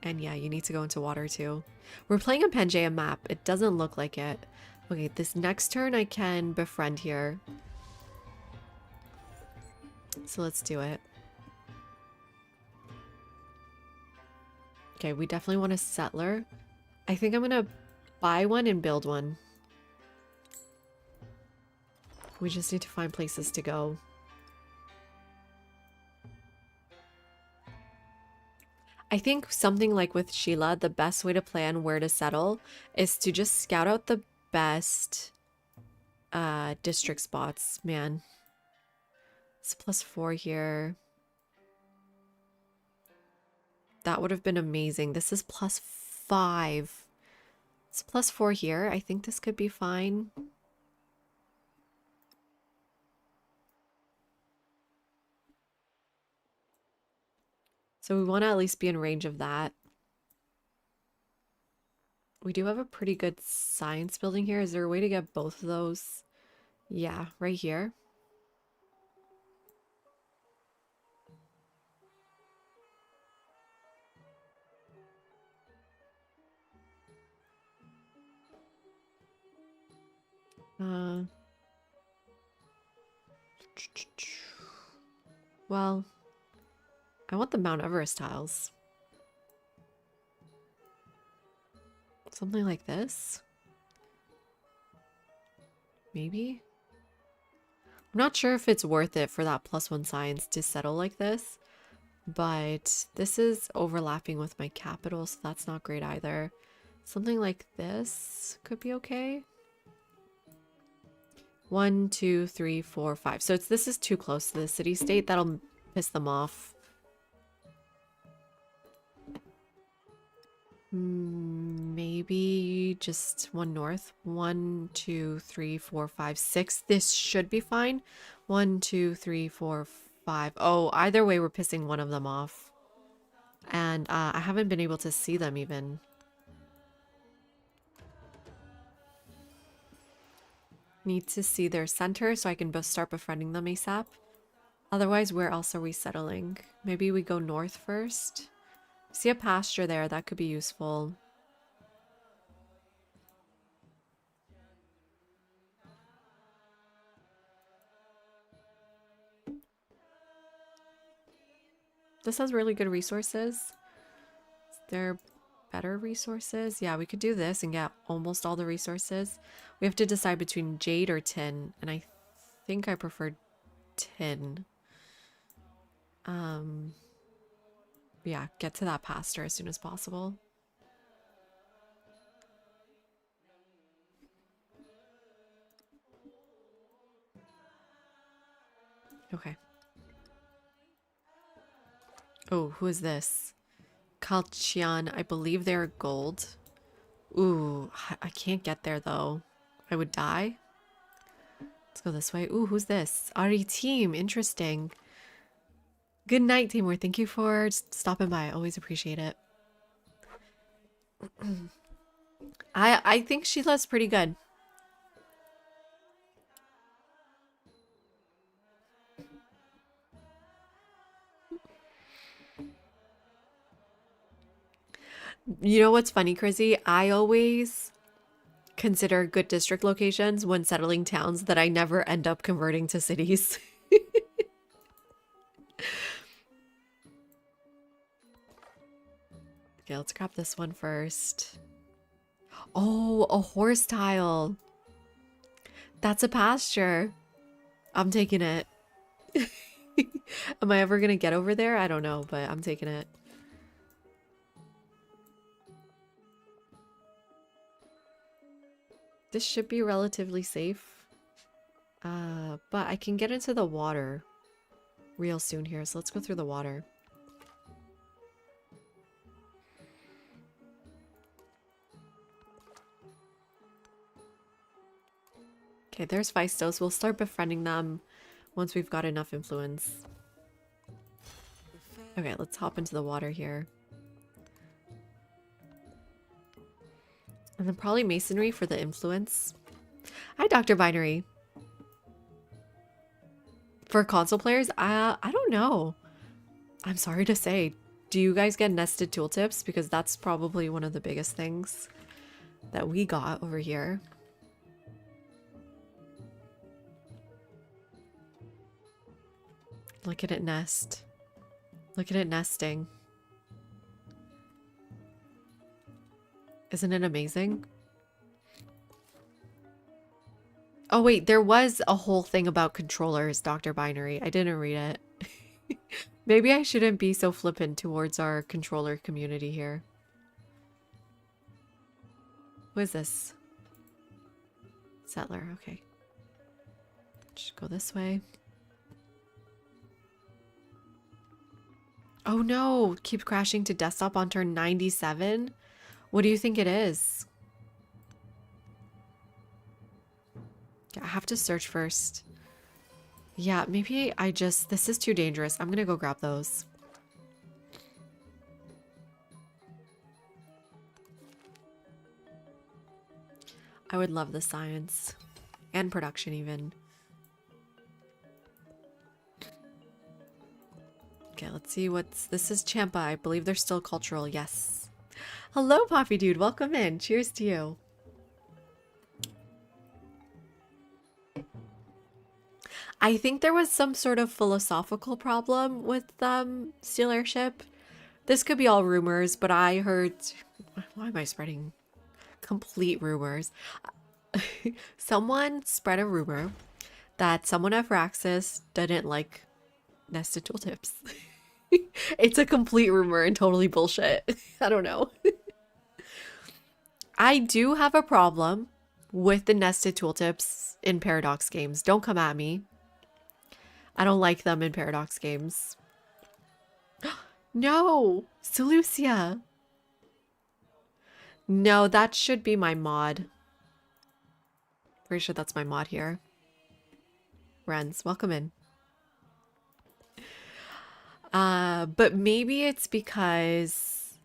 And yeah, you need to go into water too. We're playing a Pangaea map. It doesn't look like it. Okay, this next turn I can befriend here. So let's do it. Okay, we definitely want a settler. I think I'm gonna buy one and build one. We just need to find places to go. I think something like with Sheila, the best way to plan where to settle is to just scout out the best district spots. Man, it's +4 here. That would have been amazing. This is +5. It's +4 here. I think this could be fine. So we want to at least be in range of that. We do have a pretty good science building here. Is there a way to get both of those? Yeah, right here. Uh, well, I want the Mount Everest tiles. Something like this? Maybe? I'm not sure if it's worth it for that +1 science to settle like this, but this is overlapping with my capital, so that's not great either. Something like this could be okay. 1, 2, 3, 4, 5. So this is too close to the city state. That'll piss them off. Maybe just one north. 1, 2, 3, 4, 5, 6. This should be fine. 1, 2, 3, 4, 5. Oh, either way, we're pissing one of them off. And I haven't been able to see them even. Need to see their center so I can start befriending them ASAP. Otherwise, where else are we settling? Maybe we go north first. See a pasture there, that could be useful. This has really good resources. Is there better resources? Yeah, we could do this and get almost all the resources. We have to decide between jade or tin, and I think I prefer tin. Yeah, get to that pasture as soon as possible. Okay. Oh, who is this? Kalchian. I believe they're gold. Ooh, I can't get there though. I would die. Let's go this way. Ooh, who's this? Ari team. Interesting. Good night, Timur. Thank you for stopping by. Always appreciate it. I think Sheila's pretty good. You know what's funny, Chrissy? I always consider good district locations when settling towns that I never end up converting to cities. Okay, let's grab this one first. Oh, a horse tile. That's a pasture. I'm taking it. Am I ever gonna get over there? I don't know, but I'm taking it. This should be relatively safe. But I can get into the water real soon here, so let's go through the water. Okay, there's Feistos. We'll start befriending them once we've got enough influence. Okay, let's hop into the water here. And then probably masonry for the influence. Hi, Dr. Binary. For console players, I don't know. I'm sorry to say. Do you guys get nested tooltips? Because that's probably one of the biggest things that we got over here. Look at it nest. Look at it nesting. Isn't it amazing? Oh wait, there was a whole thing about controllers, Dr. Binary. I didn't read it. Maybe I shouldn't be so flippant towards our controller community here. Who is this? Settler, okay. Just go this way. Oh no, keeps crashing to desktop on turn 97. What do you think it is? I have to search first. Yeah, maybe this is too dangerous. I'm gonna go grab those. I would love the science and production even. Okay, let's see this is Champa. I believe they're still cultural. Yes. Hello, Poppy Dude. Welcome in. Cheers to you. I think there was some sort of philosophical problem with Steel Airship. This could be all rumors, but I heard... Why am I spreading complete rumors? Someone spread a rumor that someone at Firaxis didn't like nested tooltips. It's a complete rumor and totally bullshit. I don't know. I do have a problem with the nested tooltips in Paradox games. Don't come at me. I don't like them in Paradox games. No! Seleucia! No, that should be my mod. Pretty sure that's my mod here. Renz, welcome in. But maybe it's because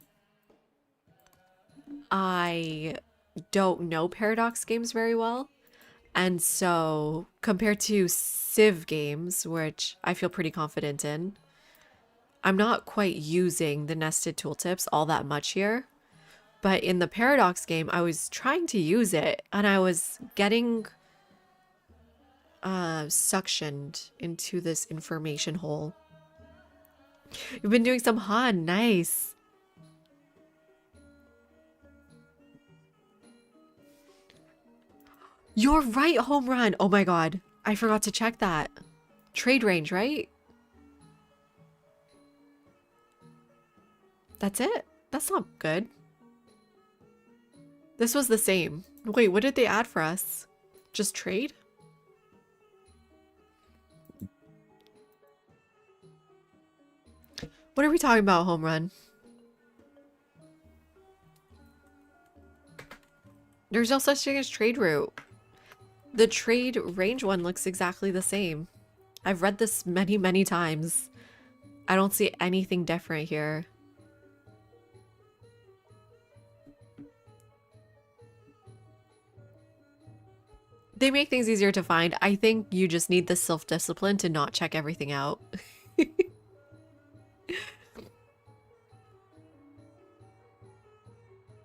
I don't know Paradox games very well. And so, compared to Civ games, which I feel pretty confident in, I'm not quite using the nested tooltips all that much here. But in the Paradox game, I was trying to use it, and I was getting suctioned into this information hole. You've been doing some Han, nice. You're right, home run. Oh my god, I forgot to check that. Trade range, right? That's it? That's not good. This was the same. Wait, what did they add for us? Just trade? What are we talking about, home run? There's no such thing as trade route. The trade range one looks exactly the same. I've read this many, many times. I don't see anything different here. They make things easier to find. I think you just need the self-discipline to not check everything out.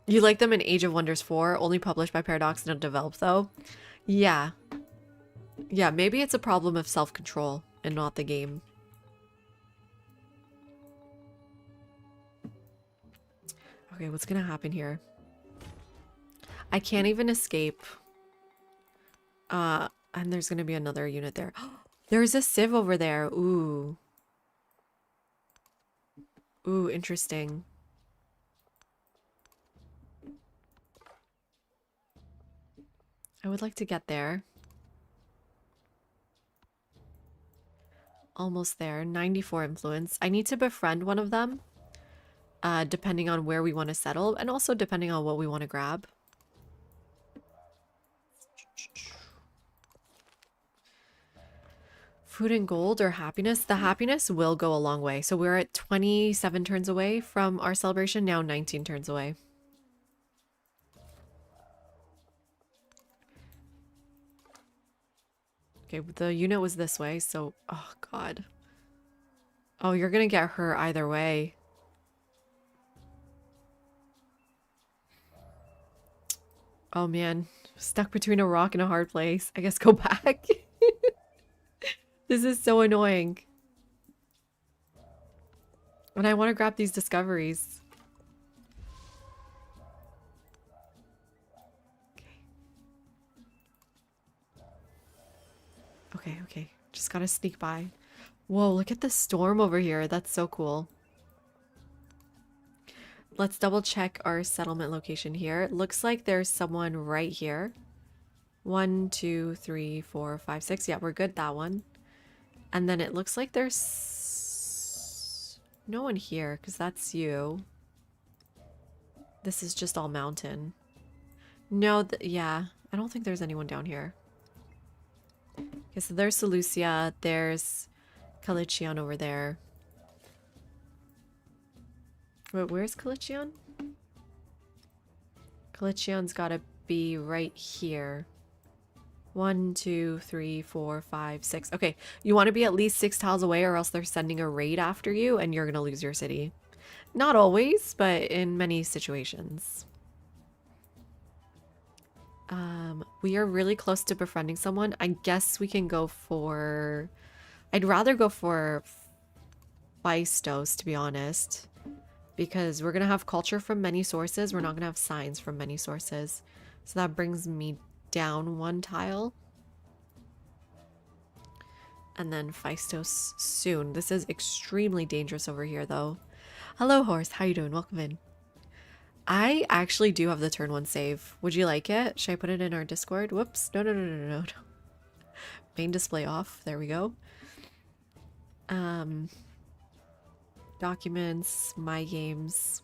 You like them in Age of Wonders 4, only published by Paradox and not developed though? Yeah. Yeah, maybe it's a problem of self-control and not the game. Okay, what's gonna happen here? I can't even escape. And there's gonna be another unit there. There's a Civ over there. Ooh. Ooh, interesting. I would like to get there. Almost there. 94 influence. I need to befriend one of them. Depending on where we want to settle. And also depending on what we want to grab. Food and gold or happiness? The happiness will go a long way. So we're at 27 turns away from our celebration. Now 19 turns away. Okay, the unit was this way, so... Oh, God. Oh, you're gonna get her either way. Oh, man. Stuck between a rock and a hard place. I guess go back. This is so annoying. And I want to grab these discoveries. Okay, okay. Just gotta sneak by. Whoa, look at the storm over here. That's so cool. Let's double check our settlement location here. It looks like there's someone right here. 1, 2, 3, 4, 5, 6. Yeah, we're good, that one. And then it looks like there's no one here, because that's you. This is just all mountain. No, yeah, I don't think there's anyone down here. Okay, so there's Seleucia, there's Kalichion over there. Wait, where's Kalichion? Kalichion's gotta be right here. 1, 2, 3, 4, 5, 6. Okay, you want to be at least 6 tiles away or else they're sending a raid after you and you're going to lose your city. Not always, but in many situations. We are really close to befriending someone. I guess we can go for... I'd rather go for Feistos, to be honest. Because we're going to have culture from many sources. We're not going to have signs from many sources. So that brings me down 1 tile. And then Feistos soon. This is extremely dangerous over here, though. Hello, horse. How you doing? Welcome in. I actually do have the turn 1 save. Would you like it? Should I put it in our Discord? Whoops. No, no, no, no, no, no. Main display off. There we go. Documents, my games,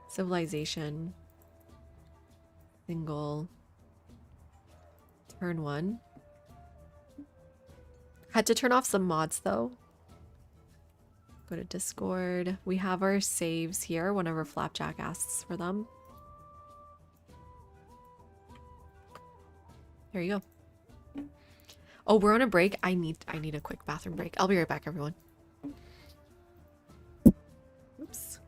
civilization, single, turn 1. Had to turn off some mods though. Go to Discord. We have our saves here whenever Flapjack asks for them. There you go. Oh, we're on a break. I need a quick bathroom break. I'll be right back, everyone. Oops.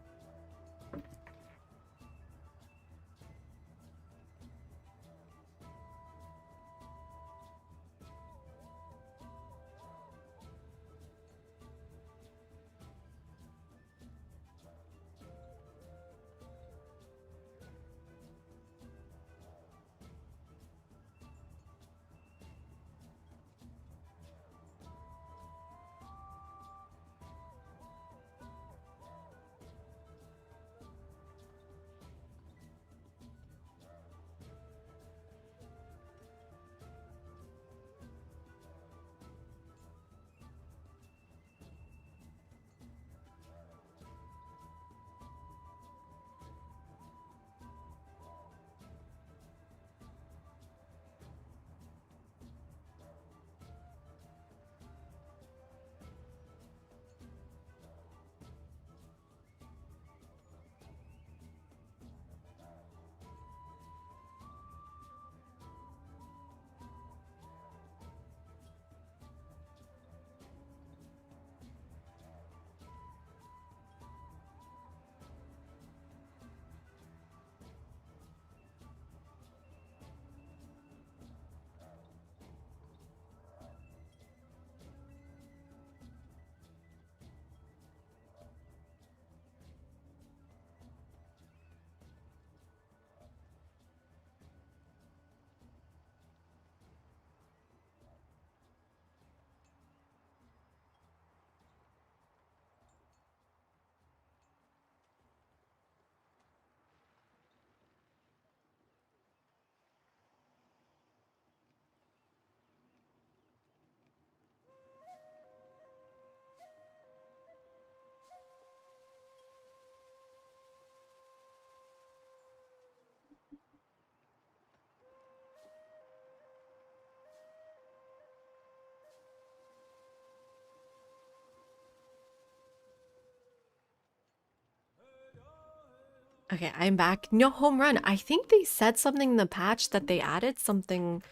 Okay, I'm back. No home run. I think they said something in the patch that they added something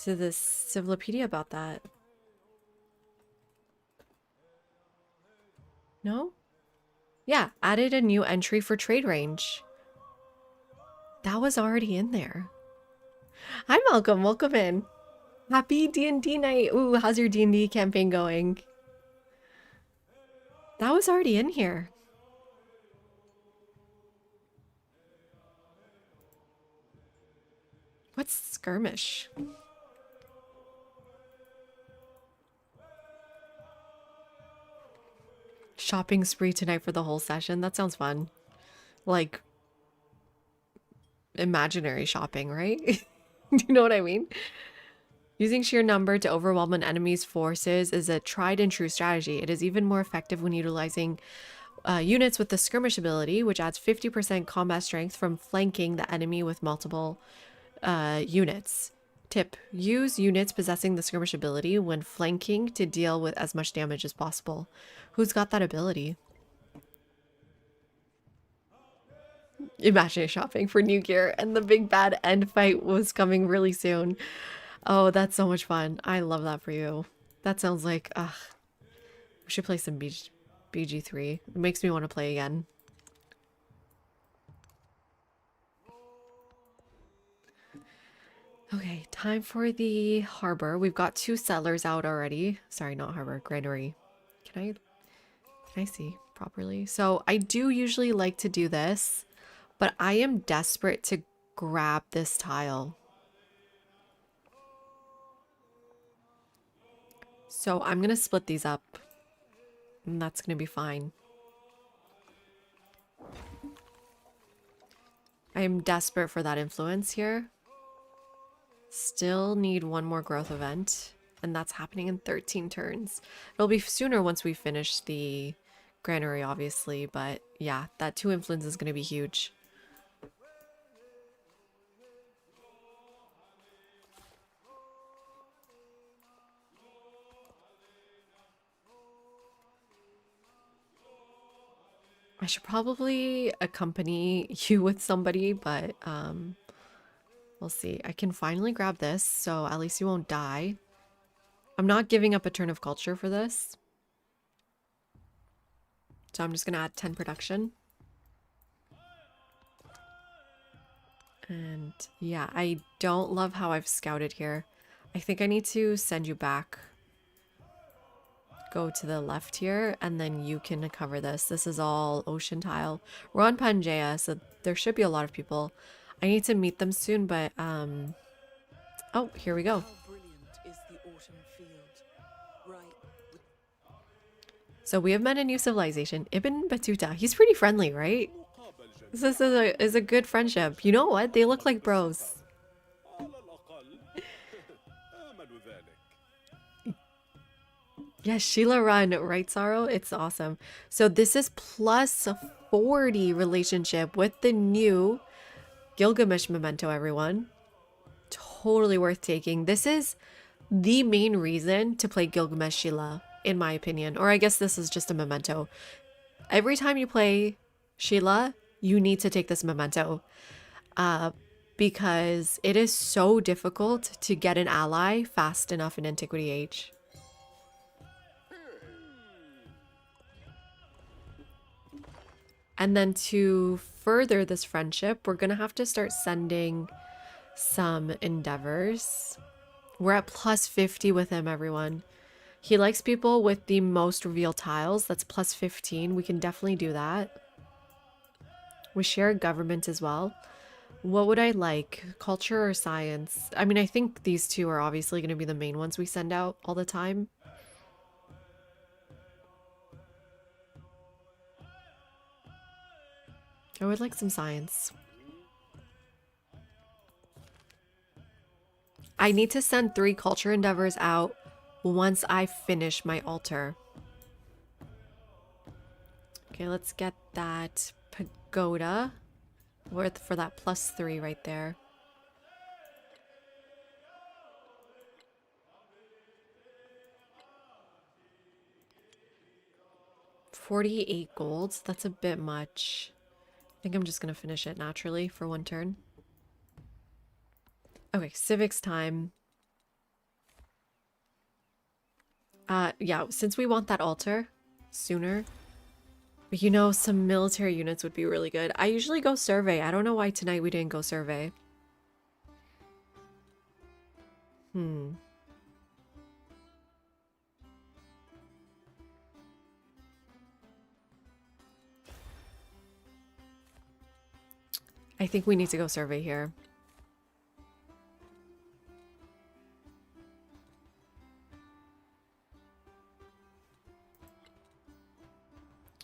to this Civilopedia about that. No? Yeah, added a new entry for trade range. That was already in there. Hi, Malcolm. Welcome in. Happy D&D night. Ooh, how's your D&D campaign going? That was already in here. What's skirmish? Shopping spree tonight for the whole session. That sounds fun. Like imaginary shopping, right? Do you know what I mean? Using sheer number to overwhelm an enemy's forces is a tried and true strategy. It is even more effective when utilizing units with the skirmish ability, which adds 50% combat strength from flanking the enemy with multiple units. Tip: use units possessing the skirmish ability when flanking to deal with as much damage as possible. Who's got that ability? Imagine shopping for new gear and the big bad end fight was coming really soon. Oh, that's so much fun. I love that for you. That sounds like, we should play some BG3. It makes me want to play again. Okay, time for the harbor. We've got 2 settlers out already. Sorry, not harbor, granary. Can I see properly? So I do usually like to do this, but I am desperate to grab this tile. So I'm gonna split these up, and that's gonna be fine. I am desperate for that influence here. Still need one more growth event, and that's happening in 13 turns. It'll be sooner once we finish the granary, obviously, but yeah, that 2 influence is gonna be huge. I should probably accompany you with somebody, but we'll see. I can finally grab this, so at least you won't die. I'm not giving up a turn of culture for this. So I'm just gonna add 10 production. And yeah, I don't love how I've scouted here. I think I need to send you back. Go to the left here, and then you can cover this. This is all ocean tile. We're on Pangaea, so there should be a lot of people. I need to meet them soon, but oh, here we go. How brilliant is the autumn field, ripe with So we have met a new civilization, Ibn Battuta. He's pretty friendly, right? This is a good friendship. You know what? They look like bros. Yes, Sheila Run, right, Sorrow? It's awesome. So this is plus 40 relationship with the new Gilgamesh memento, everyone. Totally worth taking. This is the main reason to play Gilgamesh Sheila, in my opinion. Or I guess this is just a memento. Every time you play Sheila, you need to take this memento. Because it is so difficult to get an ally fast enough in Antiquity Age. And then to further this friendship, we're going to have to start sending some endeavors. We're at plus 50 with him, everyone. He likes people with the most reveal tiles. That's plus 15. We can definitely do that. We share government as well. What would I like? Culture or science? I mean, I think these two are obviously going to be the main ones we send out all the time. I would like some science. I need to send 3 culture endeavors out once I finish my altar. Okay, let's get that pagoda for that plus 3 right there. $48 golds. That's a bit much. I think I'm just gonna finish it naturally for 1 turn. Okay, civics time. Yeah, since we want that altar sooner, but you know, some military units would be really good. I usually go survey. I don't know why tonight we didn't go survey. I think we need to go survey here.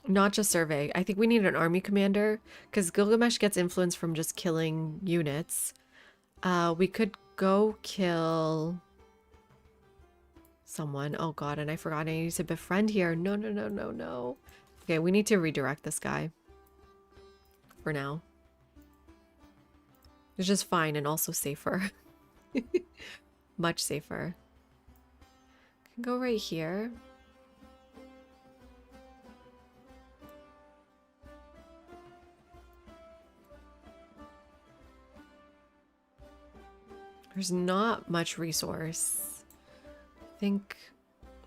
Not just survey. I think we need an army commander because Gilgamesh gets influence from just killing units. We could go kill someone. Oh god, and I forgot I need to befriend here. No, no, no, no, no. Okay, we need to redirect this guy. For now. It's just fine and also safer. Much safer. Can go right here. There's not much resource. I think,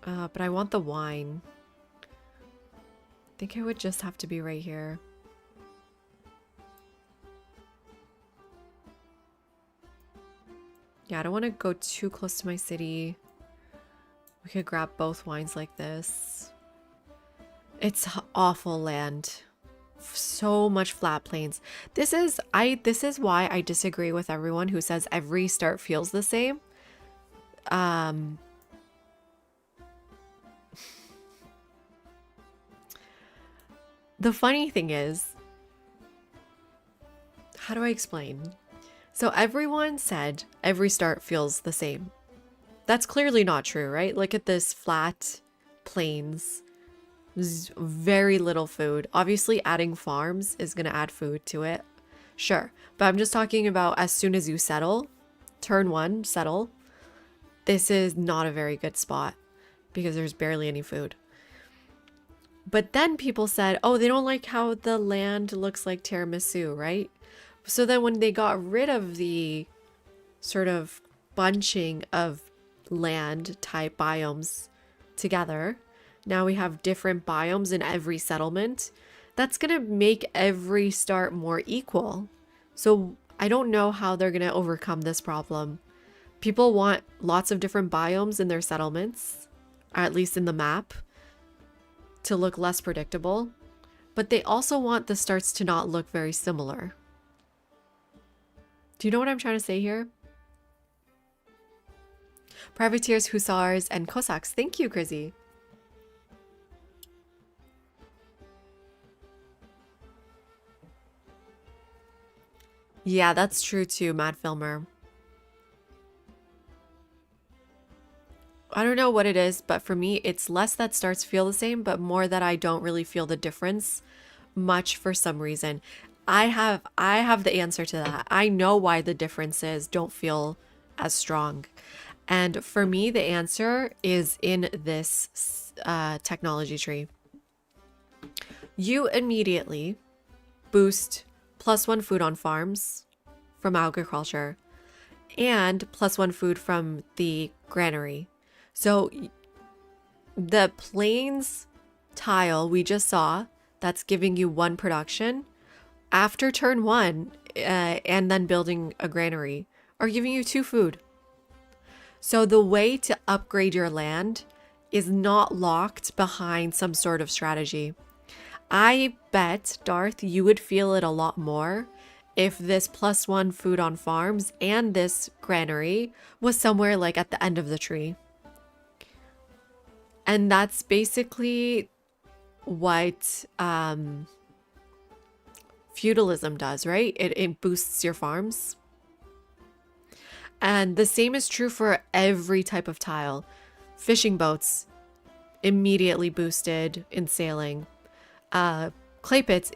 but I want the wine. I think it would just have to be right here. Yeah, I don't want to go too close to my city. We could grab both wines like this. It's awful land. So much flat plains. This is why I disagree with everyone who says every start feels the same. The funny thing is, how do I explain? So everyone said every start feels the same. That's clearly not true, right? Look at this flat plains. Very little food. Obviously, adding farms is going to add food to it. Sure. But I'm just talking about as soon as you settle, turn 1, settle. This is not a very good spot because there's barely any food. But then people said, oh, they don't like how the land looks like tiramisu, right? So then when they got rid of the sort of bunching of land type biomes together, now we have different biomes in every settlement. That's going to make every start more equal. So I don't know how they're going to overcome this problem. People want lots of different biomes in their settlements, or at least in the map, to look less predictable. But they also want the starts to not look very similar. Do you know what I'm trying to say here? Privateers, Hussars, and Cossacks. Thank you, Grizzy. Yeah, that's true too, Mad Filmer. I don't know what it is, but for me, it's less that starts feel the same, but more that I don't really feel the difference much for some reason. I have the answer to that. I know why the differences don't feel as strong. And for me, the answer is in this technology tree. You immediately boost +1 food on farms from agriculture and +1 food from the granary. So the plains tile we just saw, that's giving you 1 production, after turn 1 and then building a granary are giving you 2 food. So the way to upgrade your land is not locked behind some sort of strategy. I bet, Darth, you would feel it a lot more if this +1 food on farms and this granary was somewhere like at the end of the tree. And that's basically what feudalism does, right? It boosts your farms. And the same is true for every type of tile. Fishing boats immediately boosted in sailing. Clay pits,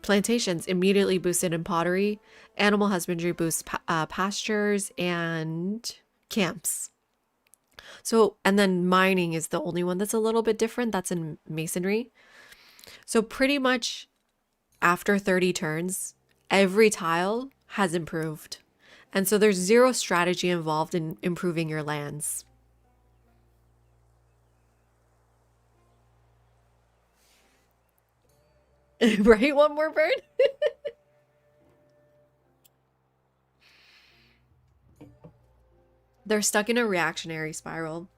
plantations immediately boosted in pottery. Animal husbandry boosts pastures and camps. So, and then mining is the only one that's a little bit different. That's in masonry. So pretty much after 30 turns, every tile has improved. And so there's zero strategy involved in improving your lands. Right? One more bird? They're stuck in a reactionary spiral.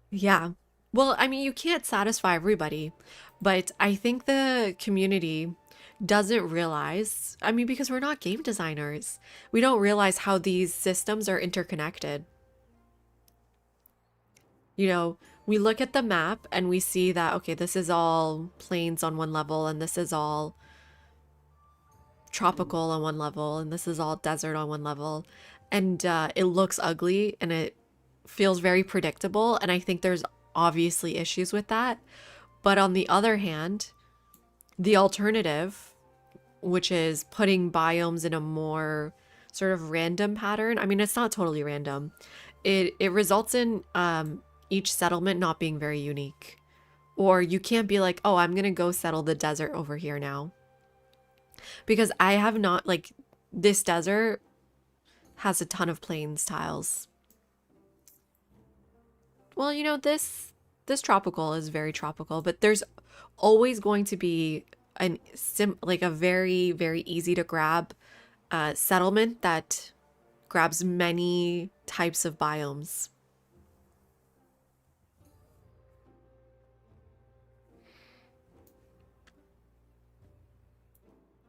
Yeah. Well, I mean, you can't satisfy everybody, but I think the community doesn't realize, I mean, because we're not game designers, we don't realize how these systems are interconnected. You know, we look at the map and we see that, okay, this is all plains on one level, and this is all tropical on one level, and this is all desert on one level. And it looks ugly and it feels very predictable. And I think there's obviously issues with that. But on the other hand, the alternative, which is putting biomes in a more sort of random pattern. I mean, it's not totally random. It results in each settlement not being very unique. Or you can't be like, oh, I'm going to go settle the desert over here now. Because I have not, like, this desert has a ton of plains tiles. Well, you know, this tropical is very tropical, but there's always going to be like a very, very easy to grab settlement that grabs many types of biomes.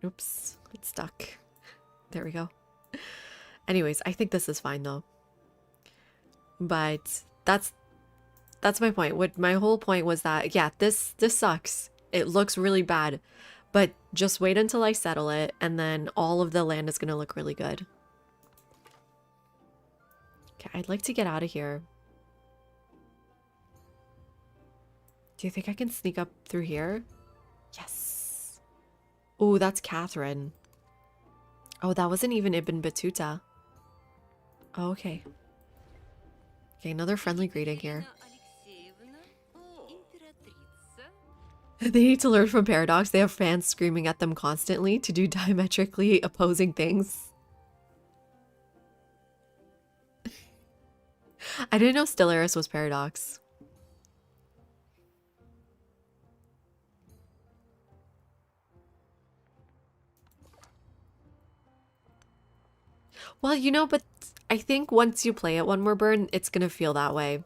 Oops, it's stuck. There we go. Anyways, I think this is fine though. But that's my point. What my whole point was that yeah, this sucks. It looks really bad. But just wait until I settle it and then all of the land is going to look really good. Okay, I'd like to get out of here. Do you think I can sneak up through here? Yes. Oh, that's Catherine. Oh, that wasn't even Ibn Battuta. Oh, okay. Okay, another friendly greeting here. They need to learn from Paradox. They have fans screaming at them constantly to do diametrically opposing things. I didn't know Stellaris was Paradox. Well, you know, but I think once you play it one more burn, it's gonna feel that way.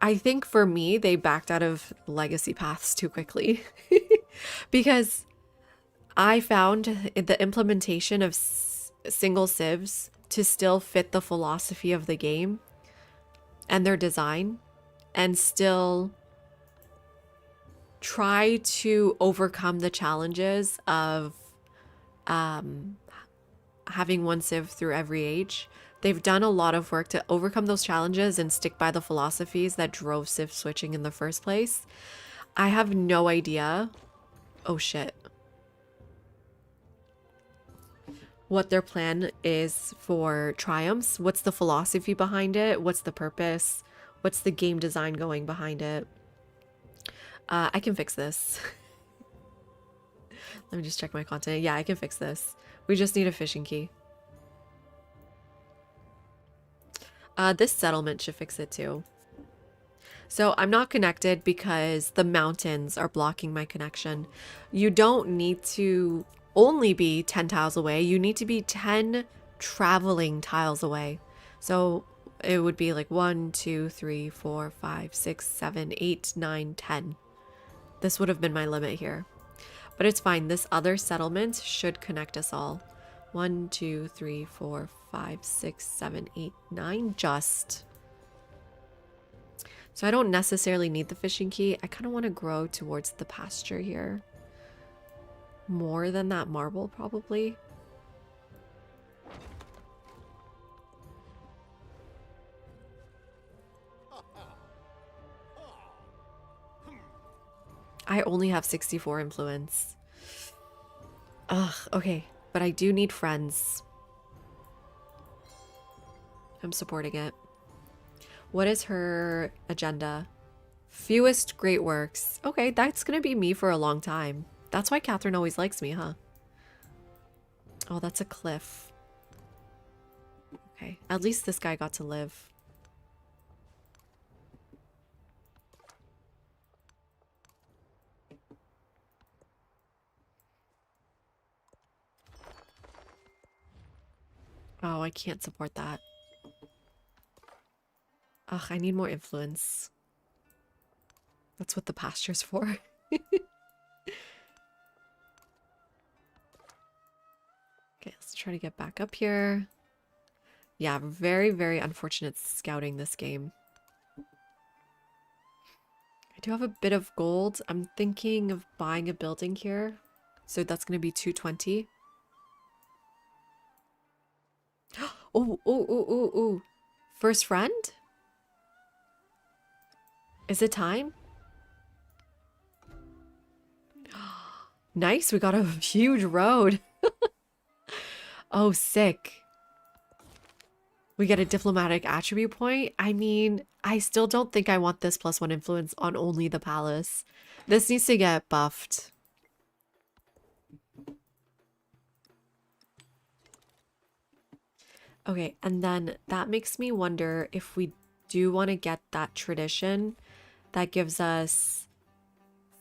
I think for me, they backed out of legacy paths too quickly. Because I found the implementation of single civs to still fit the philosophy of the game and their design and still try to overcome the challenges of having one civ through every age. They've done a lot of work to overcome those challenges and stick by the philosophies that drove civ switching in the first place. I have no idea. Oh shit. What their plan is for triumphs. What's the philosophy behind it? What's the purpose? What's the game design going behind it? I can fix this. Let me just check my content. Yeah, I can fix this. We just need a fishing key. This settlement should fix it too. So I'm not connected because the mountains are blocking my connection. You don't need to only be 10 tiles away. You need to be 10 traveling tiles away. So it would be like 1, 2, 3, 4, 5, 6, 7, 8, 9, 10. This would have been my limit here. But it's fine. This other settlement should connect us all. 1, 2, 3, 4, 5, 6, 7, 8, 9. Just. So I don't necessarily need the fishing key. I kind of want to grow towards the pasture here. More than that marble, probably. I only have 64 influence. Ugh, okay. But I do need friends. I'm supporting it. What is her agenda? Fewest great works. Okay, that's gonna be me for a long time. That's why Catherine always likes me, huh? Oh, that's a cliff. Okay, at least this guy got to live. Oh, I can't support that. Ugh, I need more influence. That's what the pasture's for. Okay, let's try to get back up here. Yeah, very, very unfortunate scouting this game. I do have a bit of gold. I'm thinking of buying a building here. So that's going to be 220. Oh. First friend? Is it time? Nice, we got a huge road. Oh, sick. We get a diplomatic attribute point. I mean, I still don't think I want this +1 influence on only the palace. This needs to get buffed. Okay, and then that makes me wonder if we do want to get that tradition that gives us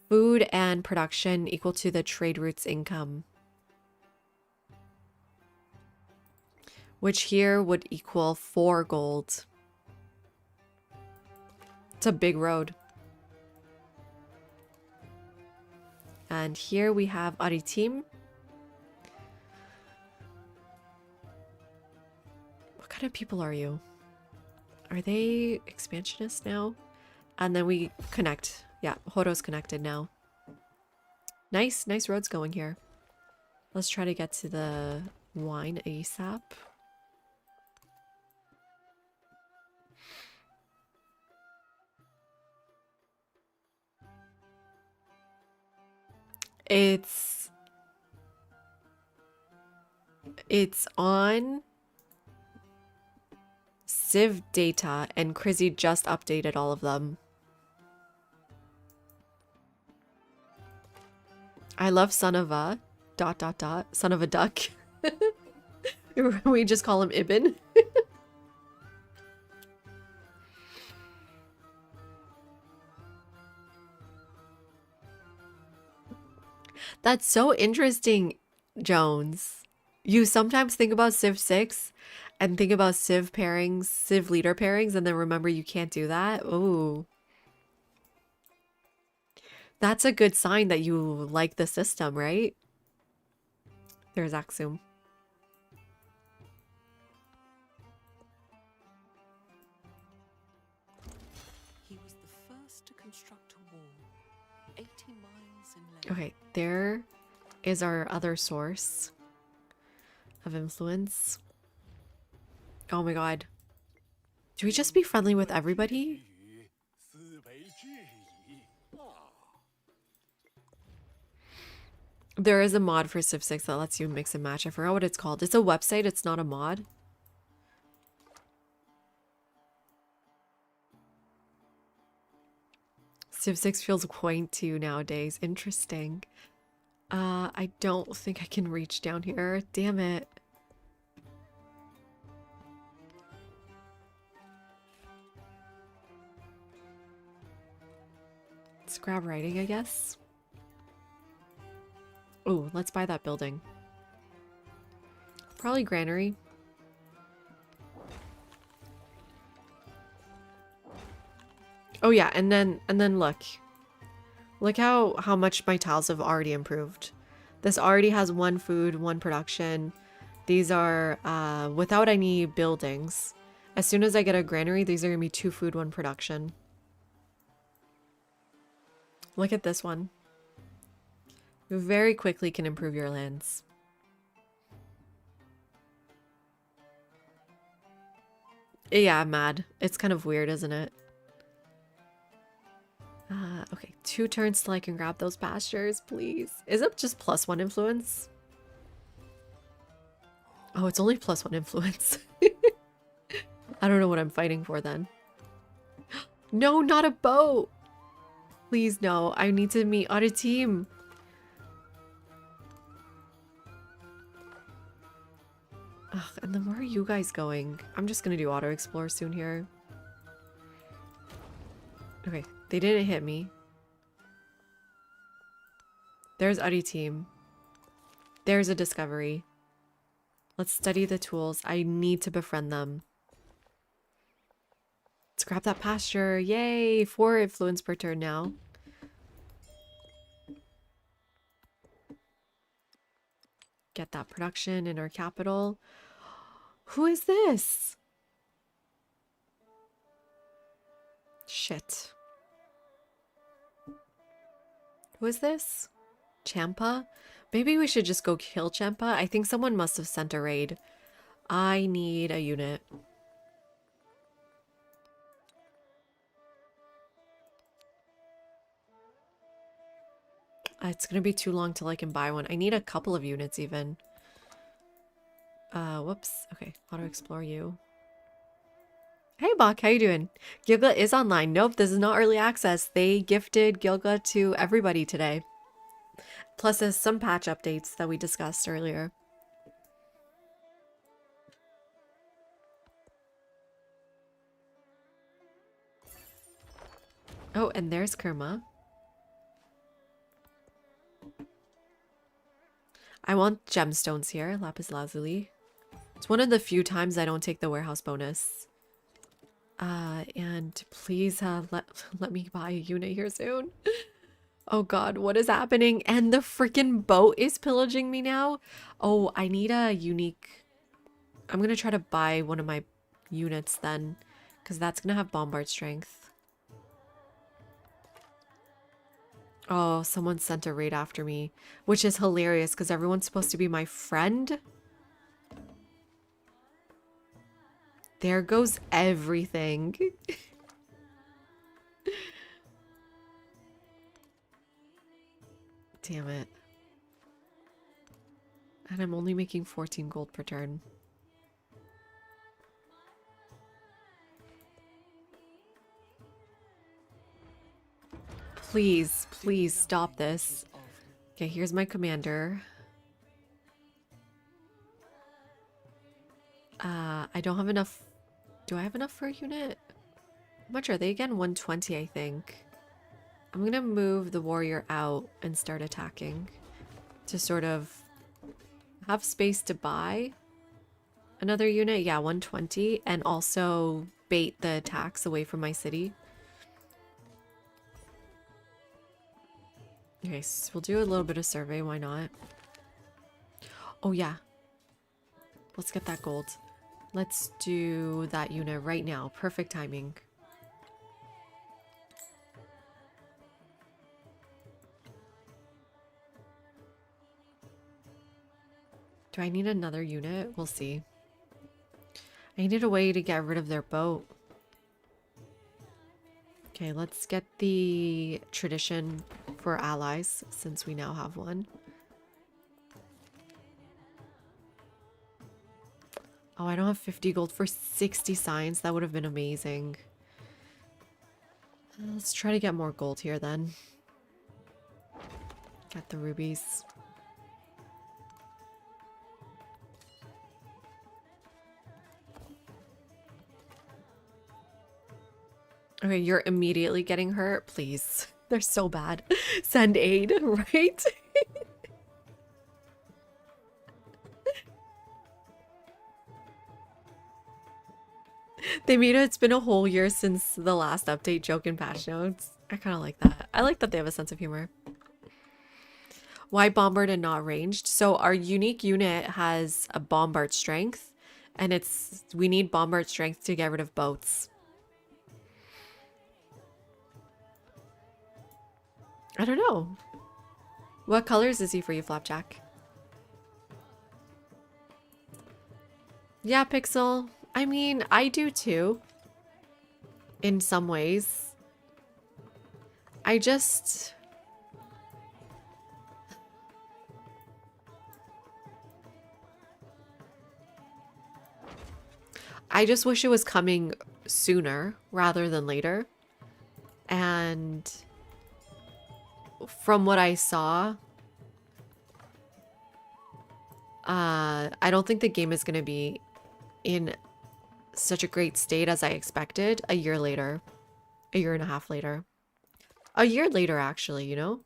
food and production equal to the trade route's income, which here would equal 4 gold. It's a big road. And here we have Aritim. What kind of people are you? Are they expansionists now? And then we connect. Yeah, Horo's connected now. Nice roads going here. Let's try to get to the wine ASAP. It's on Civ data, and Crizzy just updated all of them. I love son of a ... son of a duck. We just call him Ibn. That's so interesting, Jones. You sometimes think about Civ 6 and think about Civ pairings, Civ leader pairings, and then remember you can't do that. Ooh. That's a good sign that you like the system, right? There's Axum. He was the first to construct a wall, 80 miles in length. Okay, there is our other source of influence. Oh my god. Do we just be friendly with everybody? There is a mod for Civ 6 that lets you mix and match. I forgot what it's called. It's a website, it's not a mod. Civ 6 feels quaint to you nowadays. Interesting. I don't think I can reach down here. Damn it. Let's grab writing, I guess. Oh, let's buy that building. Probably granary. Oh yeah, and then look. Look how much my tiles have already improved. This already has 1 food, 1 production. These are without any buildings. As soon as I get a granary, these are gonna be 2 food, 1 production. Look at this one. You very quickly can improve your lands. Yeah, I'm mad. It's kind of weird, isn't it? Okay, 2 turns till I can grab those pastures, please. Is it just +1 influence? Oh, it's only +1 influence. I don't know what I'm fighting for then. No, not a boat! Please, no. I need to meet on a team. Ugh, and then where are you guys going? I'm just gonna do auto explore soon here. Okay, they didn't hit me. There's Uddy team. There's a discovery. Let's study the tools. I need to befriend them. Let's grab that pasture. Yay! 4 influence per turn now. Get that production in our capital. Who is this? Shit. Who is this? Champa? Maybe we should just go kill Champa. I think someone must have sent a raid. I need a unit. It's gonna be too long till I can buy one. I need a couple of units even. Whoops. Okay, auto explore you. Hey Bach, how you doing? Gilga is online. Nope, this is not early access. They gifted Gilga to everybody today. Plus there's some patch updates that we discussed earlier. Oh, and there's Kerma. I want gemstones here, lapis lazuli. It's one of the few times I don't take the warehouse bonus. And please let me buy a unit here soon. Oh god, what is happening? And the freaking boat is pillaging me now. Oh, I need a unique. I'm gonna try to buy one of my units then, because that's gonna have bombard strength. Oh, someone sent a raid after me, which is hilarious because everyone's supposed to be my friend. There goes everything. Damn it. And I'm only making 14 gold per turn. Please, please stop this. Okay, here's my commander. I don't have enough. Do I have enough for a unit? How much are they again? 120, I think. I'm gonna move the warrior out and start attacking to sort of have space to buy another unit. Yeah, 120, and also bait the attacks away from my city. Okay, so we'll do a little bit of survey, why not? Oh yeah. Let's get that gold. Let's do that unit right now. Perfect timing. Do I need another unit? We'll see. I needed a way to get rid of their boat. Okay, let's get the tradition for allies since we now have one. Oh, I don't have 50 gold for 60 signs. That would have been amazing. Let's try to get more gold here then. Get the rubies. Okay, you're immediately getting hurt. Please. They're so bad. Send aid, right? They made it's been a whole year since the last update joke in patch notes. I kind of like that. I like that they have a sense of humor. Why bombard and not ranged? So our unique unit has a bombard strength, and we need bombard strength to get rid of boats. I don't know. What colors is he for you, Flapjack? Yeah, Pixel. I mean, I do too. In some ways. I just... wish it was coming sooner rather than later. And from what I saw, I don't think the game is going to be in such a great state as I expected a year later. A year and a half later. A year later, actually, you know?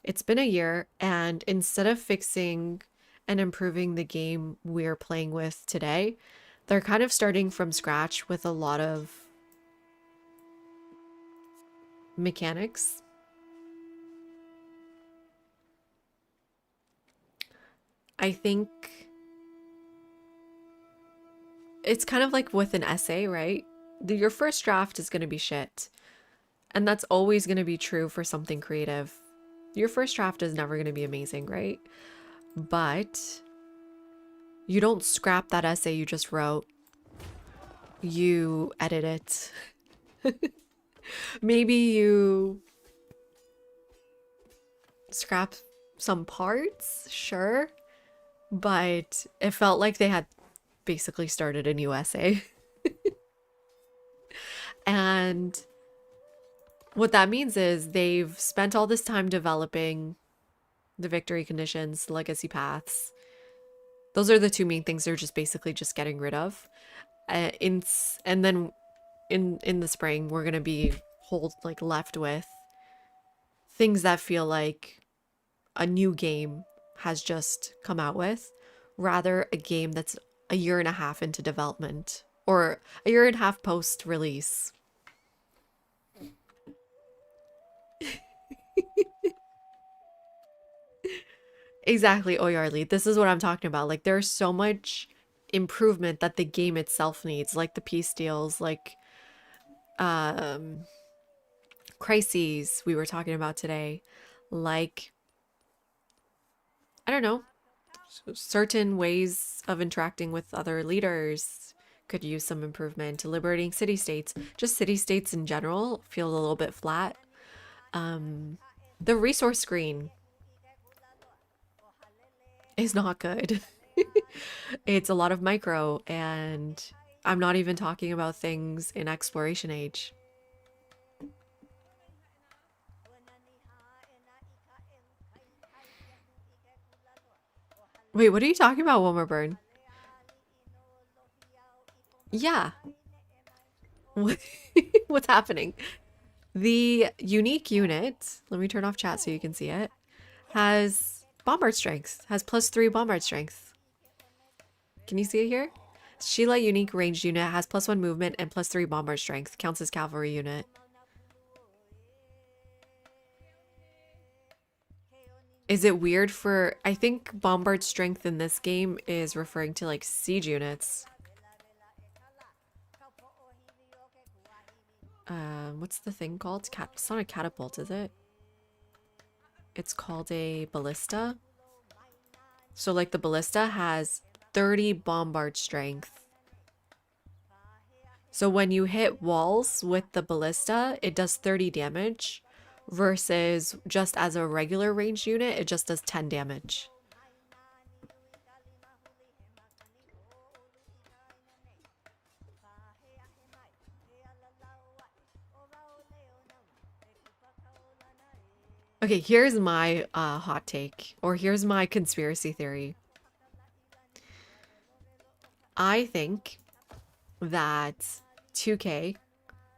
It's been a year, and instead of fixing and improving the game we're playing with today, they're kind of starting from scratch with a lot of mechanics. I think it's kind of like with an essay, right? Your first draft is going to be shit. And that's always going to be true for something creative. Your first draft is never going to be amazing, right? But you don't scrap that essay you just wrote. You edit it. Maybe you scrap some parts, sure. But it felt like they had basically started a new essay. And what that means is they've spent all this time developing the victory conditions, the legacy paths. Those are the two main things they're just basically just getting rid of. And then in the spring, we're going to be hold like left with things that feel like a new game has just come out with, rather a game that's a year and a half into development or a year and a half post release. Exactly, Oyarli. This is what I'm talking about. Like, there's so much improvement that the game itself needs, like the peace deals, like um crises we were talking about today, like I don't know, certain ways of interacting with other leaders could use some improvement. Liberating city states, just city states in general, feel a little bit flat. The resource screen is not good. It's a lot of micro, and I'm not even talking about things in exploration age. Wait, what are you talking about, Wilmer Burn? Yeah. What's happening? The unique unit, let me turn off chat so you can see it, has bombard strength, has +3 bombard strength. Can you see it here? Sheila unique ranged unit has +1 movement and +3 bombard strength. Counts as cavalry unit. Is it weird for... I think bombard strength in this game is referring to like siege units. What's the thing called? It's not a catapult, is it? It's called a ballista. So like the ballista has 30 bombard strength. So when you hit walls with the ballista, it does 30 damage versus just as a regular ranged unit, it just does 10 damage. Okay, here's my hot take, or here's my conspiracy theory. I think that 2K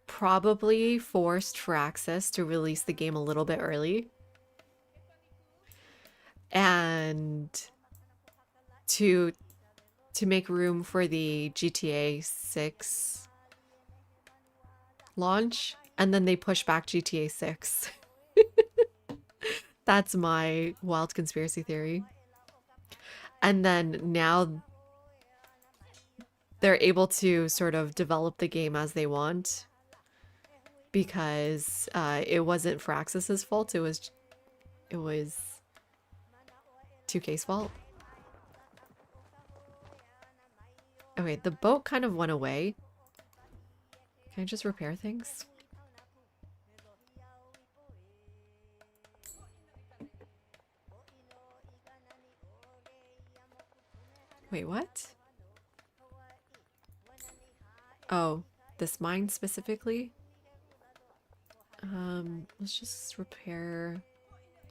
probably forced Firaxis to release the game a little bit early. And to make room for the GTA 6 launch, and then they push back GTA 6. That's my wild conspiracy theory. And then now they're able to sort of develop the game as they want, because it wasn't Firaxis's fault, it was 2K's fault. Okay, the boat kind of went away. Can I just repair things? Wait, what? Oh, this mine specifically? Let's just repair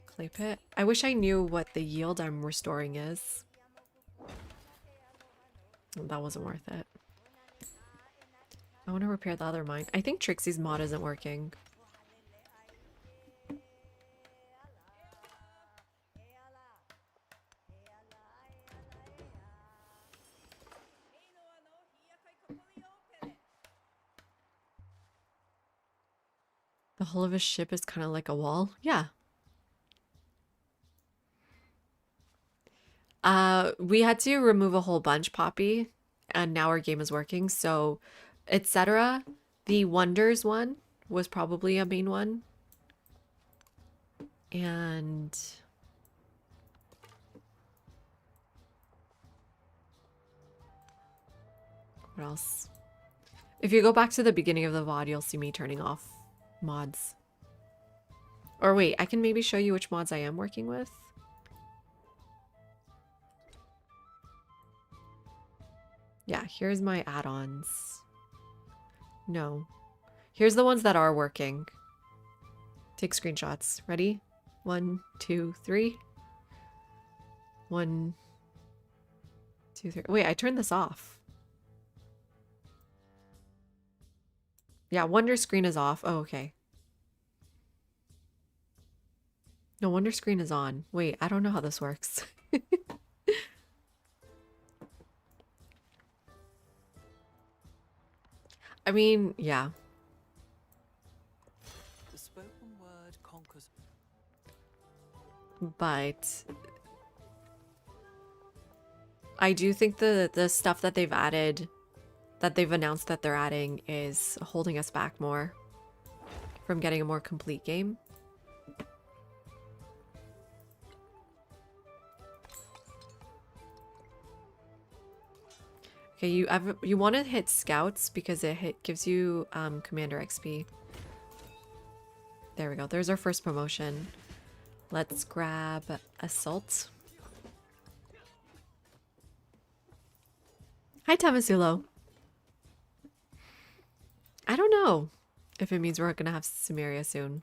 clay pit. I wish I knew what the yield I'm restoring is. That wasn't worth it. I want to repair the other mine. I think Trixie's mod isn't working. The hull of a ship is kind of like a wall. Yeah. We had to remove a whole bunch, Poppy, and now our game is working. So, etc. The Wonders one was probably a main one. And what else? If you go back to the beginning of the VOD, you'll see me turning off mods. Or wait, I can maybe show you which mods I am working with. Yeah, here's my add-ons. No. Here's the ones that are working. Take screenshots. Ready? 1, 2, 3. 1, 2, 3. Wait, I turned this off. Yeah, Wonder screen is off. Oh, okay. No wonder screen is on. Wait, I don't know how this works. I mean, yeah. The spoken word conquers. But I do think the stuff that they've added, that they've announced that they're adding, is holding us back more from getting a more complete game. Okay, you want to hit scouts because it gives you commander XP. There we go. There's our first promotion. Let's grab assault. Hi, Tamasulo. I don't know if it means we're gonna have Sumeria soon.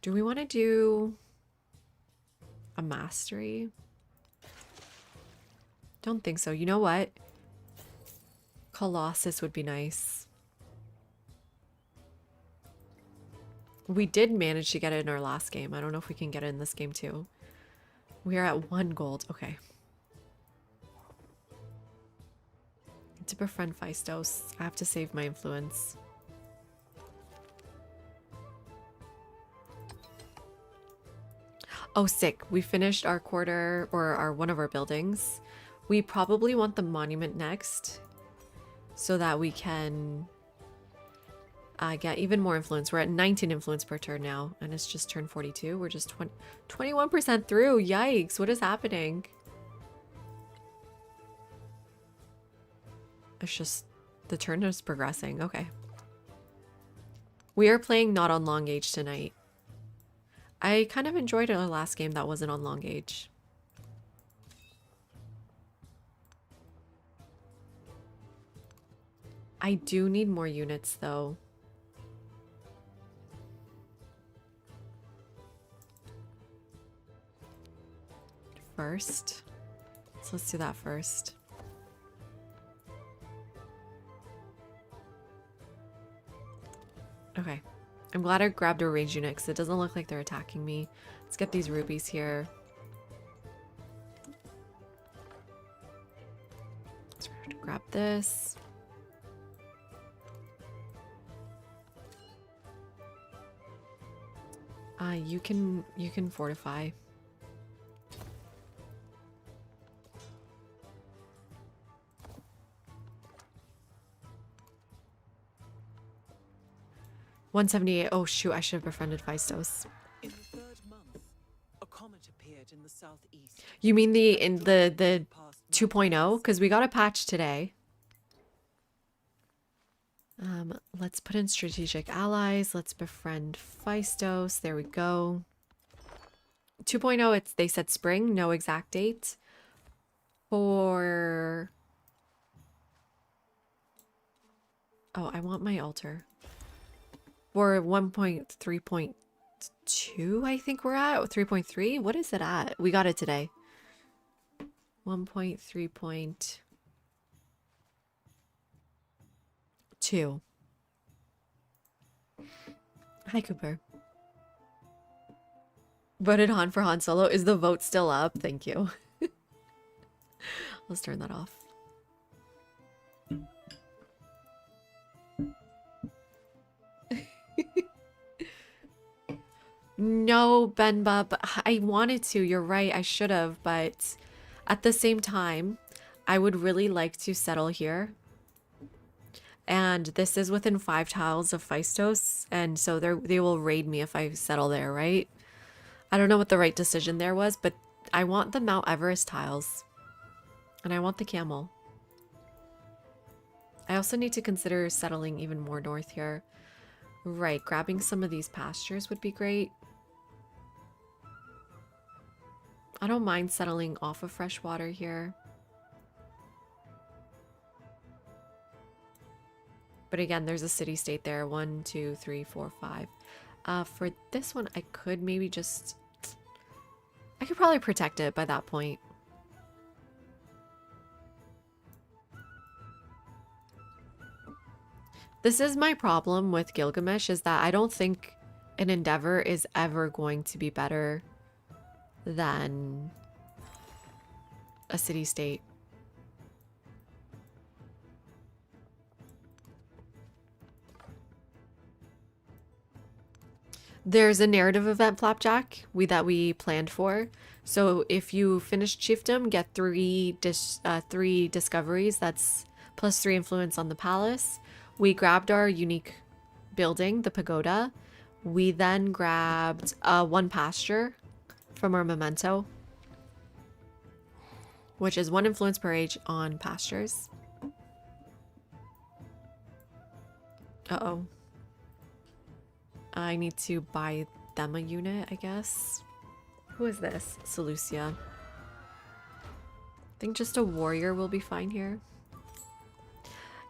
Do we want to do a mastery? Don't think so. You know what? Colossus would be nice. We did manage to get it in our last game. I don't know if we can get it in this game too. We are at 1 gold. Okay. To befriend Phaistos, I have to save my influence. Oh, sick. We finished our quarter, or our one of our buildings. We probably want the monument next so that we can get even more influence. We're at 19 influence per turn now, and it's just turn 42. We're just 21% through. Yikes, what is happening? It's just the turn is progressing. Okay. We are playing not on long age tonight. I kind of enjoyed our last game that wasn't on long age. I do need more units though. First. So let's do that first. Okay. I'm glad I grabbed a ranged unit because it doesn't look like they're attacking me. Let's get these rubies here. Let's grab this. You can fortify. $178. Oh shoot, I should have befriended Phaistos. In the 3rd month, a comet appeared in the southeast. You mean the Past 2.0? Because we got a patch today. Let's put in strategic allies. Let's befriend Phaistos. There we go. 2.0, they said spring, no exact date. For... Oh, I want my altar. For 1.3.2, I think we're at. 3.3? What is it at? We got it today. 1.3.2. Hi, Cooper. Voted Han for Han Solo. Is the vote still up? Thank you. Let's turn that off. No, Benba, but I wanted to. You're right. I should have, but at the same time, I would really like to settle here. And this is within 5 tiles of Phaistos, and so they will raid me if I settle there, right? I don't know what the right decision there was, but I want the Mount Everest tiles. And I want the camel. I also need to consider settling even more north here. Right, grabbing some of these pastures would be great. I don't mind settling off of freshwater here. But again, there's a city-state there. 1, 2, 3, 4, 5. For this one, I could maybe just... I could probably protect it by that point. This is my problem with Gilgamesh, is that I don't think an endeavor is ever going to be better than a city-state. There's a narrative event, Flapjack, that we planned for. So if you finish chiefdom, get three discoveries. That's +3 influence on the palace. We grabbed our unique building, the pagoda. We then grabbed 1 pasture from our memento, which is 1 influence per age on pastures. Uh-oh. I need to buy them a unit, I guess. Who is this? Seleucia. I think just a warrior will be fine here.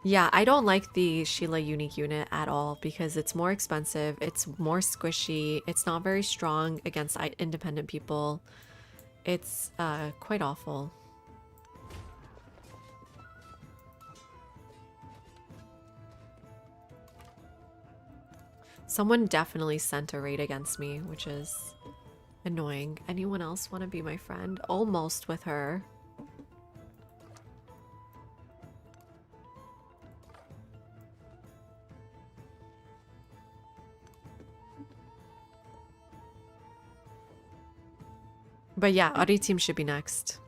Yeah, I don't like the Sheila unique unit at all because it's more expensive, it's more squishy, it's not very strong against independent people. It's quite awful. Someone definitely sent a raid against me, which is annoying. Anyone else want to be my friend? Almost with her. But yeah, Audi team should be next.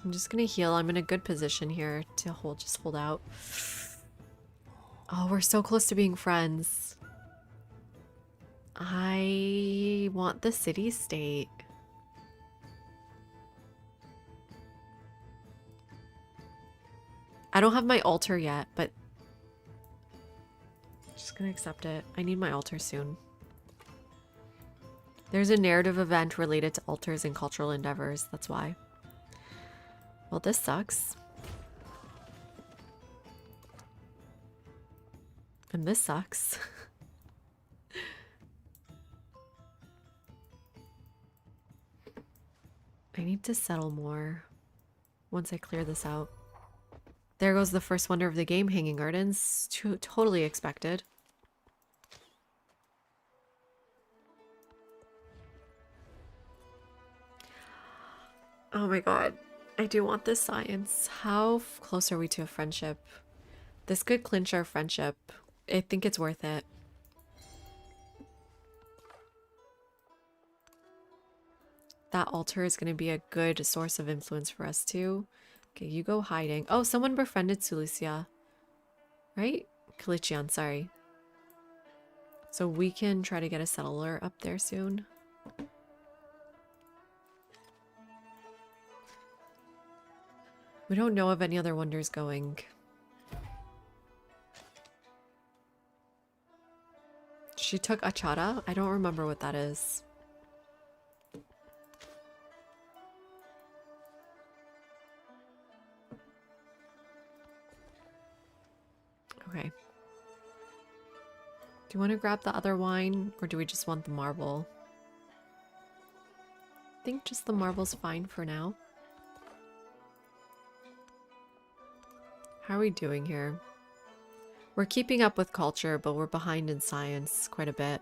I'm just gonna heal. I'm in a good position here to just hold out. Oh, we're so close to being friends. I want the city-state. I don't have my altar yet, but just gonna accept it. I need my altar soon. There's a narrative event related to altars and cultural endeavors. That's why. Well, this sucks. And this sucks. I need to settle more once I clear this out. There goes the first wonder of the game, Hanging Gardens. Totally expected. Oh my god. I do want this science. How close are we to a friendship? This could clinch our friendship. I think it's worth it. That altar is going to be a good source of influence for us too. Okay, you go hiding. Oh, someone befriended Seleucia. Right? Kalichian, sorry. So we can try to get a settler up there soon. We don't know of any other wonders going. She took Achara? I don't remember what that is. Okay. Do you want to grab the other wine, or do we just want the marble? I think just the marble's fine for now. How are we doing here? We're keeping up with culture, but we're behind in science quite a bit.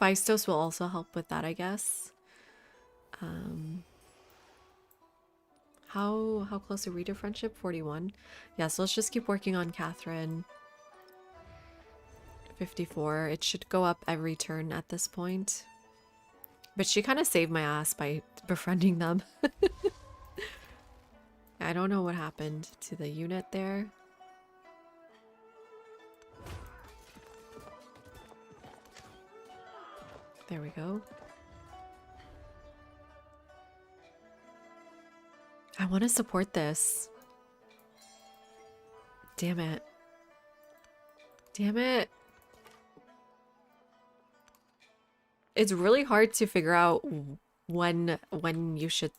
Phaistos will also help with that, I guess. How close are we to friendship? 41. Yeah, so let's just keep working on Catherine. 54. It should go up every turn at this point. But she kind of saved my ass by befriending them. I don't know what happened to the unit there. There we go. I want to support this. Damn it. Damn it. It's really hard to figure out when you should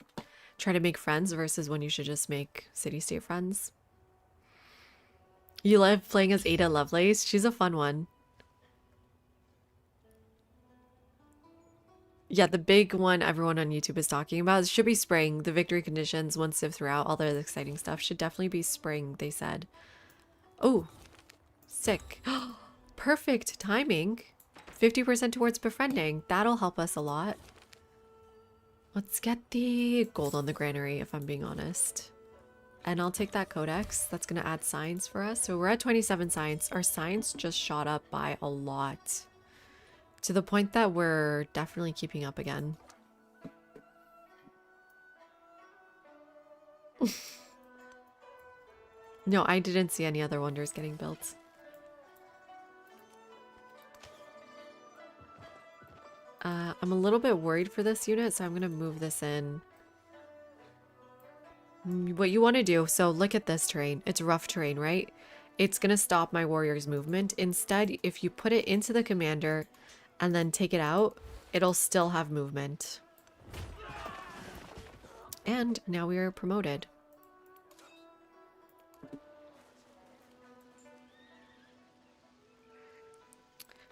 try to make friends versus when you should just make city-state friends. You love playing as Ada Lovelace? She's a fun one. Yeah, the big one everyone on YouTube is talking about should be spring. The victory conditions, once sift throughout, all the exciting stuff should definitely be spring, they said. Oh, sick. Perfect timing. 50% towards befriending. That'll help us a lot. Let's get the gold on the granary, if I'm being honest. And I'll take that codex. That's going to add science for us. So we're at 27 science. Our science just shot up by a lot. To the point that we're definitely keeping up again. No, I didn't see any other wonders getting built. I'm a little bit worried for this unit, so I'm going to move this in. What you want to do, so look at this terrain. It's rough terrain, right? It's going to stop my warrior's movement. Instead, if you put it into the commander and then take it out, it'll still have movement. And now we are promoted.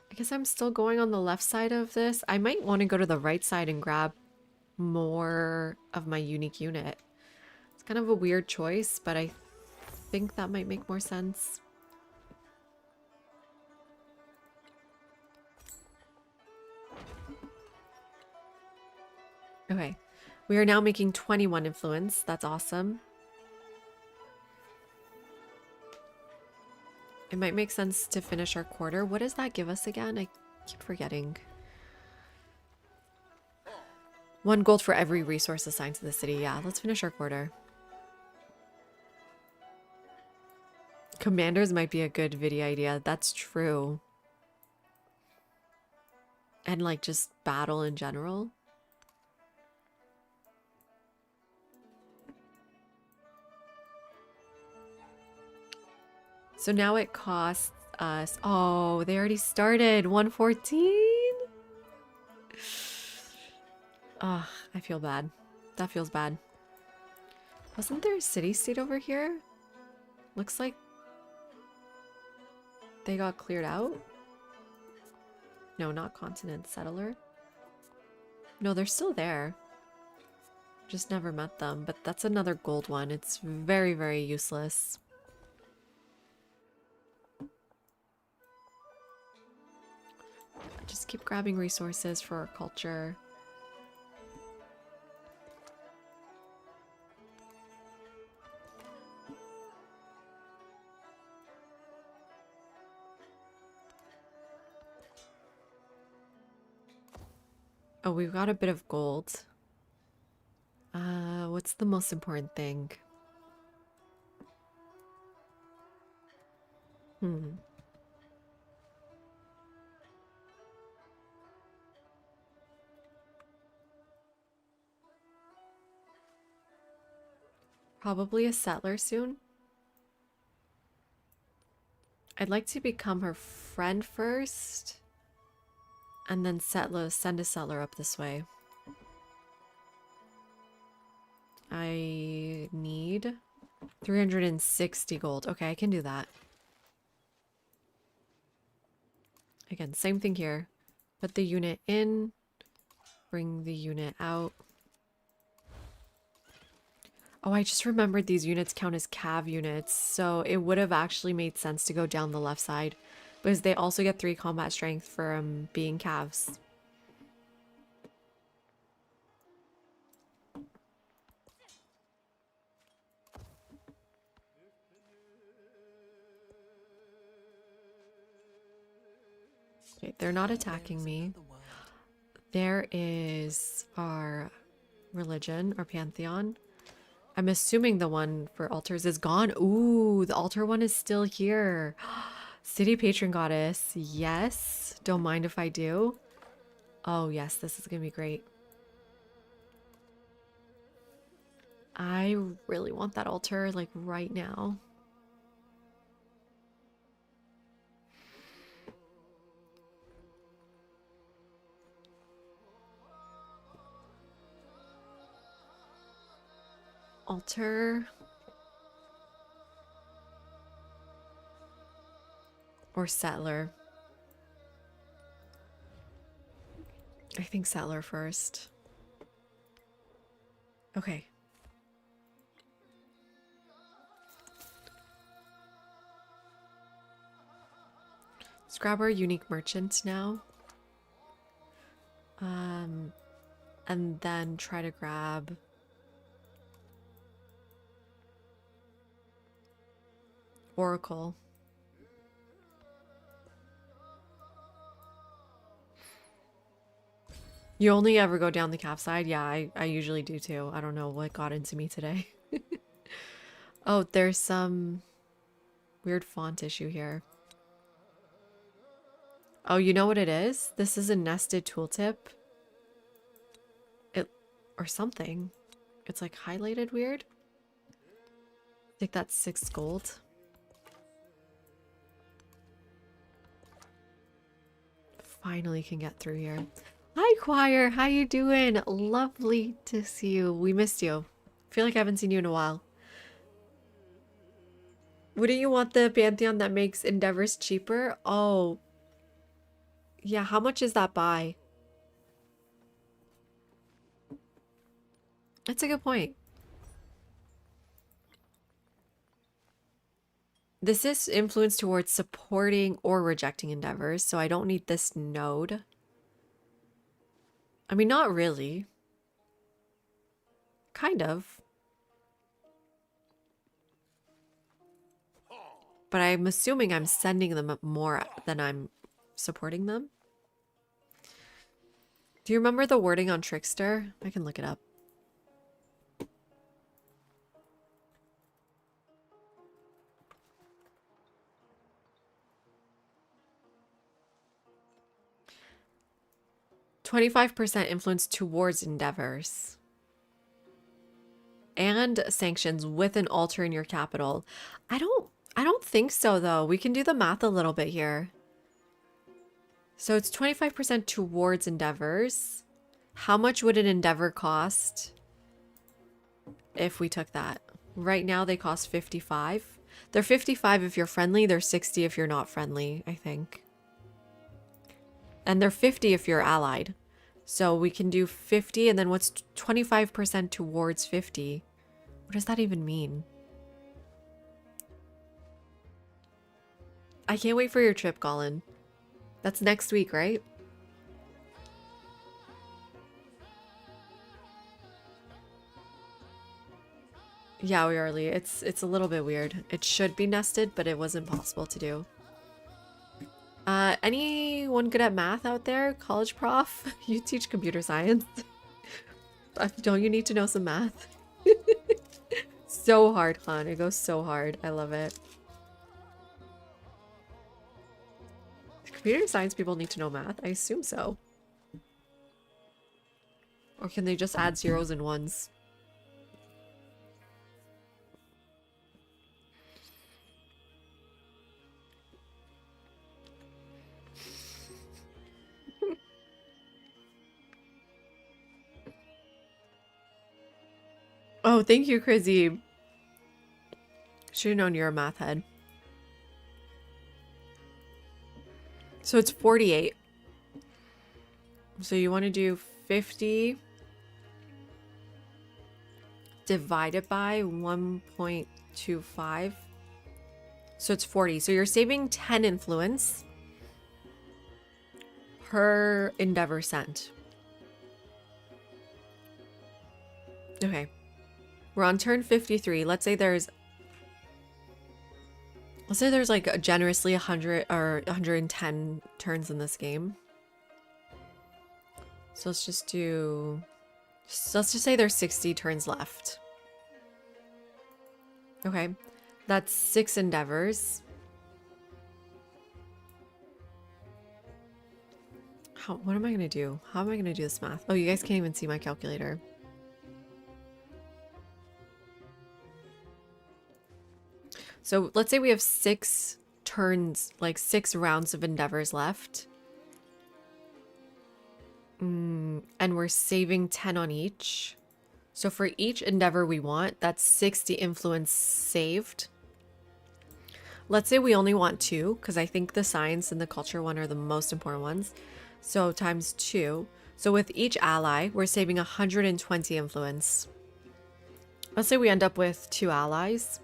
I guess I'm still going on the left side of this. I might want to go to the right side and grab more of my unique unit. It's kind of a weird choice, but I think that might make more sense. Okay, we are now making 21 influence. That's awesome. It might make sense to finish our quarter. What does that give us again? I keep forgetting. 1 gold for every resource assigned to the city. Yeah, let's finish our quarter. Commanders might be a good video idea. That's true. And like just battle in general. So now it costs us... Oh, they already started. 114? Ugh, I feel bad. That feels bad. Wasn't there a city-state over here? Looks like they got cleared out. No, not continent settler. No, they're still there. Just never met them, but that's another gold one. It's very, very useless. Just keep grabbing resources for our culture. Oh, we've got a bit of gold. What's the most important thing? Probably a settler soon. I'd like to become her friend first. And then send a settler up this way. I need 360 gold. Okay, I can do that. Again, same thing here. Put the unit in. Bring the unit out. Oh, I just remembered these units count as cav units. So it would have actually made sense to go down the left side. Because they also get 3 combat strength for being calves. Okay, they're not attacking me. There is our religion, our pantheon. I'm assuming the one for altars is gone. Ooh, the altar one is still here. City patron goddess. Yes. Don't mind if I do. Oh, yes. This is going to be great. I really want that altar, like, right now. Altar. Or settler. I think settler first. Okay. Let's grab our unique merchant now. And then try to grab Oracle. You only ever go down the cap side? Yeah, I usually do too. I don't know what got into me today. Oh, there's some weird font issue here. Oh, you know what it is? This is a nested tooltip. Or something. It's like highlighted weird. I think that's 6 gold. Finally can get through here. Hi, Choir. How you doing? Lovely to see you. We missed you. Feel like I haven't seen you in a while. Wouldn't you want the Pantheon that makes endeavors cheaper? Oh. Yeah, how much is that buy? That's a good point. This is influence towards supporting or rejecting endeavors, so I don't need this node. I mean, not really. Kind of. But I'm assuming I'm sending them more than I'm supporting them. Do you remember the wording on Trickster? I can look it up. "25% influence towards endeavors. And sanctions with an altar in your capital." I don't think so though. We can do the math a little bit here. So it's 25% towards endeavors. How much would an endeavor cost if we took that? Right now they cost 55. They're 55 if you're friendly, they're 60 if you're not friendly, I think. And they're 50 if you're allied. So we can do 50, and then what's 25% towards 50? What does that even mean? I can't wait for your trip, Colin. That's next week, right? Yeah, we are early. It's a little bit weird. It should be nested, but it was impossible to do. Anyone good at math out there? College prof? You teach computer science. Don't you need to know some math? So hard, Khan. It goes so hard. I love it. Computer science people need to know math. I assume so. Or can they just add zeros and ones? Oh, thank you, Crizzy. Should have known you're a math head. So it's 48. So you want to do 50 divided by 1.25. So it's 40. So you're saving 10 influence per endeavor sent. Okay. We're on turn 53. Let's say there's like generously 100 or 110 turns in this game. So let's just say there's 60 turns left. Okay. That's 6 endeavors. What am I going to do? How am I going to do this math? Oh, you guys can't even see my calculator. So let's say we have 6 turns, like 6 rounds of endeavors left. And we're saving 10 on each. So for each endeavor we want, that's 60 influence saved. Let's say we only want 2, because I think the science and the culture one are the most important ones. So times 2. So with each ally, we're saving 120 influence. Let's say we end up with 2 allies.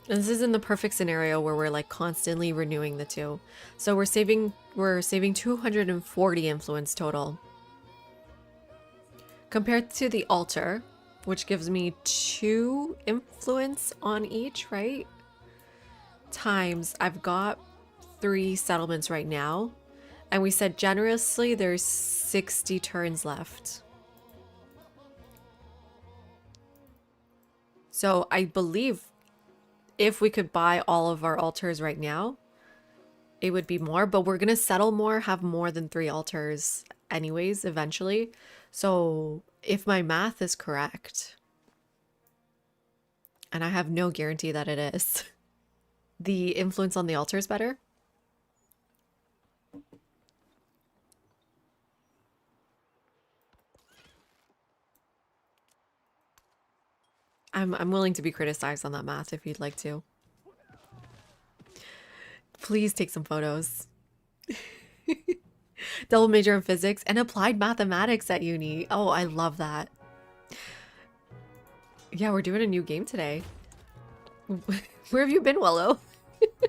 And this is in the perfect scenario where we're like constantly renewing the 2. So we're saving 240 influence total. Compared to the altar, which gives me 2 influence on each, right? Times, I've got 3 settlements right now. And we said generously there's 60 turns left. So I believe if we could buy all of our altars right now, it would be more, but we're going to settle more, have more than 3 altars anyways, eventually. So if my math is correct, and I have no guarantee that it is, the influence on the altar is better. I'm willing to be criticized on that math if you'd like to. Please take some photos. Double major in physics and applied mathematics at uni. Oh, I love that. Yeah, we're doing a new game today. Where have you been, Willow? We're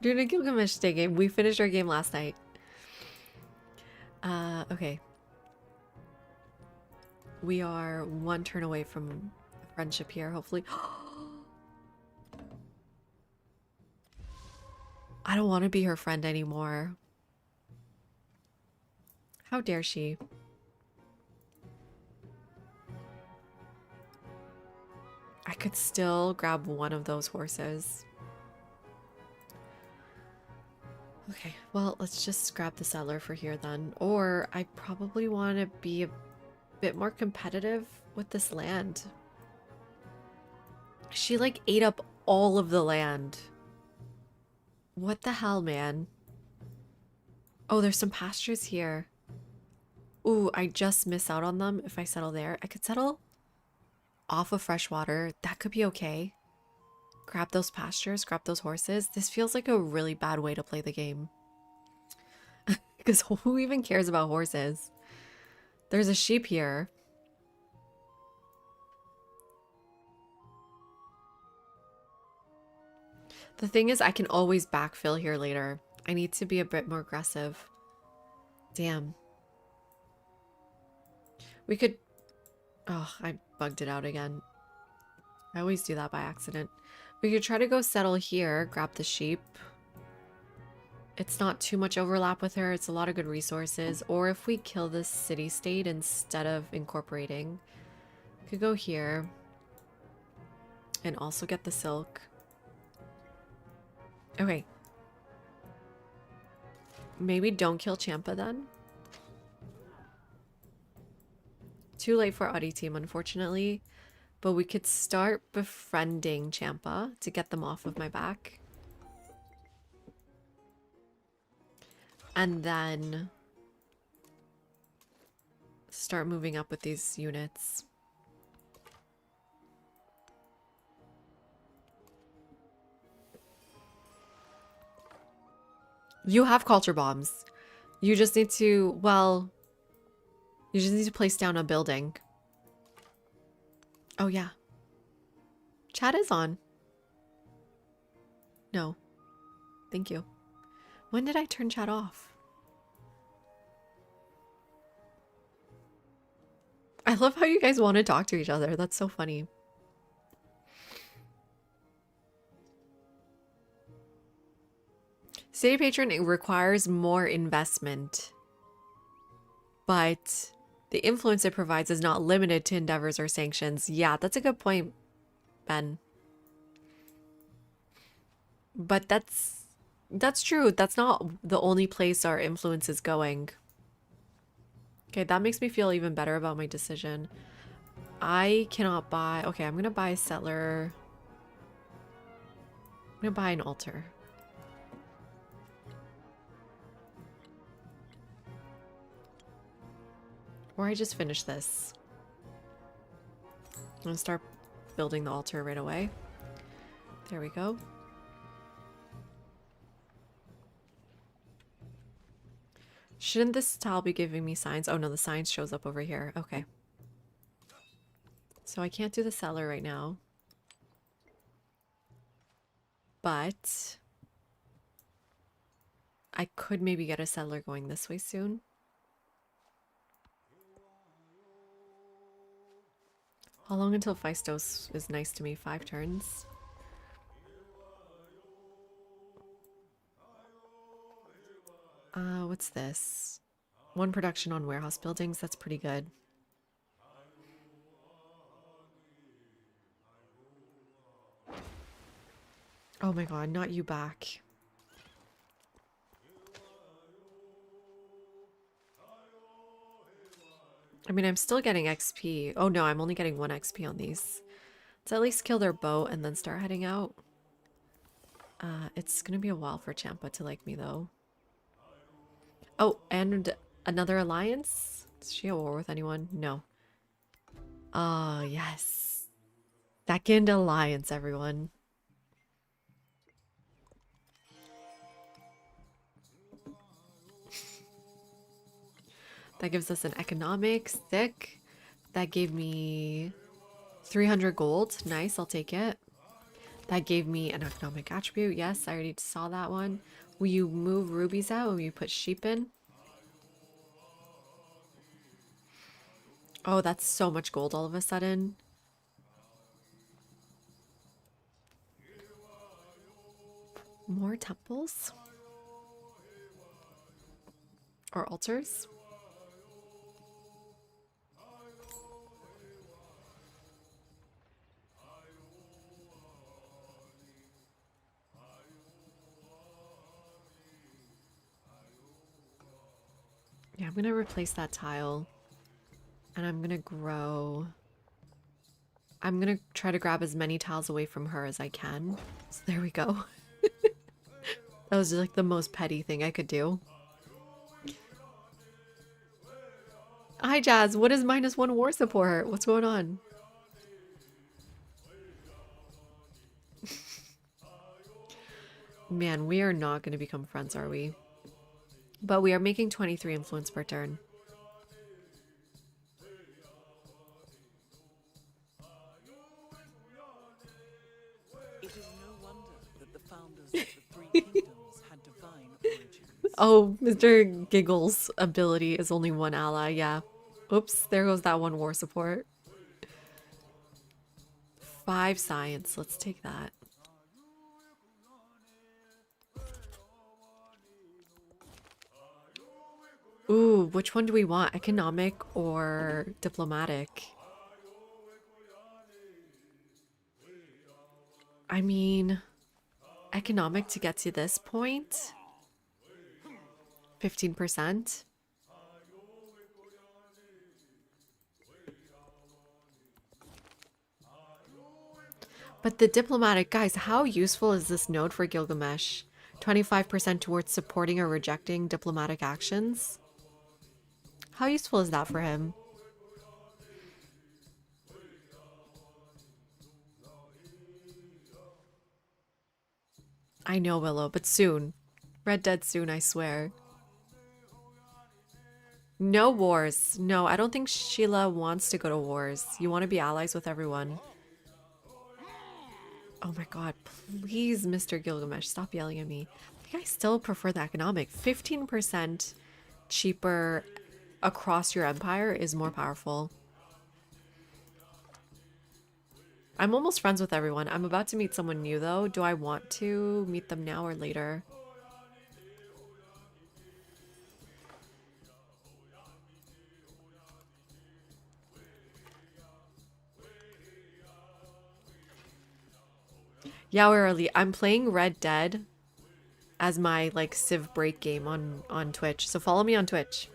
doing a Gilgamesh Day game. We finished our game last night. Okay. We are 1 turn away from friendship here, hopefully. I don't want to be her friend anymore. How dare she? I could still grab one of those horses. Okay, well, let's just grab the settler for here then. Or I probably want to be a bit more competitive with this land. She like ate up all of the land. What the hell, man? Oh, there's some pastures here. Ooh, I just miss out on them if I settle there. I could settle off of freshwater. That could be okay. Grab those pastures, grab those horses. This feels like a really bad way to play the game. Because who even cares about horses? There's a sheep here. The thing is, I can always backfill here later. I need to be a bit more aggressive. Damn. We could... Oh, I bugged it out again. I always do that by accident. We could try to go settle here, grab the sheep. It's not too much overlap with her. It's a lot of good resources. Or if we kill this city-state instead of incorporating, we could go here and also get the silk. Okay. Maybe don't kill Champa then. Too late for Audi team, unfortunately. But we could start befriending Champa to get them off of my back. And then start moving up with these units. You have culture bombs. You just need to, well, you just need to place down a building. Oh, yeah. Chat is on. No. Thank you. When did I turn chat off? I love how you guys want to talk to each other. That's so funny. City patron, it requires more investment. But the influence it provides is not limited to endeavors or sanctions. Yeah, that's a good point, Ben. But that's true. That's not the only place our influence is going. Okay, that makes me feel even better about my decision. I cannot buy... Okay, I'm going to buy a settler. I'm going to buy an altar. Or I just finish this. I'm going to start building the altar right away. There we go. Shouldn't this tile be giving me signs? Oh no, the signs shows up over here. Okay. So I can't do the cellar right now. But I could maybe get a cellar going this way soon. How long until Phaistos is nice to me? 5 turns. What's this? 1 production on warehouse buildings. That's pretty good. Oh my god, not you back. I mean, I'm still getting XP. Oh no, I'm only getting 1 XP on these. Let's at least kill their boat and then start heading out. It's gonna be a while for Champa to like me though. Oh, and another alliance? Is she at war with anyone? No. Oh, yes. Second alliance, everyone. That gives us an economic stick. That gave me 300 gold. Nice, I'll take it. That gave me an economic attribute. Yes, I already saw that one. Will you move rubies out? Will you put sheep in? Oh, that's so much gold all of a sudden. More temples? Or altars? Yeah, I'm gonna replace that tile. And I'm gonna grow. I'm gonna try to grab as many tiles away from her as I can. So there we go. That was like the most petty thing I could do. Hi Jazz, what is -1 war support? What's going on? Man, we are not gonna become friends, are we? But we are making 23 influence per turn. It is no wonder that the founders of the Three Kingdoms had divine origins. Oh, Mr. Giggles' ability is only 1 ally, yeah. Oops, there goes that 1 war support. 5 science, let's take that. Ooh, which one do we want? Economic or diplomatic? I mean, economic to get to this point? 15%? But the diplomatic, guys, how useful is this node for Gilgamesh? 25% towards supporting or rejecting diplomatic actions? How useful is that for him? I know, Willow, but soon. Red Dead soon, I swear. No wars. No, I don't think Sheila wants to go to wars. You want to be allies with everyone. Oh my god, please, Mr. Gilgamesh, stop yelling at me. I think I still prefer the economic. 15% cheaper across your empire is more powerful. I'm almost friends with everyone. I'm about to meet someone new though. Do I want to meet them now or later? Yeah, we're early. I'm playing Red Dead as my like Civ break game on Twitch. So follow me on Twitch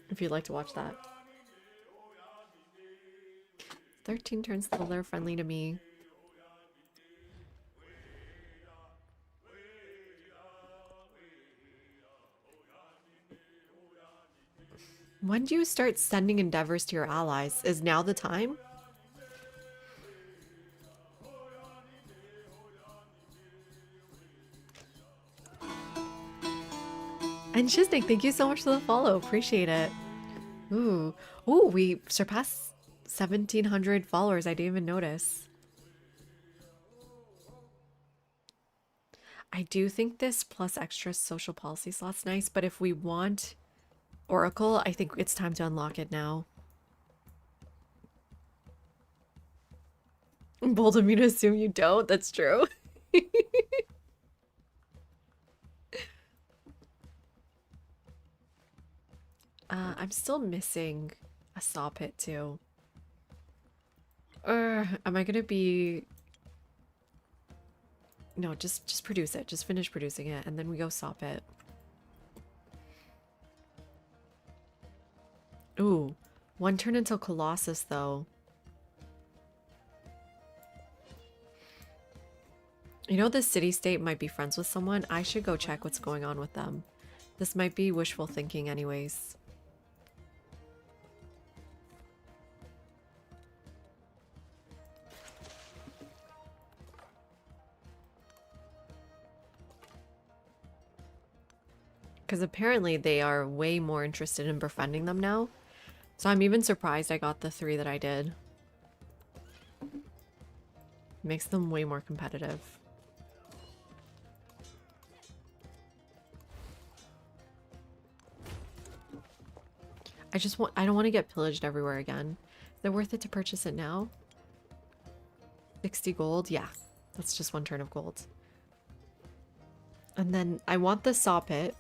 if you'd like to watch that. 13 turns still they're friendly to me. When do you start sending endeavors to your allies? Is now the time? And Shiznik, thank you so much for the follow. Appreciate it. Ooh. Ooh, we surpassed 1,700 followers. I didn't even notice. I do think this plus extra social policy slot's nice, but if we want Oracle, I think it's time to unlock it now. Bold of me to assume you don't. That's true. I'm still missing a saw pit too. Am I gonna be... No, just produce it. Just finish producing it, and then we go saw pit. Ooh, one turn until Colossus though. You know, this city-state might be friends with someone. I should go check what's going on with them. This might be wishful thinking anyways. Because apparently they are way more interested in befriending them now. So I'm even surprised I got the 3 that I did. Makes them way more competitive. I don't want to get pillaged everywhere again. Is it worth it to purchase it now? 60 gold? Yeah. That's just 1 turn of gold. And then I want the saw pit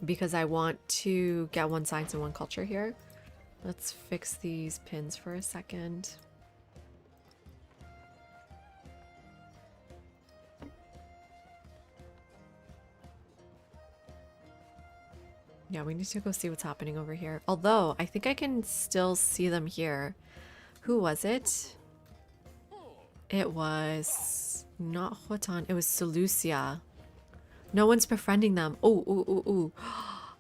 because I want to get 1 science and 1 culture here. Let's fix these pins for a second. Yeah, we need to go see what's happening over here. Although, I think I can still see them here. Who was it? It was not Hotan. It was Seleucia. No one's befriending them. Oh, ooh, ooh, ooh.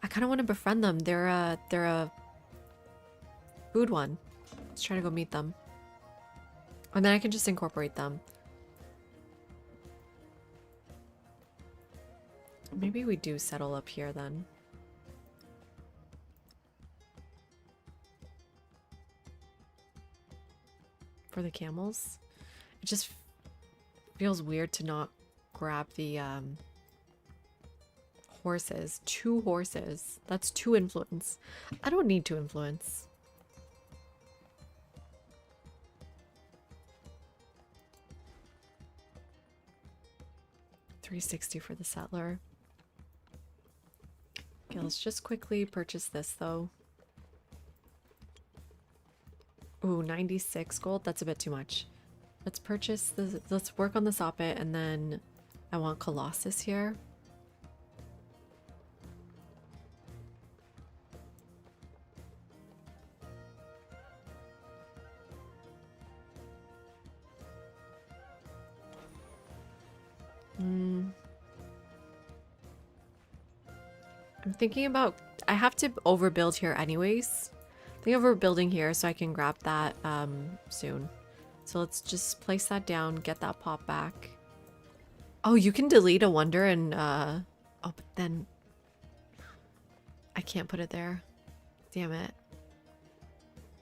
I kind of want to befriend them. They're a food one. Let's try to go meet them. And then I can just incorporate them. Maybe we do settle up here then. For the camels. It just feels weird to not grab the horses. 2 horses. That's 2 influence. I don't need 2 influence. $360 for the settler. Okay, let's just quickly purchase this though. Ooh, 96 gold. That's a bit too much. Let's purchase the. Let's work on the soppet, and then I want Colossus here. I'm thinking about. I have to overbuild here anyways. I think overbuilding here so I can grab that soon. So let's just place that down, get that pop back. Oh, you can delete a wonder and oh, but then I can't put it there. Damn it.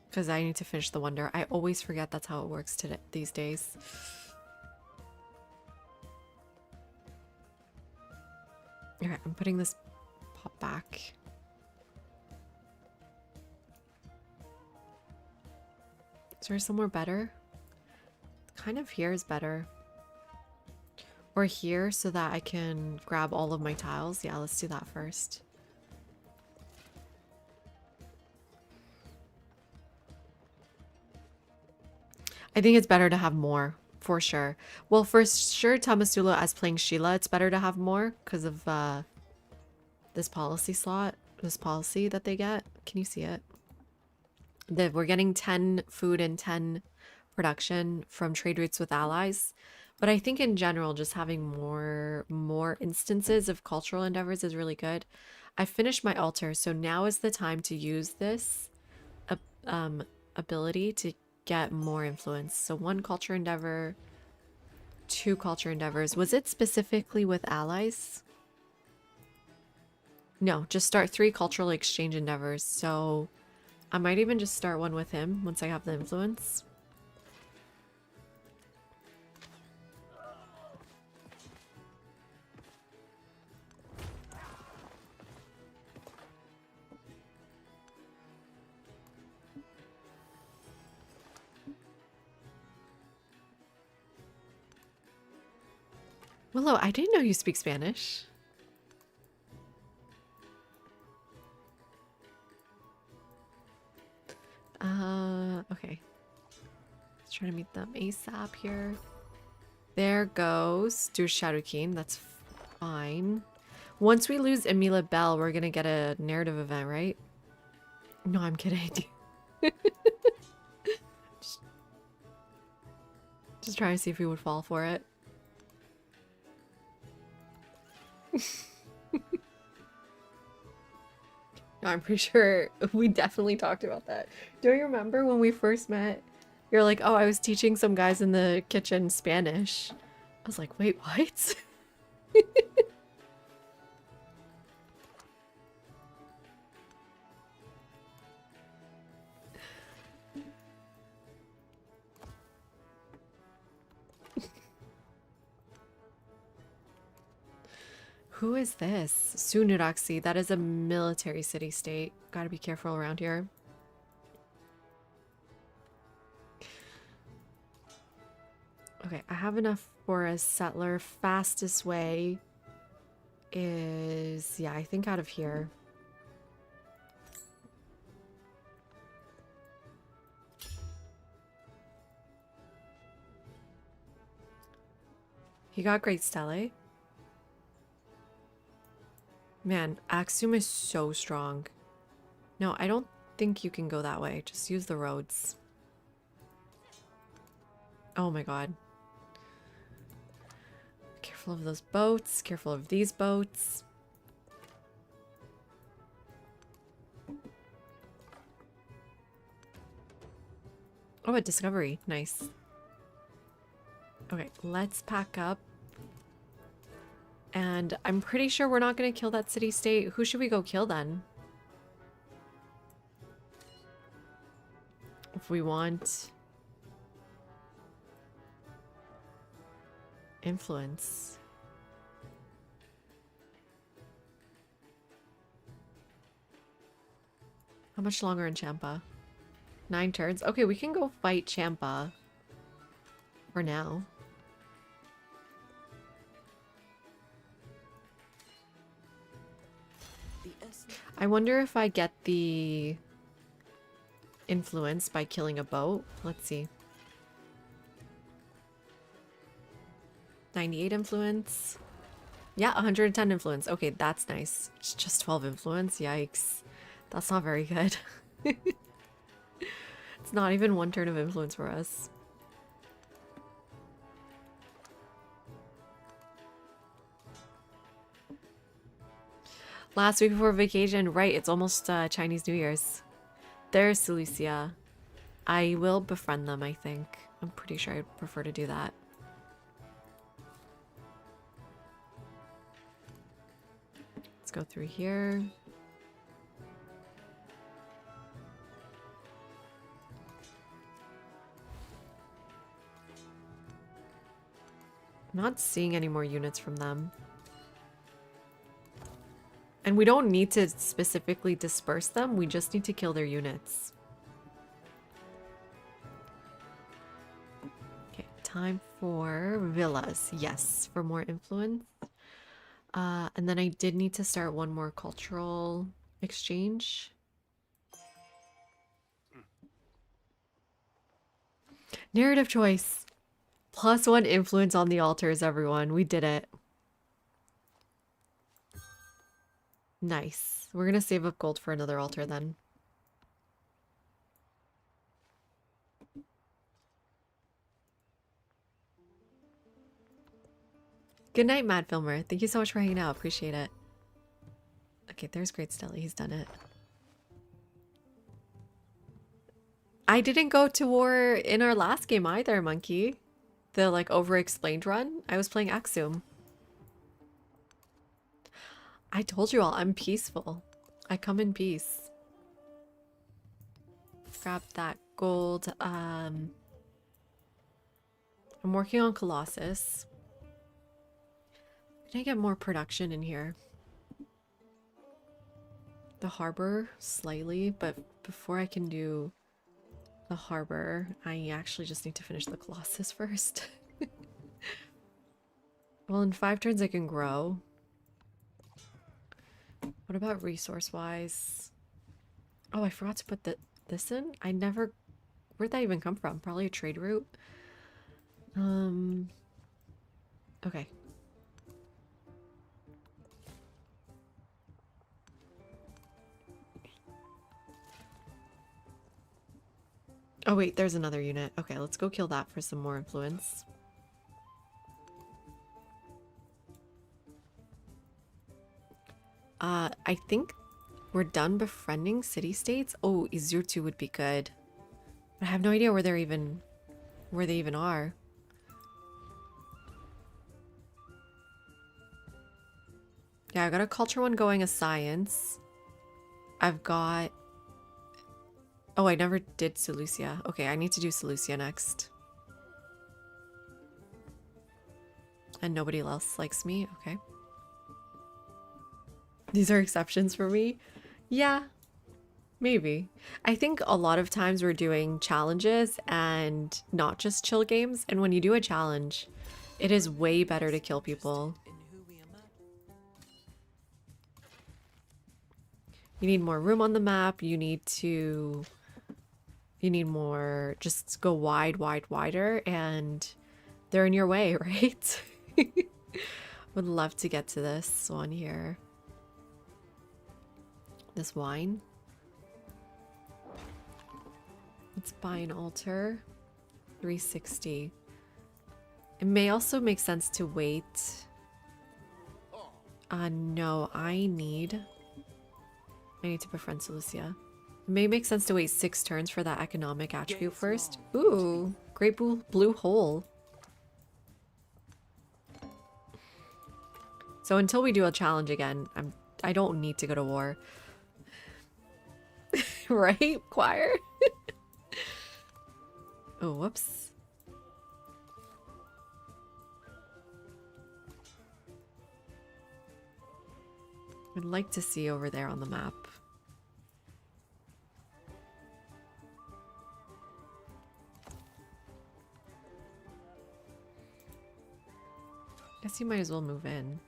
Because I need to finish the wonder. I always forget that's how it works today these days. Alright, I'm putting this pop back. Is there somewhere better? Kind of here is better. Or here so that I can grab all of my tiles. Yeah, let's do that first. I think it's better to have more, for sure. Well, for sure, Tamasula as playing Sheila, it's better to have more because of this policy slot, this policy that they get. Can you see it? That we're getting 10 food and 10 production from trade routes with allies. But I think in general, just having more instances of cultural endeavors is really good. I finished my altar, so now is the time to use this ability to get more influence. So 1 culture endeavor, 2 culture endeavors. Was it specifically with allies? No, just start 3 cultural exchange endeavors. So I might even just start one with him once I have the influence. Willow, I didn't know you speak Spanish. Okay. Let's try to meet them ASAP here. There goes do Shadowkeen. That's fine. Once we lose Emila Bell, we're gonna get a narrative event, right? No, I'm kidding. just trying to see if we would fall for it. No, I'm pretty sure we definitely talked about that. Do you remember when we first met? You're like, oh, I was teaching some guys in the kitchen Spanish. I was like, wait, what? Who is this? Sunuraxi. That is a military city-state. Gotta be careful around here. Okay, I have enough for a settler. Fastest way is, yeah, I think out of here. He got Great Stele. Man, Axum is so strong. No, I don't think you can go that way. Just use the roads. Oh my god. Careful of those boats. Careful of these boats. Oh, a discovery. Nice. Okay, let's pack up. And I'm pretty sure we're not going to kill that city-state. Who should we go kill then? If we want influence. How much longer in Champa? 9 turns. Okay, we can go fight Champa for now. I wonder if I get the influence by killing a boat. Let's see. 98 influence. Yeah, 110 influence. Okay, that's nice. It's just 12 influence. Yikes. That's not very good. It's not even 1 turn of influence for us. Last week before vacation. Right, it's almost Chinese New Year's. There's Cilicia. I will befriend them, I think. I'm pretty sure I'd prefer to do that. Let's go through here. I'm not seeing any more units from them. And we don't need to specifically disperse them, we just need to kill their units. Okay, time for villas. Yes, for more influence. And then I did need to start one more cultural exchange. Narrative choice. +1 influence on the altars, everyone. We did it. Nice. We're gonna save up gold for another altar then. Good night, Mad Filmer. Thank you so much for hanging out. Appreciate it. Okay, there's Great Stella. He's done it. I didn't go to war in our last game either, Monkey. The, like, over-explained run. I was playing Axum. I told you all, I'm peaceful. I come in peace. Grab that gold. I'm working on Colossus. Can I get more production in here? The harbor, slightly, but before I can do the harbor, I actually just need to finish the Colossus first. Well, in 5 turns I can grow. What about resource-wise? Oh, I forgot to put this in? I never... Where'd that even come from? Probably a trade route? Okay. Oh wait, there's another unit. Okay, let's go kill that for some more influence. I think we're done befriending city-states. Oh, Izurtu would be good. But I have no idea where they even are. Yeah, I got a culture one going, a science. I've got... Oh, I never did Seleucia. Okay, I need to do Seleucia next. And nobody else likes me. Okay. These are exceptions for me. Yeah, maybe. I think a lot of times we're doing challenges and not just chill games. And when you do a challenge, it is way better to kill people. In who we imagine. You need more room on the map. You need more, just go wider, and they're in your way, right? Would love to get to this one here. This wine. Let's buy an altar. 360. It may also make sense to wait. No, I need to befriend Seleucia. It may make sense to wait 6 turns for that economic attribute first. Ooh, great blue hole. So until we do a challenge again, I don't need to go to war. Right, choir? Oh, whoops. I'd like to see over there on the map. Guess you might as well move in.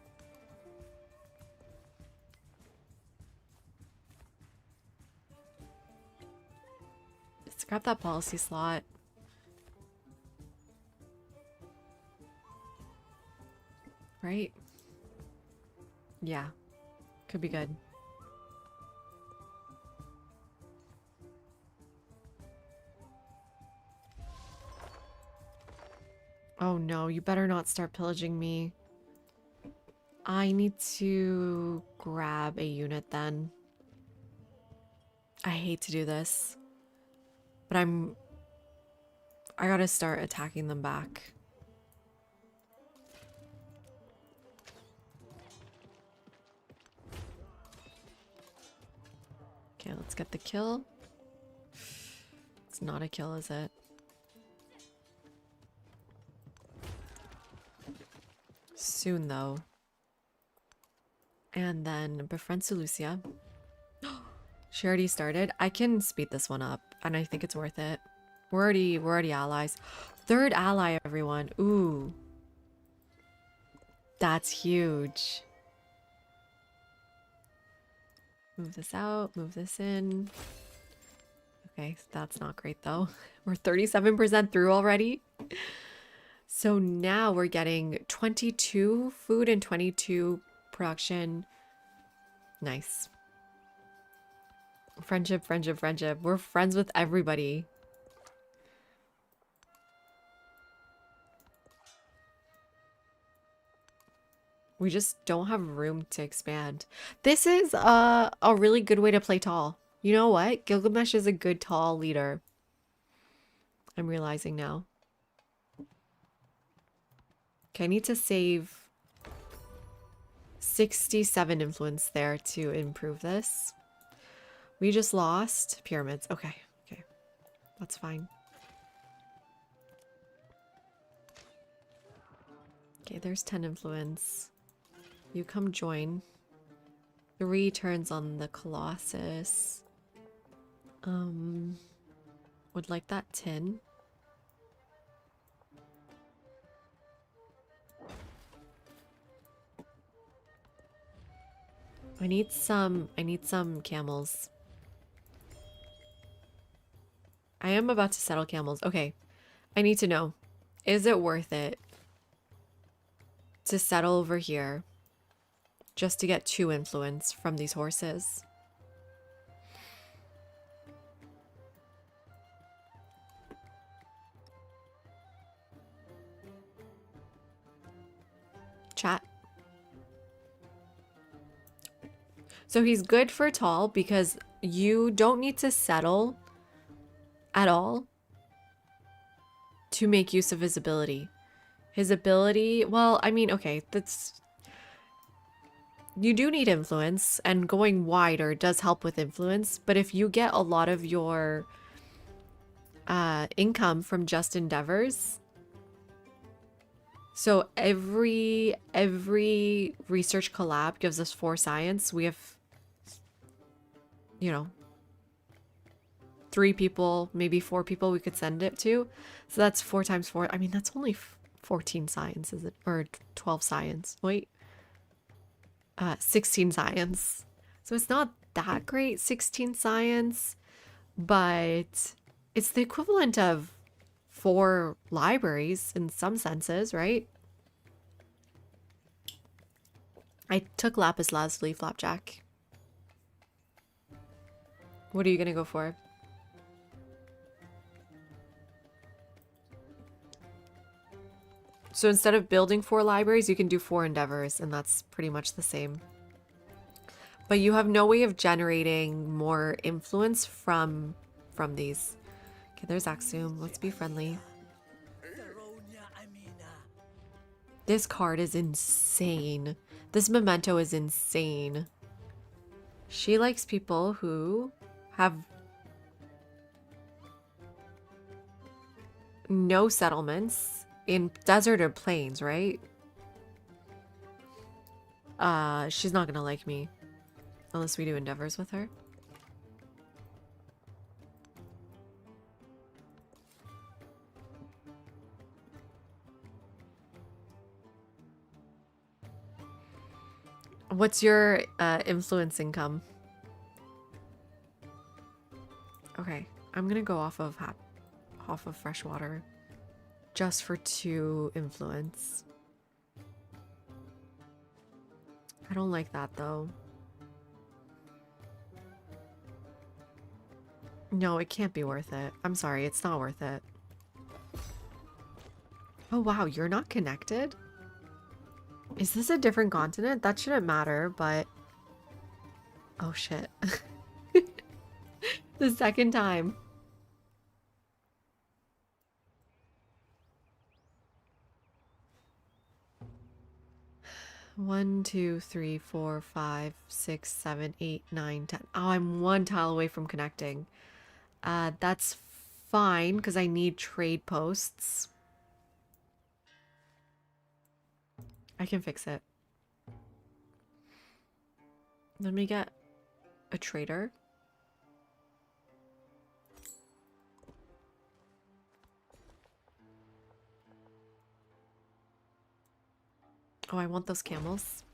Let's grab that policy slot. Right? Yeah. Could be good. Oh no, you better not start pillaging me. I need to grab a unit then. I hate to do this. But I gotta start attacking them back. Okay, let's get the kill. It's not a kill, is it? Soon, though. And then befriend Seleucia. She already started. I can speed this one up, and I think it's worth it. We're already allies. 3rd ally, everyone. Ooh. That's huge. Move this out, move this in. Okay, that's not great though. We're 37% through already. So now we're getting 22 food and 22 production. Nice. Friendship, friendship, friendship. We're friends with everybody. We just don't have room to expand. This is a really good way to play tall. You know what? Gilgamesh is a good tall leader. I'm realizing now. Okay, I need to save 67 influence there to improve this. We just lost pyramids. Okay, okay. That's fine. Okay, there's 10 influence. You come join. 3 turns on the Colossus. Would like that tin. I need some camels. I am about to settle camels. Okay. I need to know. Is it worth it to settle over here just to get 2 influence from these horses? Chat. So he's good for tall because you don't need to settle at all to make use of his ability. His ability, well, I mean, okay, that's... You do need influence, and going wider does help with influence, but if you get a lot of your income from just endeavors, so every research collab gives us 4 science. We have, you know, 3 people, maybe 4 people we could send it to. So that's 4 times 4. I mean, that's only 14 science, is it? Or 12 science. Wait. 16 science. So it's not that great, 16 science, but it's the equivalent of 4 libraries in some senses, right? I took lapis lazuli, Flapjack. What are you gonna go for? So instead of building 4 libraries, you can do 4 endeavors, and that's pretty much the same. But you have no way of generating more influence from these. Okay, there's Axum. Let's be friendly. This card is insane. This memento is insane. She likes people who have no settlements in desert or plains, right? She's not gonna like me unless we do endeavors with her. What's your influence income? Okay, I'm gonna go off of freshwater just for 2 influence. I don't like that though. No, it can't be worth it. I'm sorry, it's not worth it. Oh wow, you're not connected? Is this a different continent? That shouldn't matter, but... Oh shit. The second time. One, two, three, four, 5, 6, 7, 8, 9, 10. Oh, I'm 1 tile away from connecting. That's fine because I need trade posts. I can fix it. Let me get a trader. Oh, I want those camels.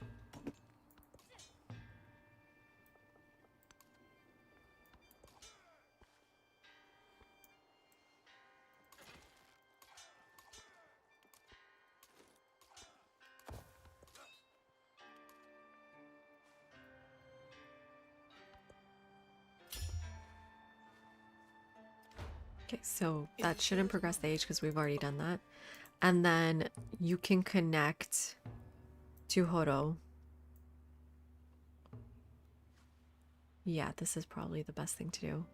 Okay, so that shouldn't progress the age because we've already done that. And then you can connect to Horo. Yeah, this is probably the best thing to do.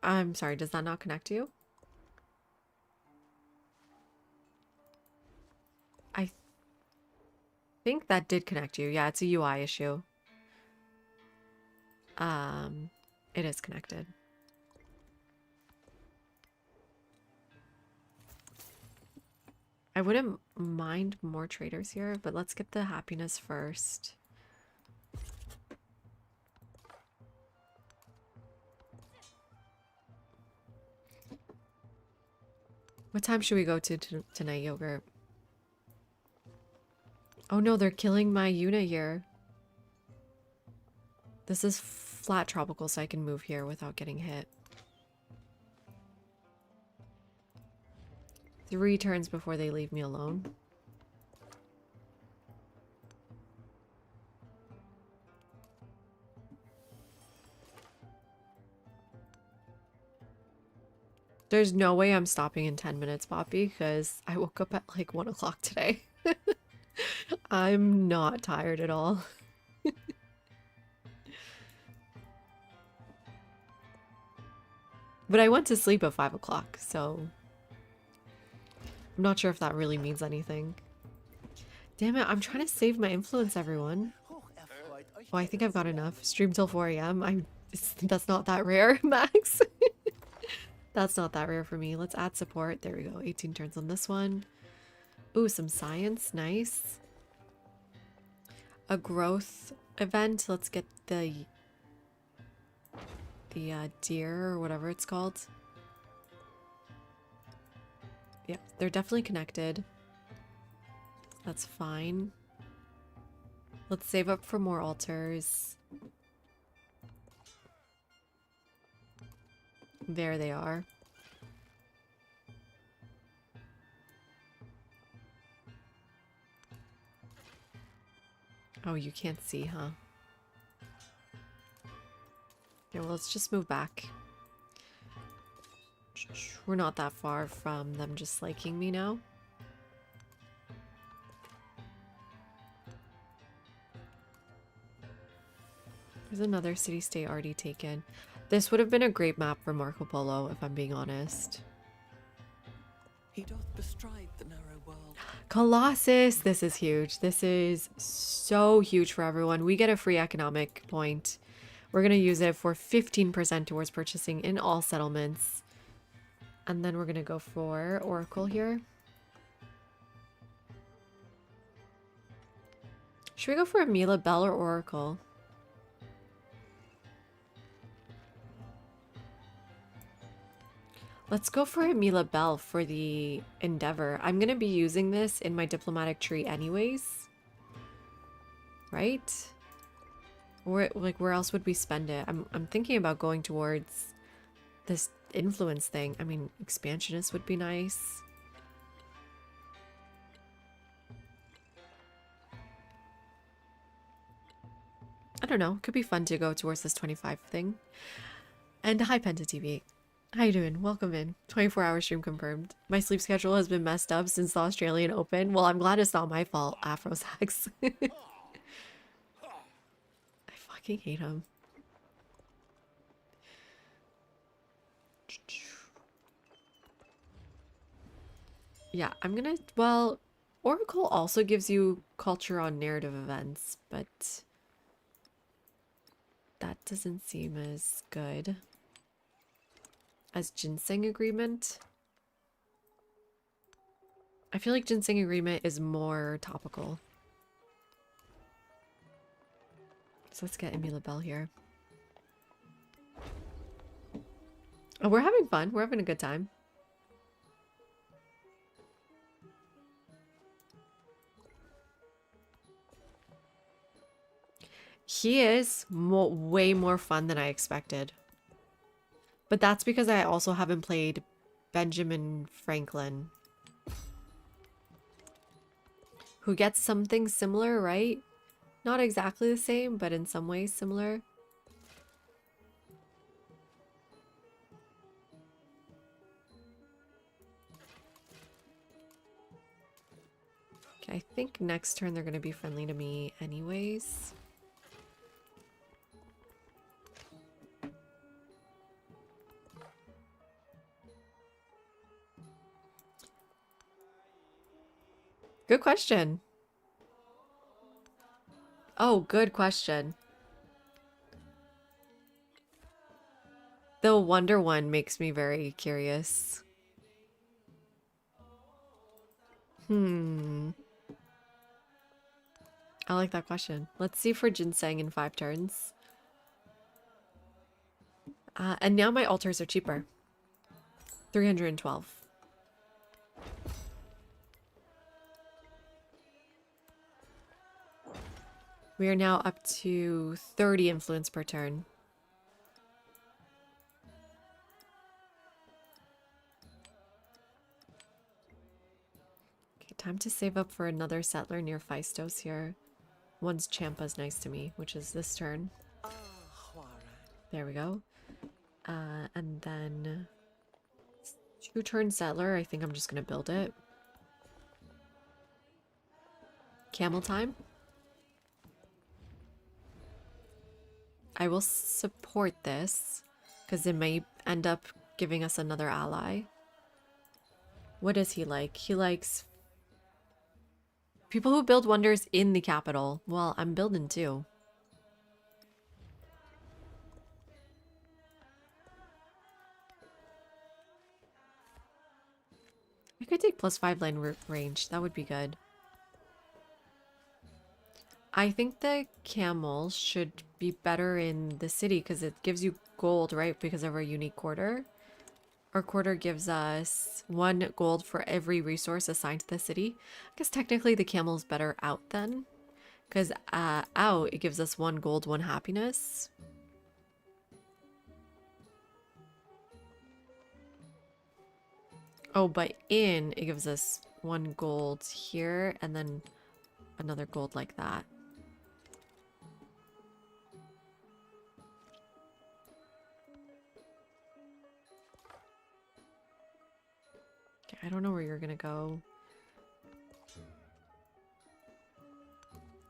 I'm sorry, does that not connect you? think that did connect you. Yeah, it's a UI issue. It is connected. I wouldn't mind more traders here, but let's get the happiness first. What time should we go to tonight, Yogurt? Oh no, they're killing my unit here. This is flat tropical, so I can move here without getting hit. 3 turns before they leave me alone. There's no way I'm stopping in 10 minutes, Poppy, because I woke up at like 1 o'clock today. I'm not tired at all. But I went to sleep at 5 o'clock, so I'm not sure if that really means anything. Damn it, I'm trying to save my influence, everyone. Oh, I think I've got enough. Stream till 4 a.m. That's not that rare, Max. That's not that rare for me. Let's add support. There we go. 18 turns on this one. Ooh, some science. Nice. A growth event. Let's get the deer or whatever it's called. Yep, they're definitely connected. That's fine. Let's save up for more altars. There they are. Oh, you can't see, huh? Okay, well, let's just move back. We're not that far from them just liking me now. There's another city-state already taken. This would have been a great map for Marco Polo, if I'm being honest. He doth bestride the narrow world. Colossus! This is huge. This is so huge for everyone. We get a free economic point. We're going to use it for 15% towards purchasing in all settlements. And then we're going to go for Oracle here. Should we go for Amila Bell or Oracle? Let's go for Amila Bell for the Endeavor. I'm going to be using this in my diplomatic tree anyways. Right? Where else would we spend it? I'm thinking about going towards this influence thing. I mean, expansionist would be nice. I don't know. Could be fun to go towards this 25 thing. And hi, Penta TV. How you doing? Welcome in. 24-hour stream confirmed. My sleep schedule has been messed up since the Australian Open. Well, I'm glad it's not my fault, Afrosax. I fucking hate him. Yeah, I'm gonna... Well, Oracle also gives you culture on narrative events, but that doesn't seem as good as Ginseng Agreement. I feel like Ginseng Agreement is more topical. So let's get Amila Bell here. Oh, we're having fun. We're having a good time. He is way more fun than I expected. But that's because I also haven't played Benjamin Franklin. Who gets something similar, right? Not exactly the same, but in some ways similar. Okay, I think next turn they're going to be friendly to me anyways. Good question. Oh, good question. The Wonder one makes me very curious. Hmm. I like that question. Let's see for ginseng in 5 turns. And now my altars are cheaper. 312. We are now up to 30 influence per turn. Okay, time to save up for another settler near Phaistos here. One's Champa's nice to me, which is this turn. Ah, Huara. There we go. And then 2-turn settler. I think I'm just gonna build it. Camel time. I will support this because it may end up giving us another ally. What does he like? He likes people who build wonders in the capital. Well, I'm building too. I could take +5 line range. That would be good. I think the camel should be better in the city because it gives you gold, right? Because of our unique quarter. Our quarter gives us 1 gold for every resource assigned to the city. I guess technically the camel's better out then. Because out, it gives us 1 gold, 1 happiness. Oh, but in, it gives us 1 gold here and then another gold like that. I don't know where you're gonna go.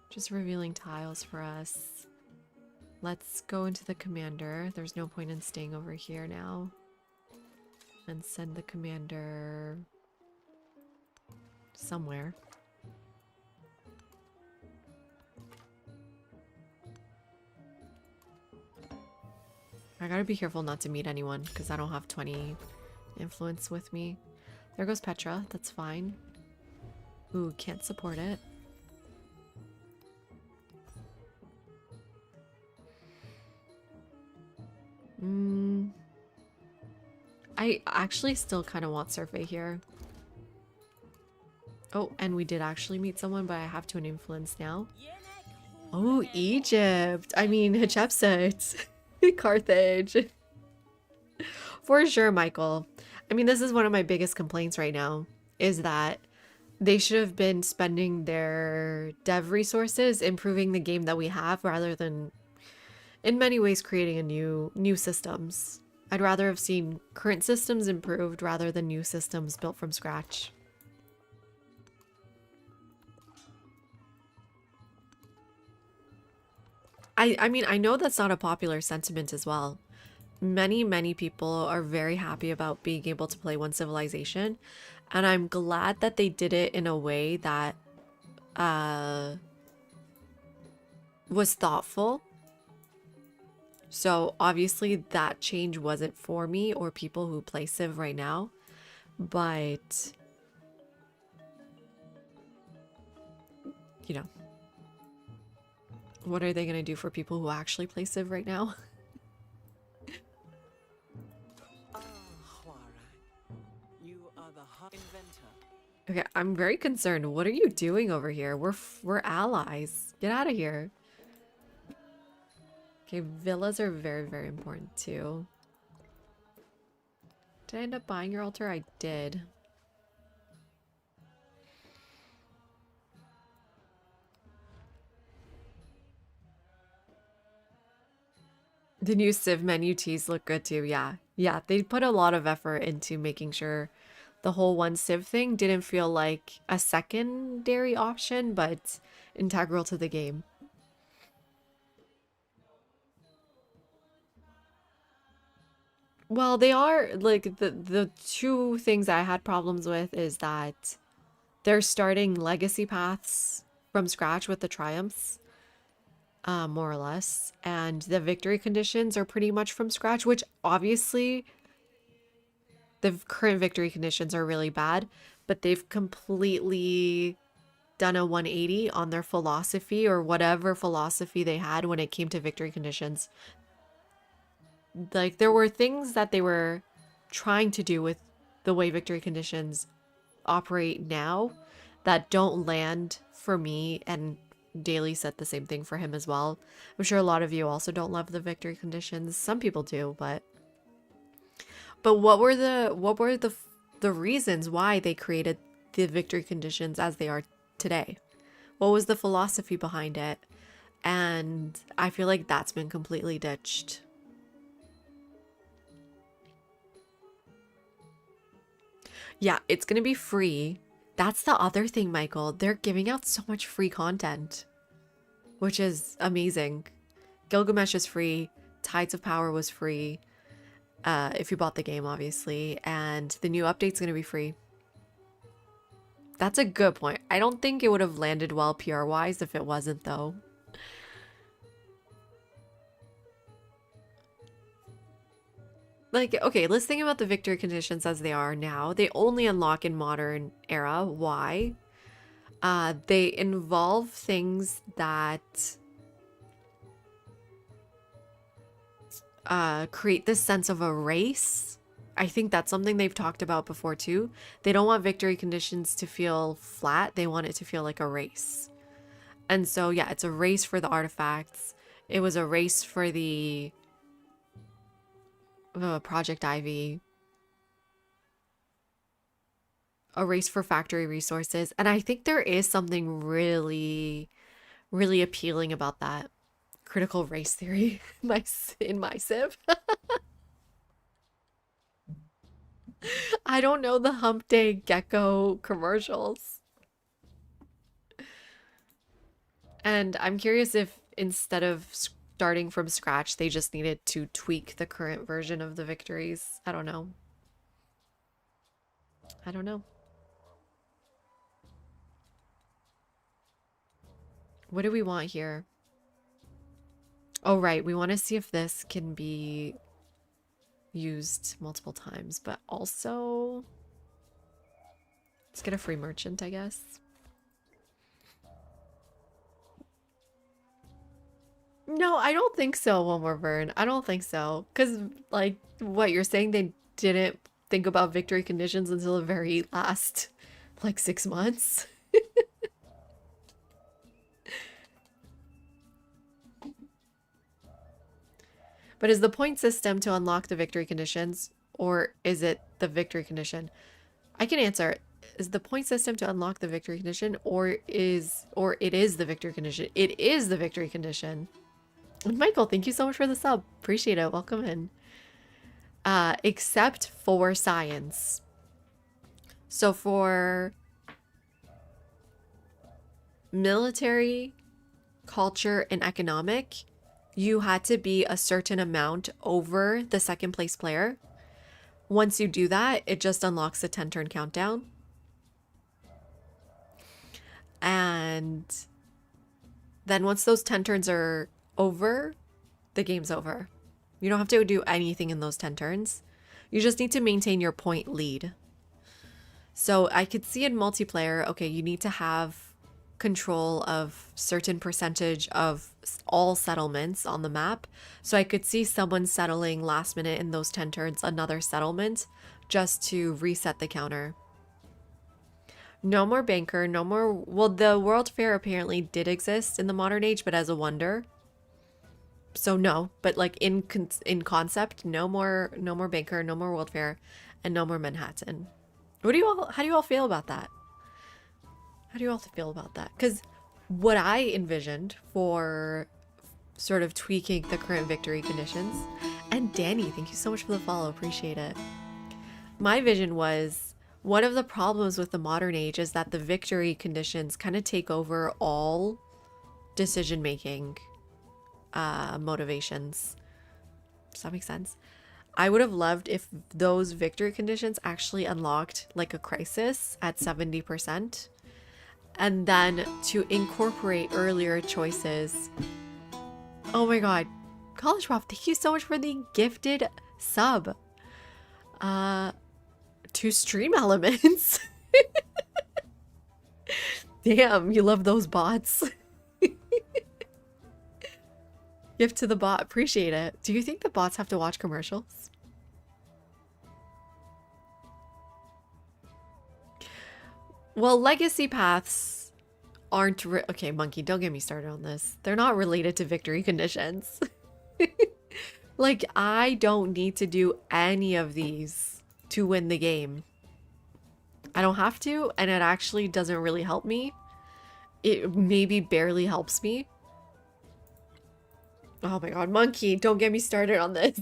Just revealing tiles for us. Let's go into the commander. There's no point in staying over here now. And send the commander somewhere. I gotta be careful not to meet anyone because I don't have 20 influence with me. There goes Petra. That's fine. Ooh, can't support it. I actually still kind of want Survey here. Oh, and we did actually meet someone, but I have to an influence now. Oh, Egypt. I mean, Hatshepsut. Carthage. For sure, Michael. I mean, this is one of my biggest complaints right now, is that they should have been spending their dev resources improving the game that we have rather than, in many ways, creating a new systems. I'd rather have seen current systems improved rather than new systems built from scratch. I mean, I know that's not a popular sentiment as well. Many people are very happy about being able to play one civilization, and I'm glad that they did it in a way that was thoughtful. So obviously that change wasn't for me or people who play Civ right now, but you know, what are they gonna do for people who actually play Civ right now? You are the inventor. Okay, I'm very concerned. What are you doing over here? We're allies. Get out of here. Okay, villas are very important too. Did I end up buying your altar? I did. The new Civ menu teas look good too. Yeah. Yeah, they put a lot of effort into making sure the whole one Civ thing didn't feel like a secondary option, but integral to the game. Well, they are like the 2 things I had problems with is that they're starting legacy paths from scratch with the triumphs. more or less. And the victory conditions are pretty much from scratch, which obviously the current victory conditions are really bad, but they've completely done a 180 on their philosophy or whatever philosophy they had when it came to victory conditions. Like, there were things that they were trying to do with the way victory conditions operate now that don't land for me, and Daly said the same thing for him as well. I'm sure a lot of you also don't love the victory conditions. Some people do, but what were the reasons why they created the victory conditions as they are today? What was the philosophy behind it? And I feel like that's been completely ditched. Yeah, it's going to be free. That's the other thing, Michael. They're giving out so much free content, which is amazing. Gilgamesh is free. Tides of Power was free. If you bought the game, obviously. And the new update's going to be free. That's a good point. I don't think it would have landed well PR-wise if it wasn't, though. Like, okay, let's think about the victory conditions as they are now. They only unlock in modern era. Why? They involve things that create this sense of a race. I think that's something they've talked about before too. They don't want victory conditions to feel flat. They want it to feel like a race. And so, yeah, it's a race for the artifacts. It was a race for the Project Ivy, a race for factory resources. And I think there is something really, really appealing about that. Critical race theory in my civ. I don't know the Hump Day Gecko commercials. And I'm curious if instead of starting from scratch, they just needed to tweak the current version of the victories. I don't know. I don't know. What do we want here? Oh, right. We want to see if this can be used multiple times, but also let's get a free merchant, I guess. No, I don't think so, One More Burn. I don't think so. Because, like, what you're saying, they didn't think about victory conditions until the very last, like, 6 months. But is the point system to unlock the victory conditions, or is it the victory condition? I can answer. Is the point system to unlock the victory condition, or it is the victory condition? It is the victory condition. And Michael, thank you so much for the sub. Appreciate it. Welcome in. Except for science. So for military, culture, and economic, you had to be a certain amount over the second place player. Once you do that, it just unlocks a 10-turn countdown. And then once those 10 turns are over, the game's over. You don't have to do anything in those 10 turns. You just need to maintain your point lead. So I could see in multiplayer, okay, you need to have control of certain percentage of all settlements on the map. So I could see someone settling last minute in those 10 turns another settlement just to reset the counter. No more banker, no more... Well, the World Fair apparently did exist in the modern age, but as a wonder. So no, but like in concept, no more banker, no more World Fair, and no more Manhattan. How do you all feel about that? How do you all feel about that? Because what I envisioned for sort of tweaking the current victory conditions, and Danny, thank you so much for the follow, appreciate it. My vision was, one of the problems with the modern age is that the victory conditions kind of take over all decision-making motivations. Does that make sense? I would have loved if those victory conditions actually unlocked like a crisis at 70%. And then to incorporate earlier choices Oh my god. College Prof, thank you so much for the gifted sub. To Stream Elements. Damn, you love those bots. Gift to the bot, appreciate it. Do you think the bots have to watch commercials? Well, legacy paths aren't okay, Monkey, don't get me started on this. They're not related to victory conditions. Like, I don't need to do any of these to win the game. I don't have to, and it actually doesn't really help me. It maybe barely helps me. Oh my god, Monkey, don't get me started on this.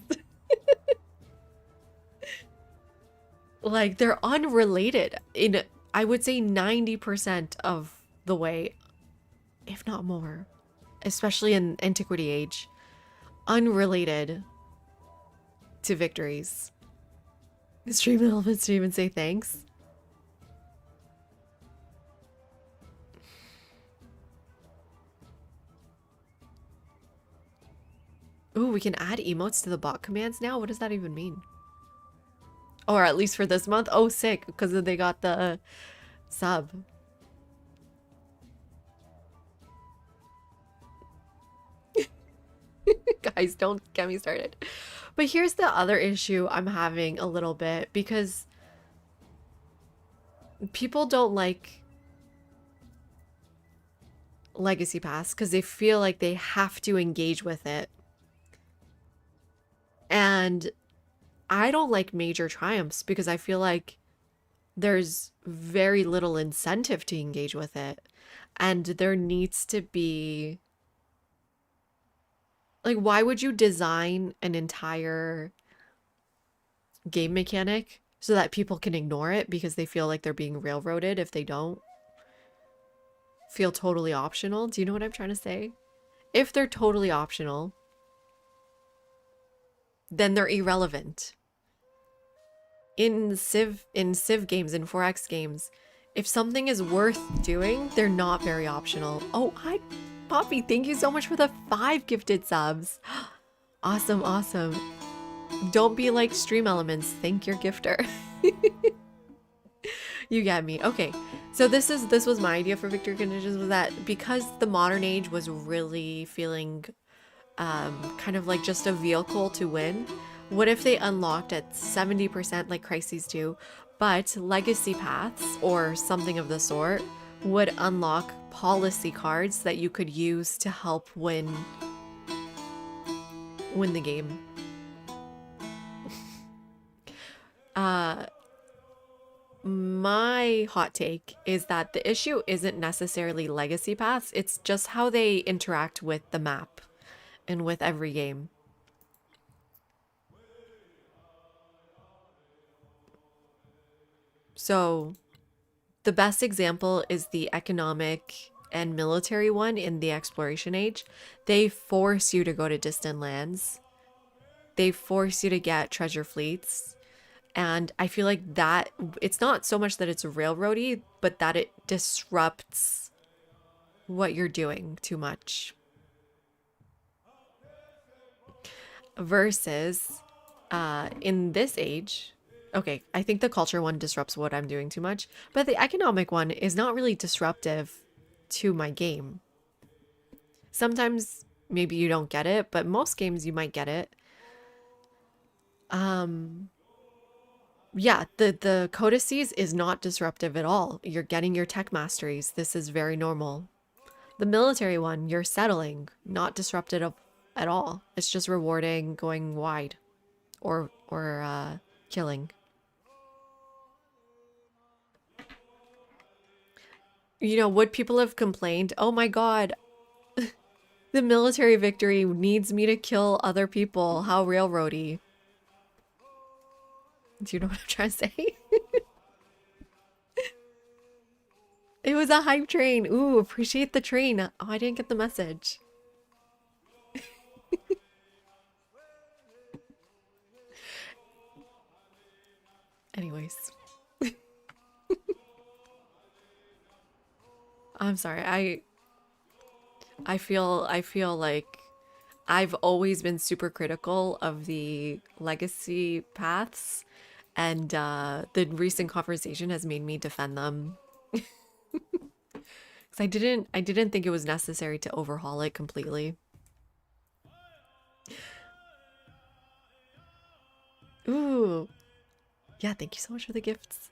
Like, they're unrelated in, I would say, 90% of the way, if not more, especially in Antiquity Age. Unrelated to victories. Stream Elements to even say thanks. Ooh, we can add emotes to the bot commands now? What does that even mean? Or at least for this month? Oh, sick, because they got the sub. Guys, don't get me started. But here's the other issue I'm having a little bit, because people don't like Legacy Pass because they feel like they have to engage with it. And I don't like major triumphs because I feel like there's very little incentive to engage with it. And there needs to be, like, why would you design an entire game mechanic so that people can ignore it because they feel like they're being railroaded if they don't? Feel totally optional? Do you know what I'm trying to say? If they're totally optional, then they're irrelevant. In Civ games, in 4X games, if something is worth doing, they're not very optional. Oh, hi, Poppy. Thank you so much for the 5 gifted subs. Awesome, awesome. Don't be like Stream Elements. Thank your gifter. You get me. Okay, so this was my idea for victory conditions, was that because the modern age was really feeling kind of like just a vehicle to win, what if they unlocked at 70% like Crises 2, but legacy paths or something of the sort would unlock policy cards that you could use to help win the game. My hot take is that the issue isn't necessarily legacy paths, it's just how they interact with the map and with every game. So the best example is the economic and military one in the exploration age. They force you to go to distant lands. They force you to get treasure fleets. And I feel like that it's not so much that it's railroady, but that it disrupts what you're doing too much. Versus in this age, okay, I think the culture one disrupts what I'm doing too much, but the economic one is not really disruptive to my game. Sometimes maybe you don't get it, but most games you might get it. Yeah, the codices is not disruptive at all. You're getting your tech masteries. This is very normal. The military one, you're settling, not disruptive at all. It's just rewarding going wide or killing. You know, would people have complained, "Oh my god, the military victory needs me to kill other people. How railroady." Do you know what I'm trying to say? It was a hype train. Ooh, appreciate the train. Oh, I didn't get the message. Anyways. I'm sorry. I feel like I've always been super critical of the legacy paths, and the recent conversation has made me defend them. Because I didn't think it was necessary to overhaul it completely. Ooh, yeah, thank you so much for the gifts.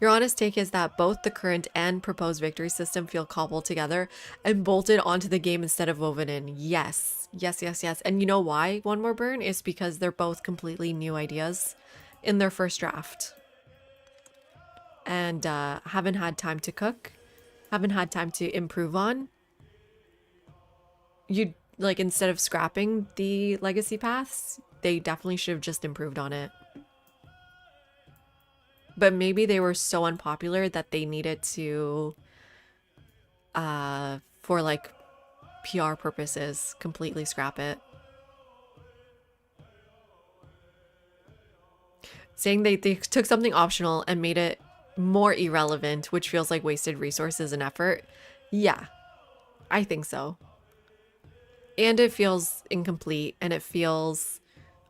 Your honest take is that both the current and proposed victory system feel cobbled together and bolted onto the game instead of woven in. Yes, yes, yes, yes. And you know why One More Burn is because they're both completely new ideas in their first draft. And haven't had time to cook, haven't had time to improve on. You like instead of scrapping the legacy paths, they definitely should have just improved on it. But maybe they were so unpopular that they needed to for like PR purposes completely scrap it. Saying they took something optional and made it more irrelevant, which feels like wasted resources and effort. Yeah, I think so. And it feels incomplete and it feels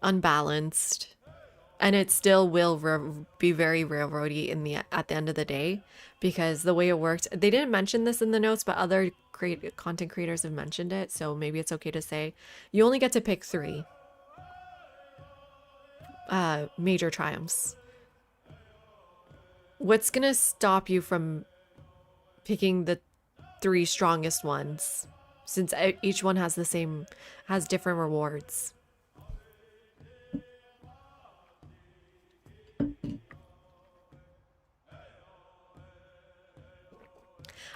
unbalanced. And it still will be very railroady in the at the end of the day, because the way it worked, they didn't mention this in the notes, but other content creators have mentioned it, so maybe it's okay to say you only get to pick 3 major triumphs. What's gonna stop you from picking the 3 strongest ones, since each one has different rewards?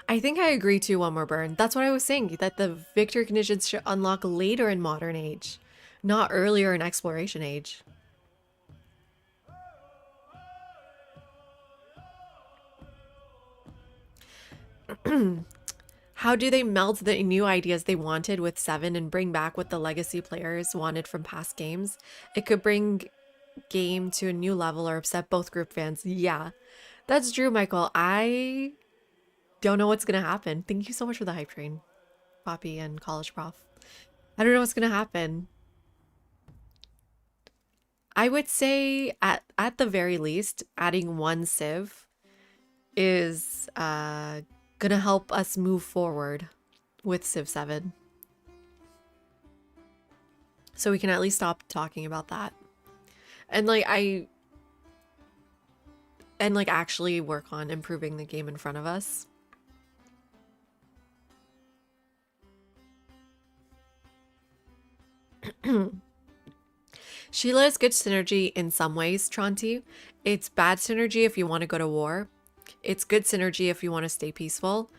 I think I agree to One More Burn. That's what I was saying, that the victory conditions should unlock later in Modern Age, not earlier in Exploration Age. How do they meld the new ideas they wanted with 7 and bring back what the legacy players wanted from past games? It could bring game to a new level or upset both group fans. Yeah, that's true, Michael. I don't know what's gonna happen. Thank you so much for the hype train, Poppy and College Prof. I don't know what's gonna happen. I would say at the very least, adding 1 Civ is gonna help us move forward with Civ 7. So we can at least stop talking about that. And actually work on improving the game in front of us. Sheila is good synergy in some ways, Tronti. It's bad synergy if you want to go to war. It's good synergy if you want to stay peaceful.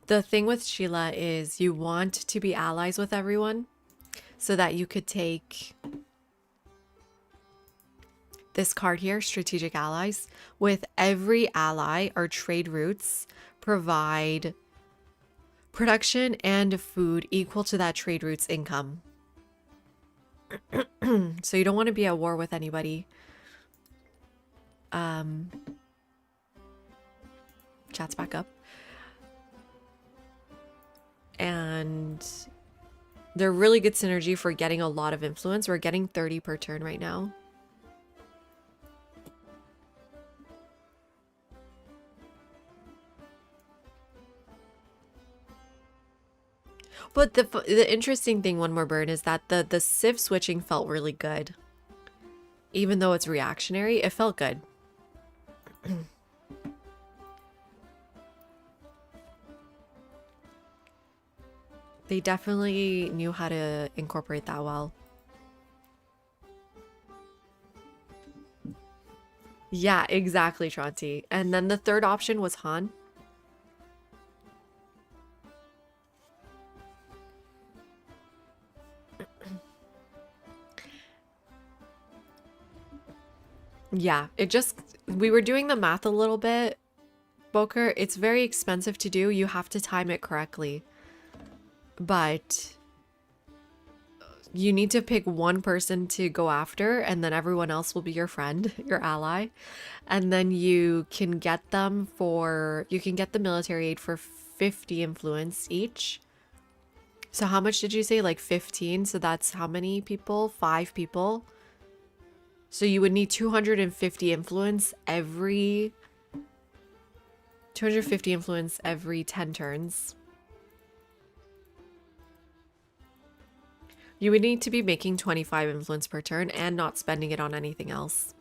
The thing with Sheila is you want to be allies with everyone so that you could take this card here, Strategic Allies. With every ally, our trade routes provide production and food equal to that trade route's income. So you don't want to be at war with anybody. Chat's back up. And they're really good synergy for getting a lot of influence. We're getting 30 per turn right now. But the interesting thing, One More Burn, is that the Civ switching felt really good. Even though it's reactionary, it felt good. They definitely knew how to incorporate that well. Yeah, exactly, Tronti. And then the third option was Han. Yeah, we were doing the math a little bit, Boker. It's very expensive to do. You have to time it correctly. But you need to pick one person to go after, and then everyone else will be your friend, your ally. And then you can get the military aid for 50 influence each. So how much did you say? Like 15? So that's how many people? 5 people. So you would need 250 influence every 250 influence every 10 turns. You would need to be making 25 influence per turn and not spending it on anything else.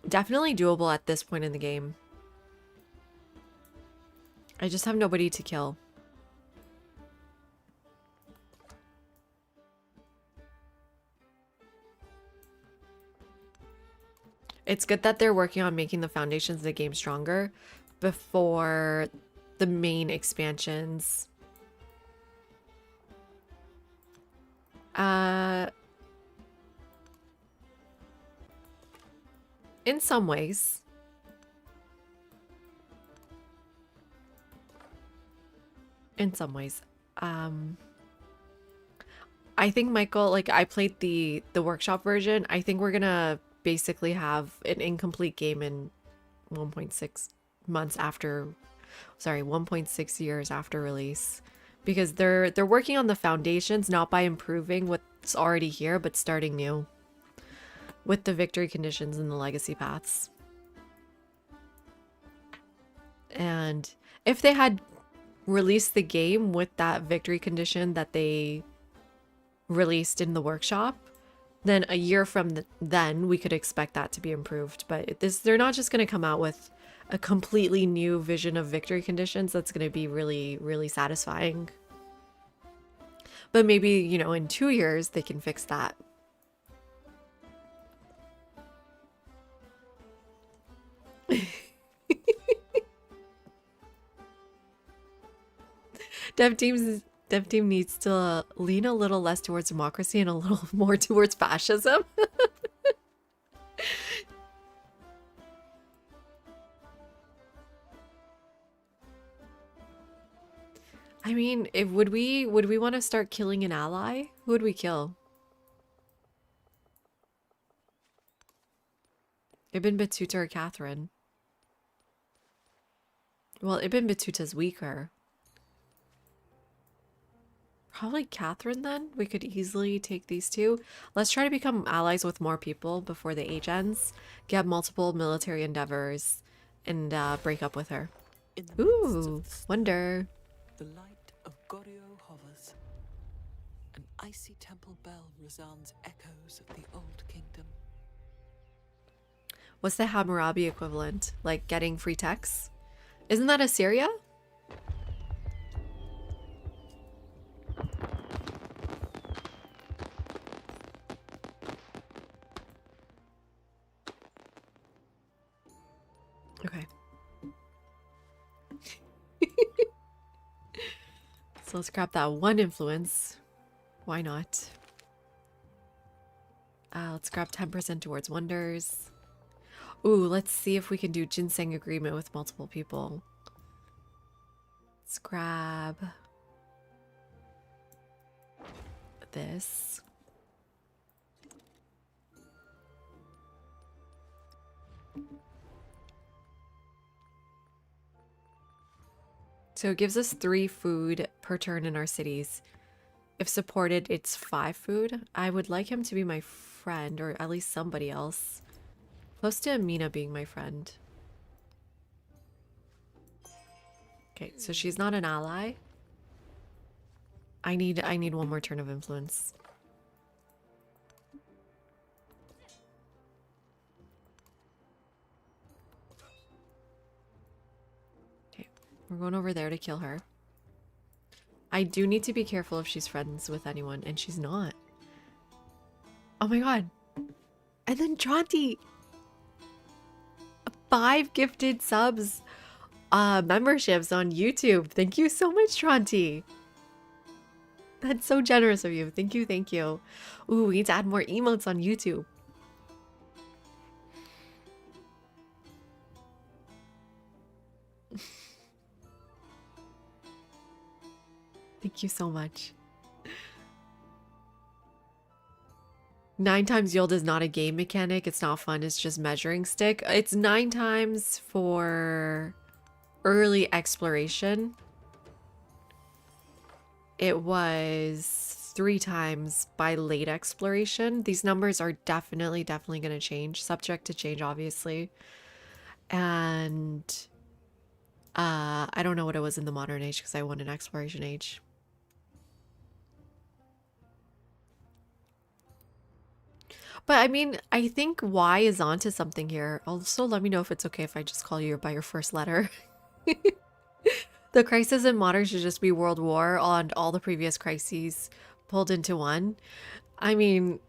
Definitely doable at this point in the game. I just have nobody to kill. It's good that they're working on making the foundations of the game stronger before the main expansions. In some ways. In some ways. I think Michael, like I played the workshop version. I think we're gonna basically have an incomplete game in 1.6 months after, sorry, 1.6 years after release, because they're working on the foundations, not by improving what's already here, but starting new with the victory conditions and the legacy paths. And if they had released the game with that victory condition that they released in the workshop, then a year from then we could expect that to be improved. But they're not just going to come out with a completely new vision of victory conditions that's going to be really, really satisfying. But maybe, you know, in 2 years they can fix that. Dev team needs to lean a little less towards democracy and a little more towards fascism. I mean, would we want to start killing an ally? Who would we kill? Ibn Battuta or Catherine? Well, Ibn Battuta's weaker. Probably Catherine then? We could easily take these two. Let's try to become allies with more people before the age ends. Get multiple military endeavors and break up with her. In the midst Ooh, of the storm, wonder. the light of Goryeo hovers. An icy temple bell resounds echoes of the old kingdom. What's the Hammurabi equivalent? Like getting free texts? Isn't that Assyria? Okay. So let's grab that one influence. Why not? Let's grab 10% towards wonders. Ooh, let's see if we can do ginseng agreement with multiple people. Let's grab this. So it gives us 3 food per turn in our cities. If supported, it's 5 food. I would like him to be my friend, or at least somebody else. Close to Amina being my friend. Okay, so she's not an ally. I need 1 more turn of influence. Okay, we're going over there to kill her. I do need to be careful if she's friends with anyone, and she's not. Oh my god. And then Tronti! 5 gifted subs, memberships on YouTube. Thank you so much, Tronti. That's so generous of you. Thank you, thank you. Ooh, we need to add more emotes on YouTube. Thank you so much. 9 times yield is not a game mechanic. It's not fun. It's just measuring stick. It's 9 times for early exploration. it was 3 times by late exploration. These numbers are definitely going to change, subject to change, obviously. And I don't know what it was in the modern age because I won an exploration age. But I mean, I think Y is onto something here. Also, let me know if it's okay if I just call you by your first letter. The crisis in modern should just be World War and all the previous crises pulled into one. I mean,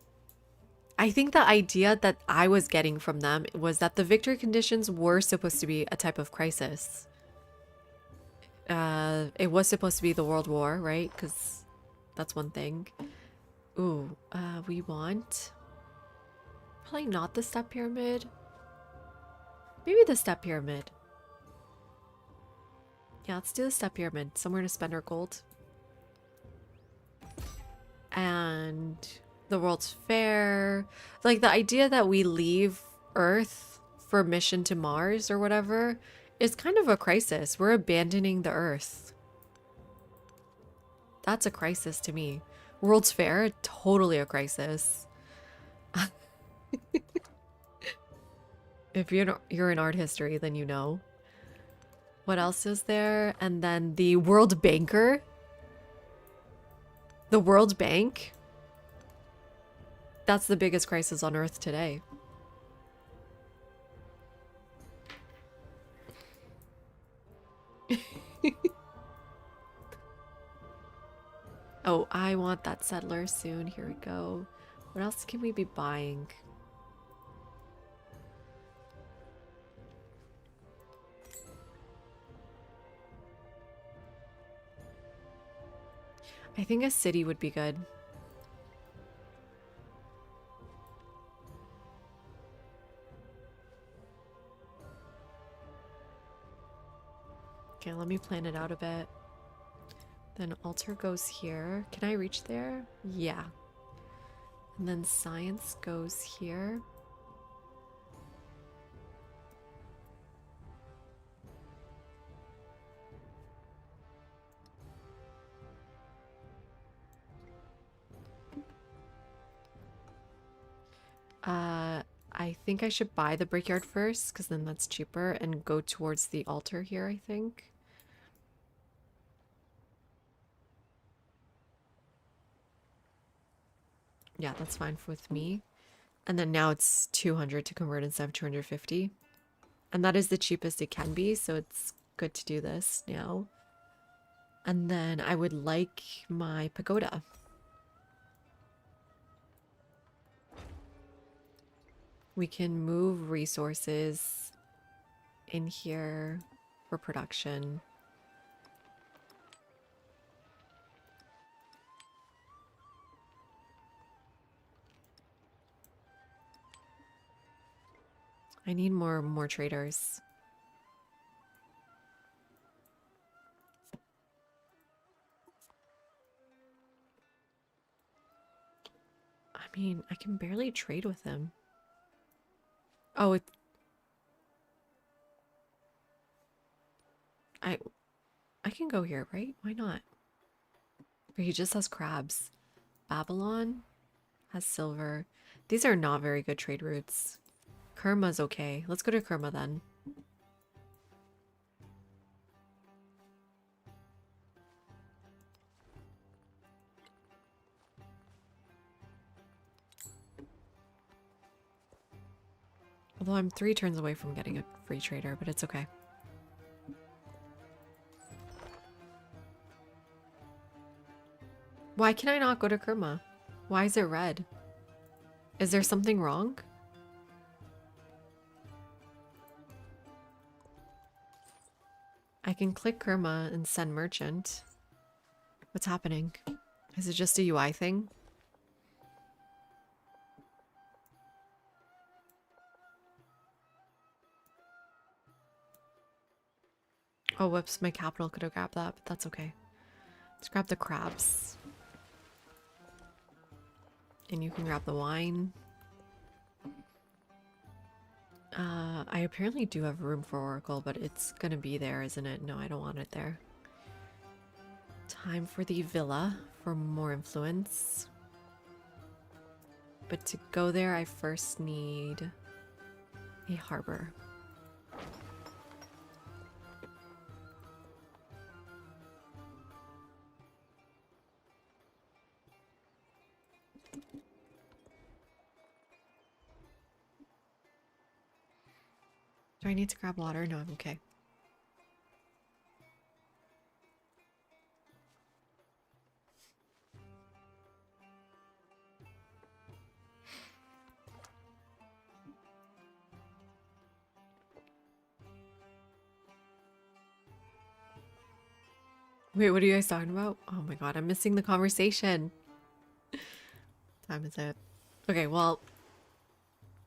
I think the idea that I was getting from them was that the victory conditions were supposed to be a type of crisis. It was supposed to be the World War, right? Because that's one thing. Ooh, we want... Probably not the step pyramid. Maybe the step pyramid. Yeah, let's do the step pyramid. Somewhere to spend our gold. And the World's Fair. Like the idea that we leave Earth for mission to Mars or whatever is kind of a crisis. We're abandoning the Earth. That's a crisis to me. World's Fair, totally a crisis. If you're in art history, then you know. What else is there? And then the World Banker. The World Bank. That's the biggest crisis on Earth today. Oh, I want that settler soon. Here we go. What else can we be buying? I think a city would be good. Okay, let me plan it out a bit. Then altar goes here. Can I reach there? Yeah. And then science goes here. I think I should buy the brickyard first, because then that's cheaper, and go towards the altar here, I think. Yeah, that's fine with me. And then now it's 200 to convert instead of 250. And that is the cheapest it can be, so it's good to do this now. And then I would like my pagoda. We can move resources in here for production. I need more traders. I mean, I can barely trade with him. Oh, I can go here, right? Why not? But he just has crabs. Babylon has silver. These are not very good trade routes. Kerma's okay. Let's go to Kerma then. Although I'm 3 turns away from getting a free trader, but it's okay. Why can I not go to Kerma? Why is it red? Is there something wrong? I can click Kerma and send merchant. What's happening? Is it just a UI thing? Oh, whoops, my capital could have grabbed that, but that's okay. Let's grab the crabs. And you can grab the wine. I apparently do have room for Oracle, but it's gonna be there, isn't it? No, I don't want it there. Time for the villa for more influence. But to go there, I first need a harbor. Do I need to grab water? No, I'm okay. Wait, what are you guys talking about? Oh my god, I'm missing the conversation. Time is it? Okay, well,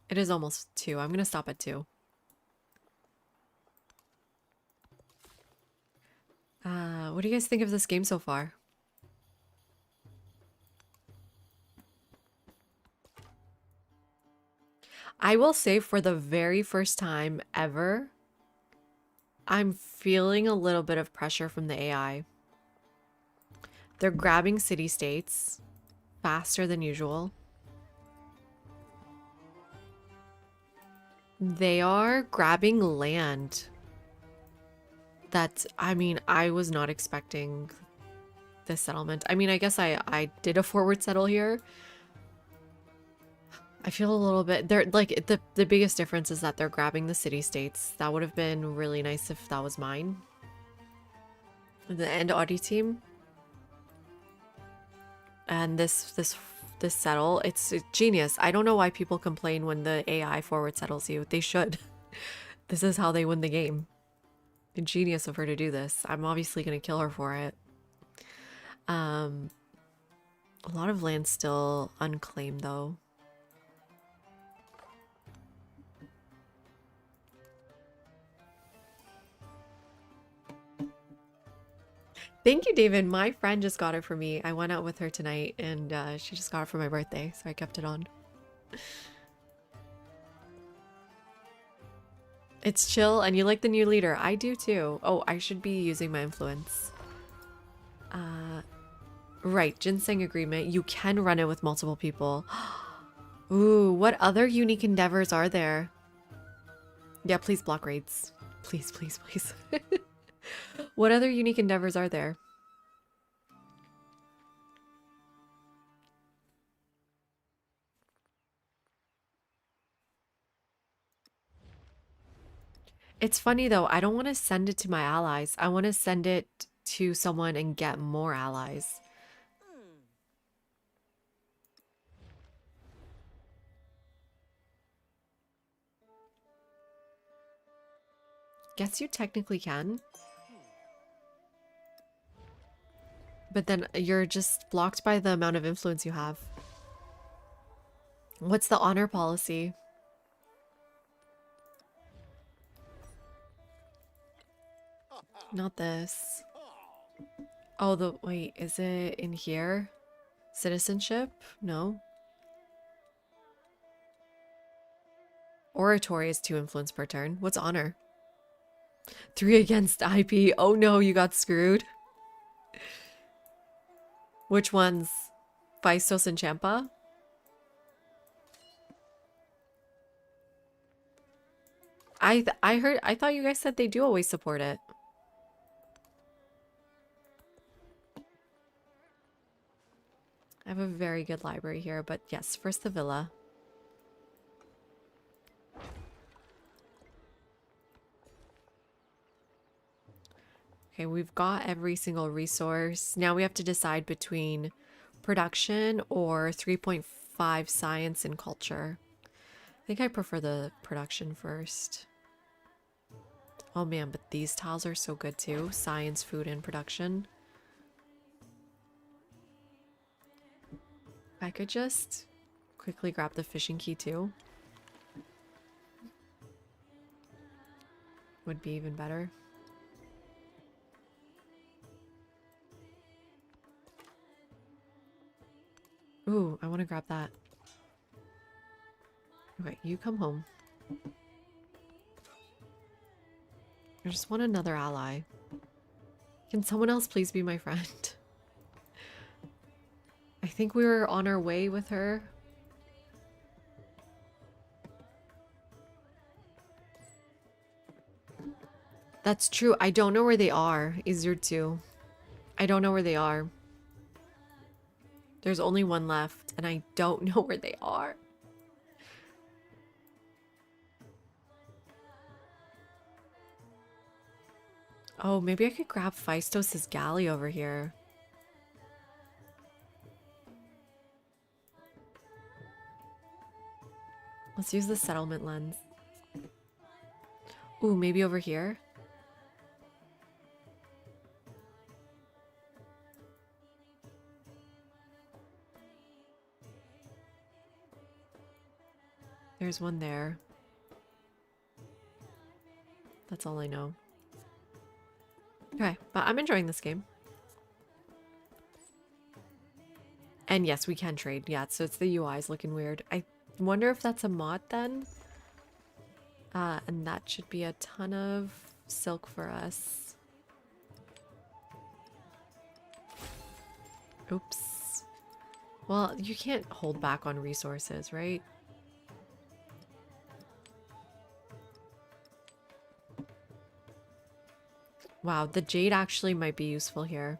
it is almost 2. I'm gonna stop at 2. What do you guys think of this game so far? I will say for the very first time ever, I'm feeling a little bit of pressure from the AI. They're grabbing city-states faster than usual. They are grabbing land. That's, I mean, I was not expecting this settlement. I mean, I guess I did a forward settle here. I feel a little bit, they're like, the biggest difference is that they're grabbing the city-states. That would have been really nice if that was mine. The end Audi team. And this settle, it's genius. I don't know why people complain when the AI forward settles you. They should. This is how they win the game. Genius of her to do this. I'm obviously going to kill her for it. A lot of land still unclaimed though. Thank you, David. My friend just got it for me. I went out with her tonight and she just got it for my birthday, so I kept it on. It's chill and you like the new leader. I do too. Oh, I should be using my influence. Right, ginseng agreement. You can run it with multiple people. Ooh, what other unique endeavors are there? Yeah, please block raids. Please, please, please. What other unique endeavors are there? It's funny though, I don't want to send it to my allies. I want to send it to someone and get more allies. Guess you technically can. But then you're just blocked by the amount of influence you have. What's the honor policy? Not this. Oh, wait, is it in here? Citizenship? No. Oratory is 2 influence per turn. What's honor? 3 against IP. Oh no, you got screwed. Which ones? Faistos and Champa? I thought you guys said they do always support it. I have a very good library here, but yes, first the villa. Okay, we've got every single resource. Now we have to decide between production or 3.5 science and culture. I think I prefer the production first. Oh man, but these tiles are so good too. Science, food, and production. I could just quickly grab the fishing key too. Would be even better. Ooh, I want to grab that. Okay, you come home. I just want another ally. Can someone else please be my friend? I think we were on our way with her. That's true. I don't know where they are, Izurtu. I don't know where they are. There's only one left, and I don't know where they are. Oh, maybe I could grab Feistos' galley over here. Let's use the settlement lens. Ooh, maybe over here? There's one there. That's all I know. Okay, but I'm enjoying this game. And yes, we can trade. Yeah, so it's the UI's looking weird. I wonder if that's a mod then. And that should be a ton of silk for us. Oops. Well, you can't hold back on resources, right? Wow, the jade actually might be useful here.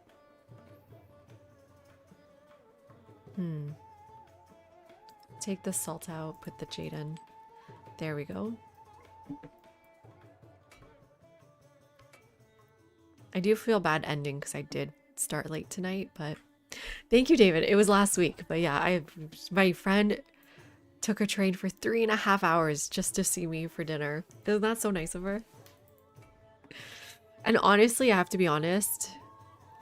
Take the salt out, put the jade in. There we go. I do feel bad ending because I did start late tonight, but thank you, David. It was last week, but yeah, my friend took a train for 3.5 hours just to see me for dinner. Isn't that so nice of her? And honestly, I have to be honest,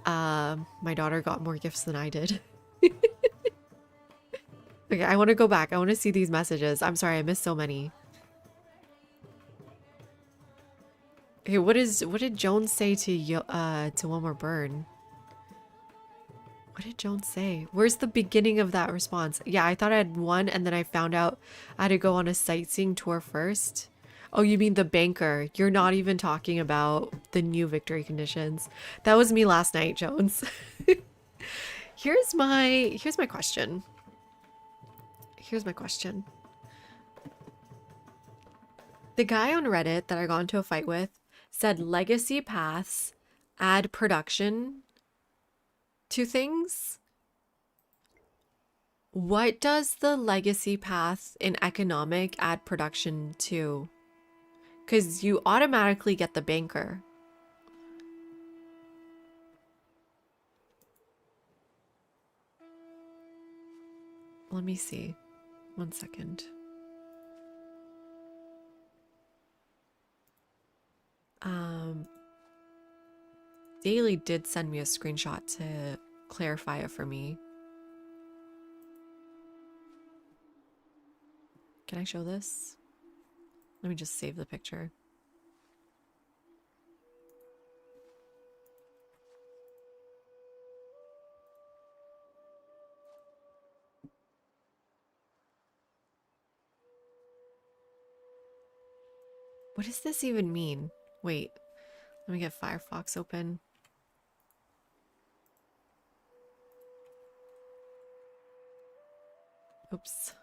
my daughter got more gifts than I did. Okay, I want to go back. I want to see these messages. I'm sorry, I missed so many. Okay, what did Jones say to Wilmer Byrne? What did Jones say? Where's the beginning of that response? Yeah, I thought I had one, and then I found out I had to go on a sightseeing tour first. Oh, you mean the banker? You're not even talking about the new victory conditions. That was me last night, Jones. Here's my question. Here's my question. The guy on Reddit that I got into a fight with said legacy paths add production to things. What does the legacy path in economic add production to? Because you automatically get the banker. Let me see. 1 second. Daily did send me a screenshot to clarify it for me. Can I show this? Let me just save the picture. What does this even mean? Wait, let me get Firefox open. Oops.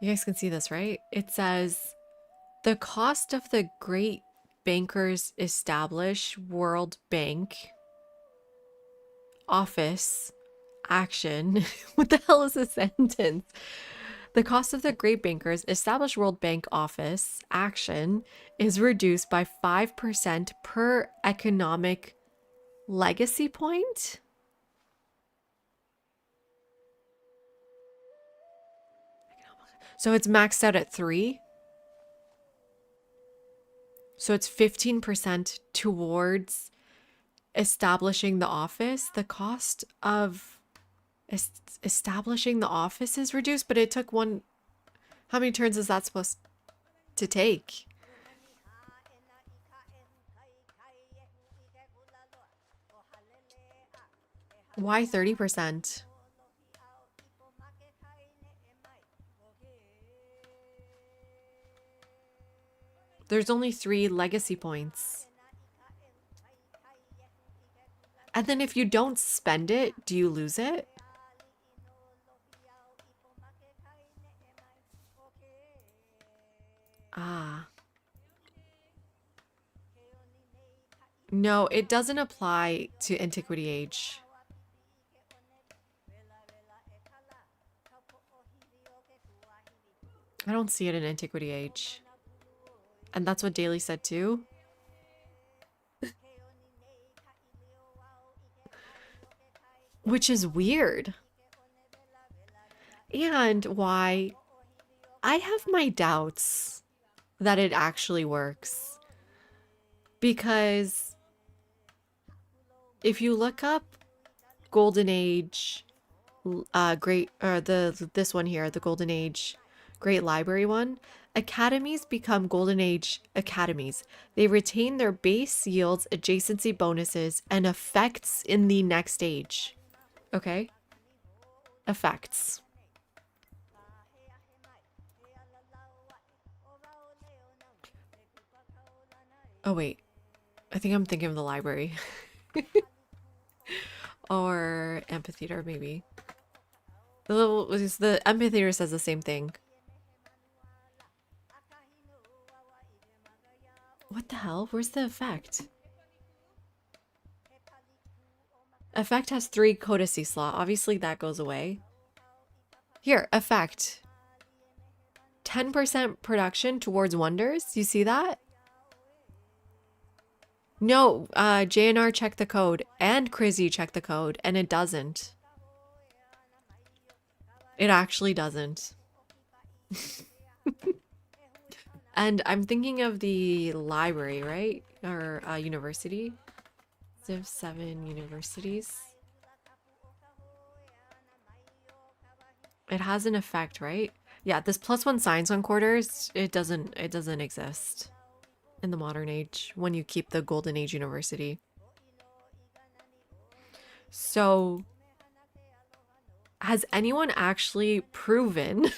You guys can see this, right? It says, the cost of the great bankers establish World Bank office action. What the hell is this sentence? The cost of the great bankers established World Bank office action is reduced by 5% per economic legacy point. So it's maxed out at 3. So it's 15% towards establishing the office. The cost of establishing the office is reduced, but it took one. How many turns is that supposed to take? Why 30%? There's only 3 legacy points. And then if you don't spend it, do you lose it? Ah. No, it doesn't apply to Antiquity Age. I don't see it in Antiquity Age. And that's what Daly said too. Which is weird. And why I have my doubts that it actually works. Because if you look up Golden Age, Great, or this one here, the Golden Age Great Library one, academies become Golden Age academies. They retain their base yields, adjacency bonuses, and effects in the next age. Okay? Effects. Oh, wait. I think I'm thinking of the library. Or amphitheater, maybe. The amphitheater says the same thing. What the hell? Where's the effect? Effect has 3 codicy slot. Obviously that goes away. Here, effect. 10% production towards wonders. You see that? No, JNR checked the code and Crizzy checked the code and it doesn't. It actually doesn't. And I'm thinking of the library, right? Or university. Civ 7 universities. It has an effect, right? Yeah, this +1 science on quarters, it doesn't exist in the modern age when you keep the Golden Age university. So has anyone actually proven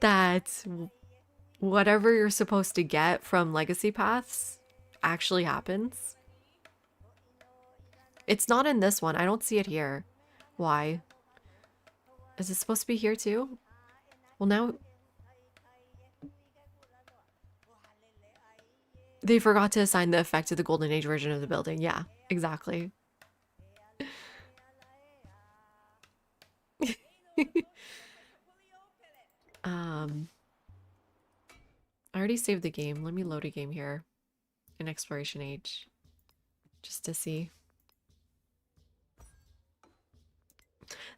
that whatever you're supposed to get from legacy paths actually happens? It's not in this one. I don't see it here. Why? Is it supposed to be here too? Well, now they forgot to assign the effect to the Golden Age version of the building. Yeah, exactly. I already saved the game. Let me load a game here in Exploration Age just to see.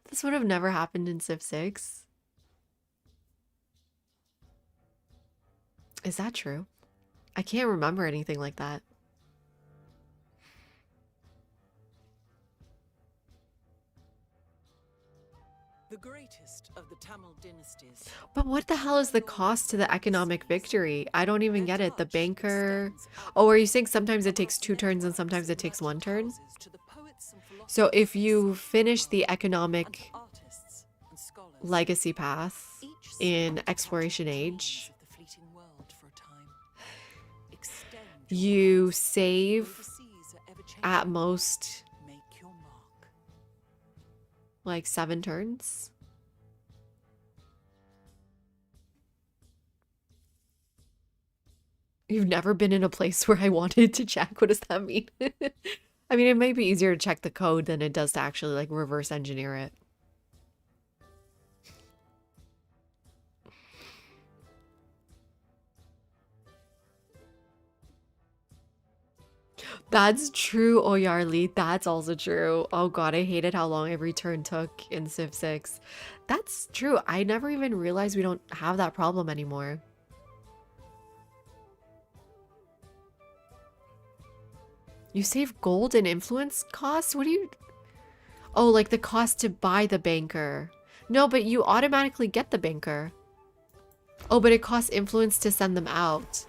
This would have never happened in Civ 6. Is that true? I can't remember anything like that. The greatest of the Tamil dynasties. But what the hell is the cost to the economic victory? I don't even get it. The banker... Oh, are you saying sometimes it takes 2 turns and sometimes it takes 1 turn? So if you finish the economic legacy path in Exploration Age, you save at most like 7 turns. You've never been in a place where I wanted to check. What does that mean? I mean, it may be easier to check the code than it does to actually like reverse engineer it. That's true, Oyarli. That's also true. Oh god, I hated how long every turn took in Civ 6. That's true. I never even realized we don't have that problem anymore. You save gold and influence costs? What do you... Oh, like the cost to buy the banker. No, but you automatically get the banker. Oh, but it costs influence to send them out.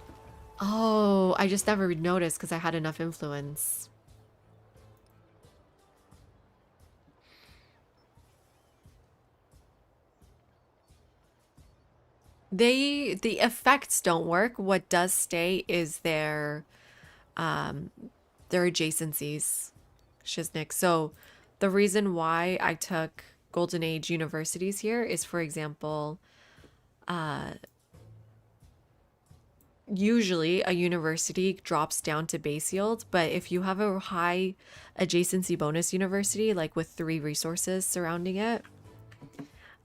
Oh, I just never noticed because I had enough influence. The effects don't work. What does stay is their adjacencies. Shiznik. So the reason why I took Golden Age universities here is, for example, usually a university drops down to base yield, but if you have a high adjacency bonus university, like with 3 resources surrounding it,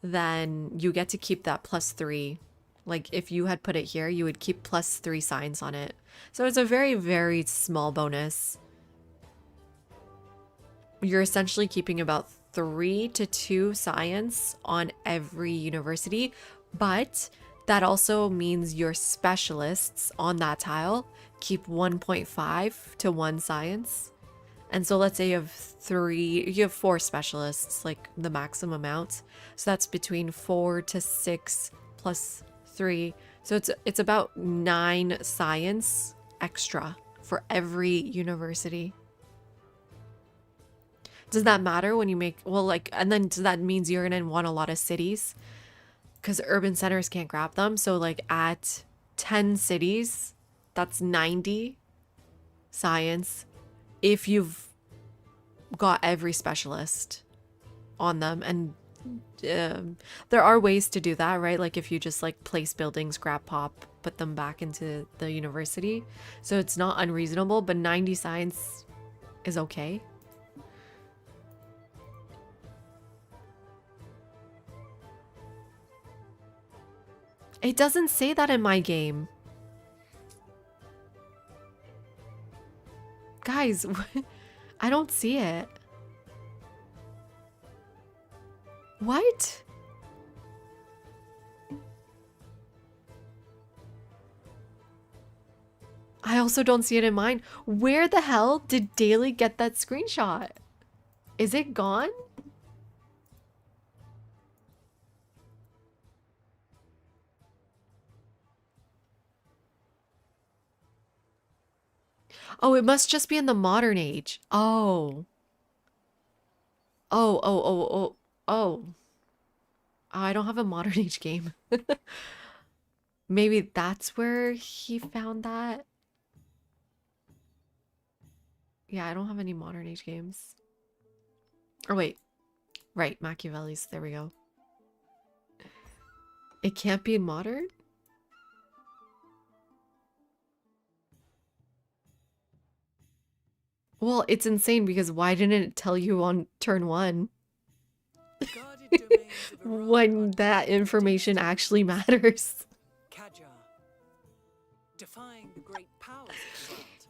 then you get to keep that +3. Like if you had put it here, you would keep +3 science on it. So it's a very, very small bonus. You're essentially keeping about 3 to 2 science on every university, but that also means your specialists on that tile keep 1.5 to 1 science. And so let's say you have 4 specialists, like the maximum amount. So that's between 4 to 6 plus 3. So it's about 9 science extra for every university. Does that matter when you make, well, like, and then does that means you're gonna want a lot of cities? Because urban centers can't grab them. So like at 10 cities, that's 90 science if you've got every specialist on them. And there are ways to do that, right? Like if you just like place buildings, grab pop, put them back into the university. So it's not unreasonable, but 90 science is okay. It doesn't say that in my game. Guys, I don't see it. What? I also don't see it in mine. Where the hell did Daily get that screenshot? Is it gone? Oh, it must just be in the modern age. Oh. Oh, oh, oh, oh, oh. I don't have a modern age game. Maybe that's where he found that. Yeah, I don't have any modern age games. Oh, wait. Right, Machiavelli's. There we go. It can't be modern? Well, it's insane because why didn't it tell you on turn 1 when that information actually matters? Qajar, defying the great powers of the world.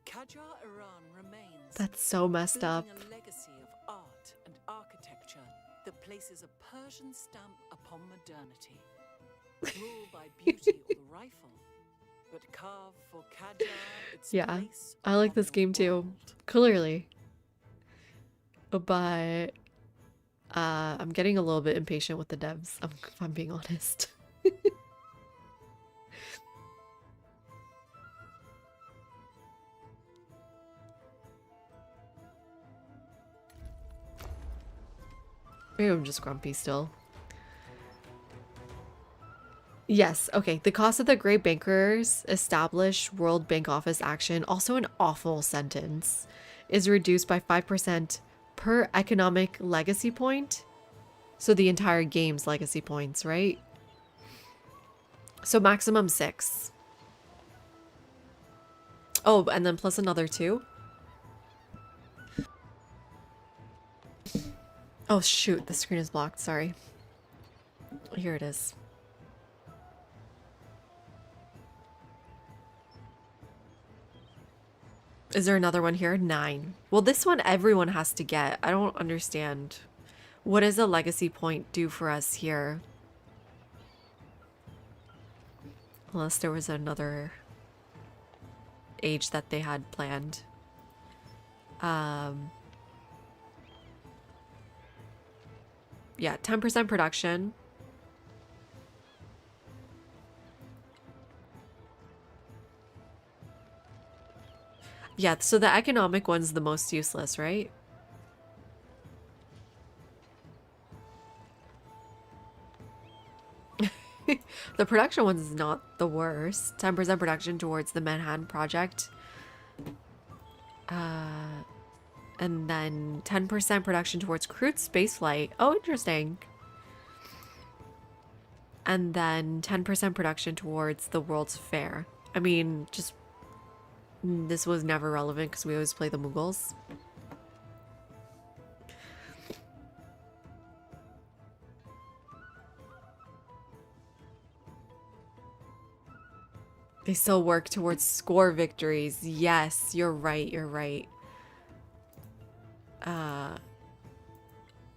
Qajar Iran remains. That's so messed up. Building a legacy of art and architecture that places a Persian stamp upon modernity. Ruled by beauty or the rifle, but carve for Qajar its Yeah, place I like upon this the game too. world. Clearly. But I'm getting a little bit impatient with the devs, if I'm being honest. Maybe I'm just grumpy still. Yes, okay. The cost of the Great Bankers Establish World Bank Office action, also an awful sentence, is reduced by 5% per economic legacy point. So the entire game's legacy points, right? So maximum 6. Oh, and then plus another 2. Oh shoot, the screen is blocked, sorry. Here it is. Is there another one here? 9. Well, this one everyone has to get. I don't understand. What does a legacy point do for us here? Unless there was another age that they had planned. Yeah, 10% production. Yeah, so the economic one's the most useless, right? The production one's not the worst. 10% production towards the Manhattan Project. And then 10% production towards crewed spaceflight. Oh, interesting. And then 10% production towards the World's Fair. I mean, just this was never relevant because we always play the Mughals. They still work towards score victories. Yes, you're right. You're right.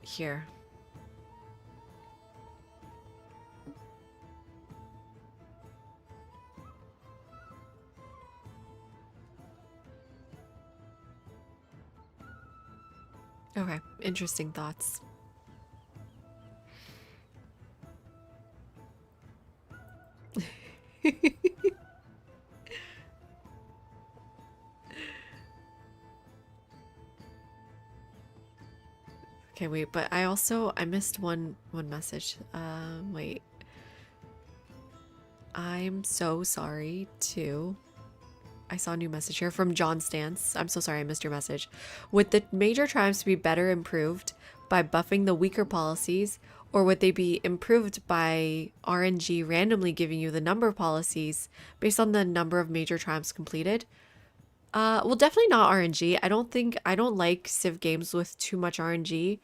Here. Okay, interesting thoughts. Okay, wait, but I missed one message. Wait. I'm so sorry too. I saw a new message here from John Stance. I'm so sorry I missed your message. Would the major triumphs be better improved by buffing the weaker policies, or would they be improved by RNG randomly giving you the number of policies based on the number of major triumphs completed? Well, definitely not RNG. I don't like Civ games with too much RNG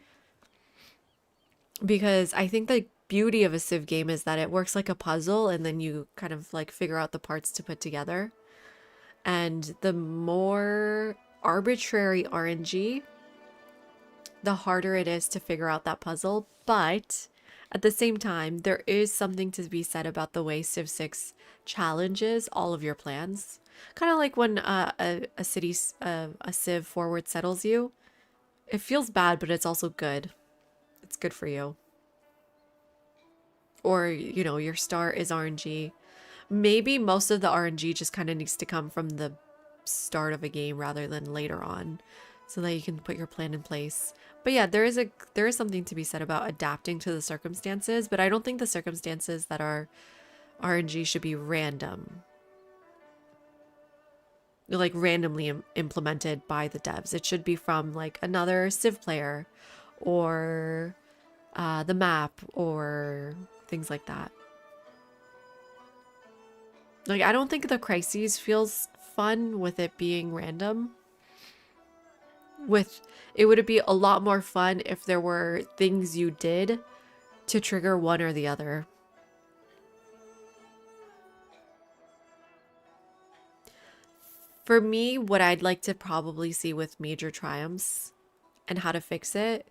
because I think the beauty of a Civ game is that it works like a puzzle and then you kind of like figure out the parts to put together. And the more arbitrary RNG, the harder it is to figure out that puzzle. But at the same time, there is something to be said about the way Civ 6 challenges all of your plans. Kind of like when a Civ forward settles you. It feels bad, but it's also good. It's good for you. Or, you know, your start is RNG. Maybe most of the RNG just kind of needs to come from the start of a game rather than later on, so that you can put your plan in place. But yeah, there is something to be said about adapting to the circumstances, but I don't think the circumstances that are RNG should be random. Like randomly implemented by the devs. It should be from like another Civ player or the map or things like that. Like, I don't think the crises feels fun with it being random. It would be a lot more fun if there were things you did to trigger one or the other. For me, what I'd like to probably see with major triumphs and how to fix it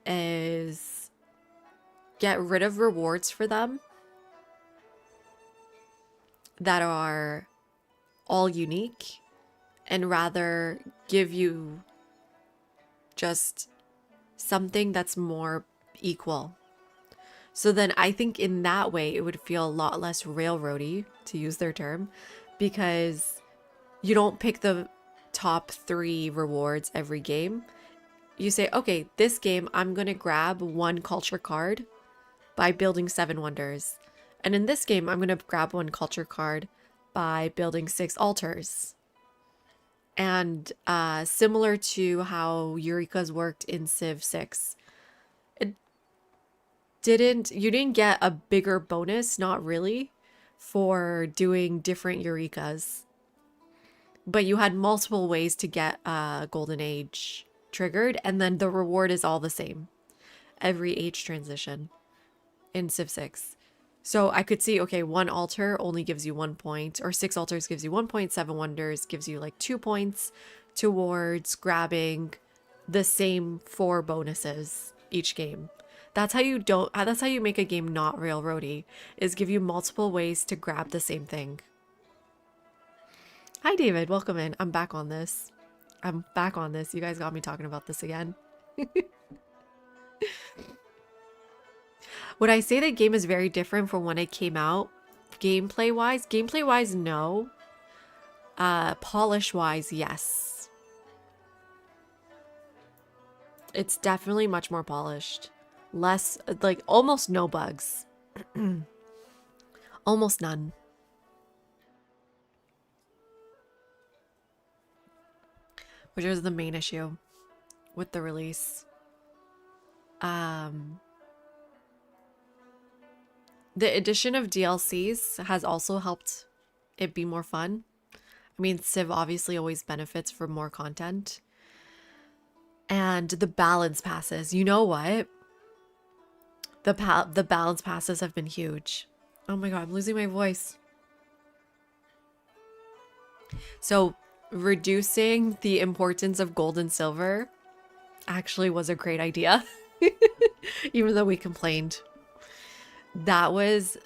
is get rid of rewards for them that are all unique and rather give you just something that's more equal. So then I think in that way it would feel a lot less railroady, to use their term, because you don't pick the top 3 rewards every game. You say, okay, this game I'm going to grab 1 culture card by building 7 wonders. And in this game, I'm going to grab 1 culture card by building 6 altars. And similar to how Eureka's worked in Civ 6, you didn't get a bigger bonus, not really, for doing different Eurekas. But you had multiple ways to get Golden Age triggered, and then the reward is all the same every age transition in Civ 6. So I could see, okay, 1 altar only gives you 1 point, or 6 altars gives you 1 point, 7 wonders gives you like 2 points towards grabbing the same 4 bonuses each game. That's how you make a game not railroady, is give you multiple ways to grab the same thing. Hi David, welcome in. I'm back on this. You guys got me talking about this again. Would I say the game is very different from when it came out? Gameplay wise, no. Polish wise, yes. It's definitely much more polished. Less, like almost no bugs. Almost none. Which is the main issue. with the release. Um, the addition of DLCs has also helped it be more fun. I mean, Civ obviously always benefits from more content. And the balance passes. You know what? The balance passes have been huge. Oh my god, I'm losing my voice. So, reducing the importance of gold and silver actually was a great idea. Even though we complained. That was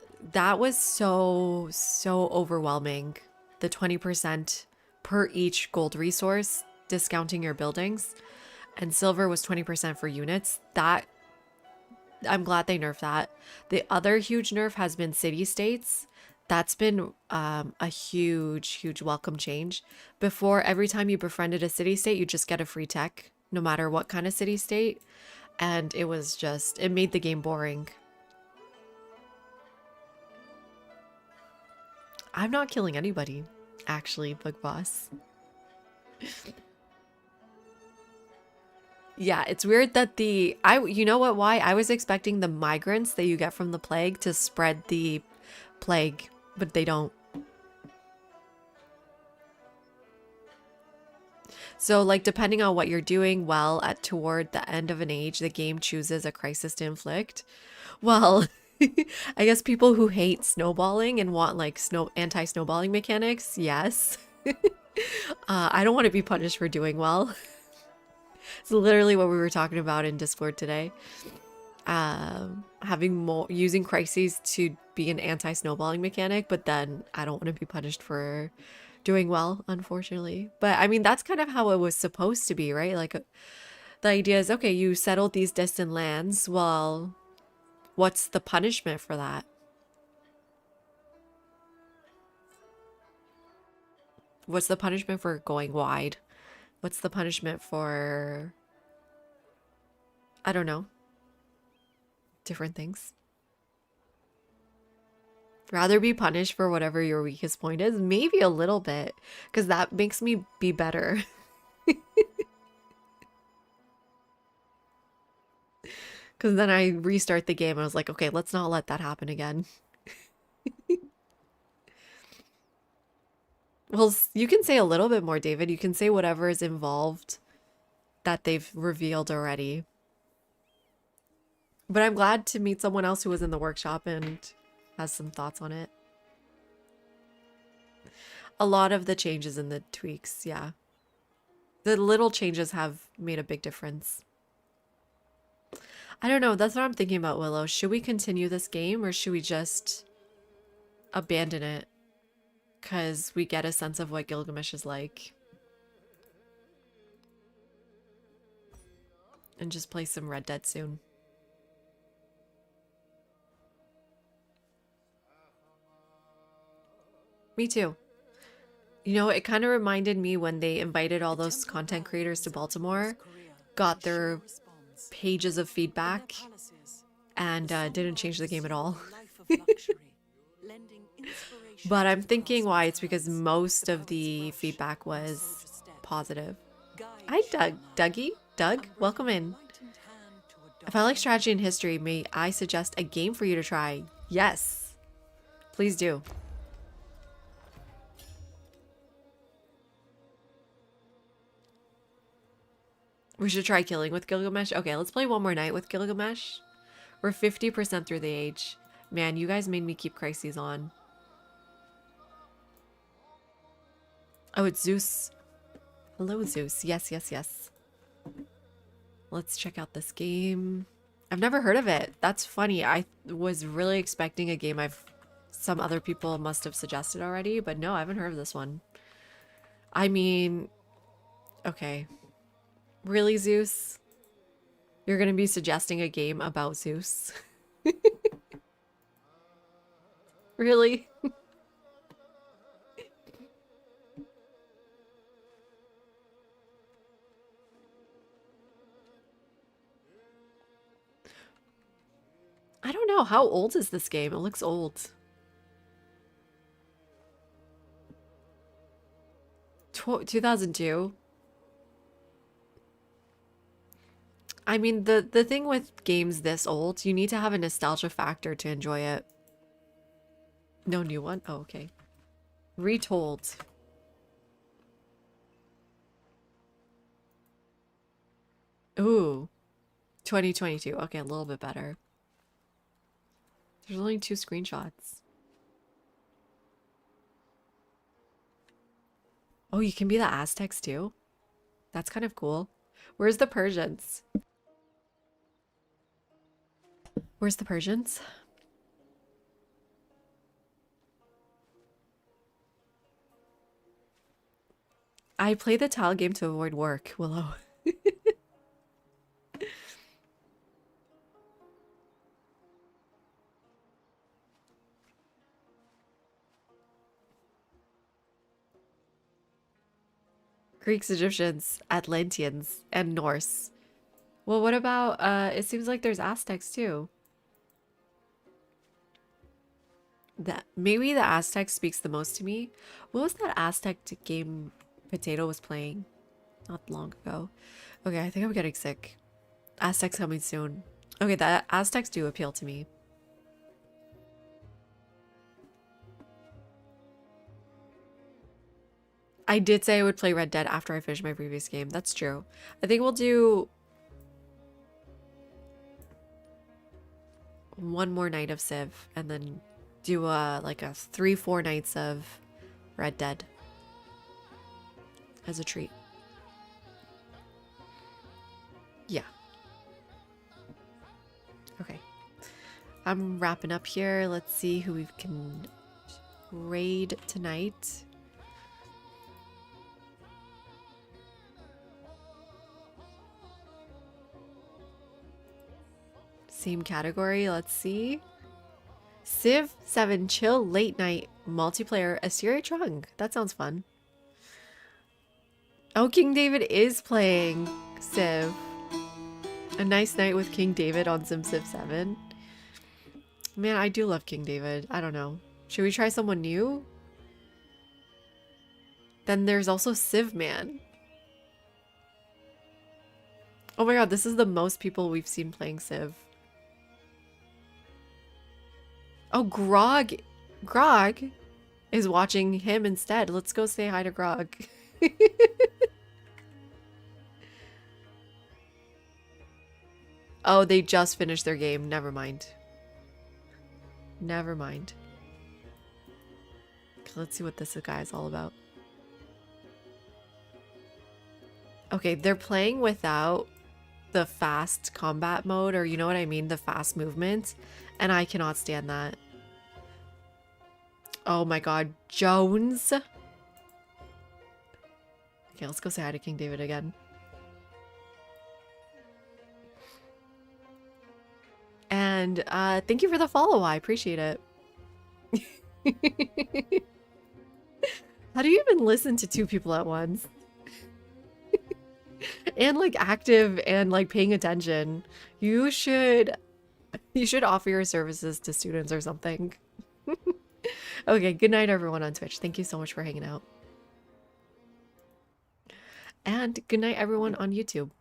so overwhelming. The 20% per each gold resource discounting your buildings, and silver was 20% for units. That I'm glad they nerfed that. The other huge nerf has been city states. That's been a huge welcome change. Before, every time you befriended a city state, you just get a free tech, no matter what kind of city state. And it made the game boring. I'm not killing anybody, actually, Bug Boss. Yeah, it's weird that you know what, why? I was expecting the migrants that you get from the plague to spread the plague, but they don't. So, like, depending on what you're doing well at toward the end of an age, the game chooses a crisis to inflict. Well, I guess people who hate snowballing and want like anti-snowballing mechanics, yes. I don't want to be punished for doing well. It's literally what we were talking about in Discord today. Using crises to be an anti-snowballing mechanic, but then I don't want to be punished for doing well, unfortunately. But I mean, that's kind of how it was supposed to be, right? Like, the idea is, okay, you settled these distant lands. Well, what's the punishment for that? What's the punishment for going wide? What's the punishment for, I don't know, different things? Rather be punished for whatever your weakest point is? Maybe a little bit, because that makes me be better. Because then I restart the game and I was like, okay, let's not let that happen again. Well, you can say a little bit more, David. You can say whatever is involved that they've revealed already. But I'm glad to meet someone else who was in the workshop and has some thoughts on it. A lot of the changes and the tweaks, yeah. The little changes have made a big difference. I don't know, that's what I'm thinking about, Willow. Should we continue this game or should we just abandon it? Because we get a sense of what Gilgamesh is like. And just play some Red Dead soon. Me too. You know, it kind of reminded me when they invited all those content creators to Baltimore, got their pages of feedback, and didn't change the game at all. But I'm thinking why. It's because most of the feedback was positive. Hi, Doug, welcome in. If I like strategy and history, may I suggest a game for you to try? Yes, please do. We should try killing with Gilgamesh. Okay, let's play one more night with Gilgamesh. We're 50% through the age. Man, you guys made me keep crises on. Oh, it's Zeus. Hello, Zeus. Yes. Let's check out this game. I've never heard of it. That's funny. I was really expecting a game some other people must have suggested already, but no, I haven't heard of this one. I mean, okay. Really, Zeus? You're gonna be suggesting a game about Zeus? Really? I don't know. How old is this game? It looks old. 2002? I mean, the thing with games this old, you need to have a nostalgia factor to enjoy it. No new one? Oh, okay. Retold. Ooh. 2022. Okay, a little bit better. There's only 2 screenshots. Oh, you can be the Aztecs too? That's kind of cool. Where's the Persians? Where's the Persians? I play the tile game to avoid work, Willow. Greeks, Egyptians, Atlanteans, and Norse. Well, what about, it seems like there's Aztecs too. Maybe the Aztec speaks the most to me. What was that Aztec game Potato was playing not long ago? Okay, I think I'm getting sick. Aztecs coming soon. Okay, the Aztecs do appeal to me. I did say I would play Red Dead after I finish my previous game. That's true. I think we'll do one more night of Civ and then do like a 3-4 nights of Red Dead as a treat. Yeah. Okay. I'm wrapping up here. Let's see who we can raid tonight. Same category. Let's see. Civ 7 chill late night multiplayer Assyria Trung. That sounds fun. Oh, King David is playing Civ. A nice night with King David on Civ 7. Man, I do love King David. I don't know. Should we try someone new? Then there's also Civ Man. Oh my god, this is the most people we've seen playing Civ. Oh, Grog. Grog is watching him instead. Let's go say hi to Grog. Oh, they just finished their game. Never mind. Never mind. Let's see what this guy is all about. Okay, they're playing without the fast combat mode, or you know what I mean? The fast movement. And I cannot stand that. Oh my god, Jones. Okay, let's go say hi to King David again. And thank you for the follow. I appreciate it. How do you even listen to 2 people at once? And like active and like paying attention. You should offer your services to students or something. Okay, good night everyone on Twitch. Thank you so much for hanging out. And good night everyone on YouTube.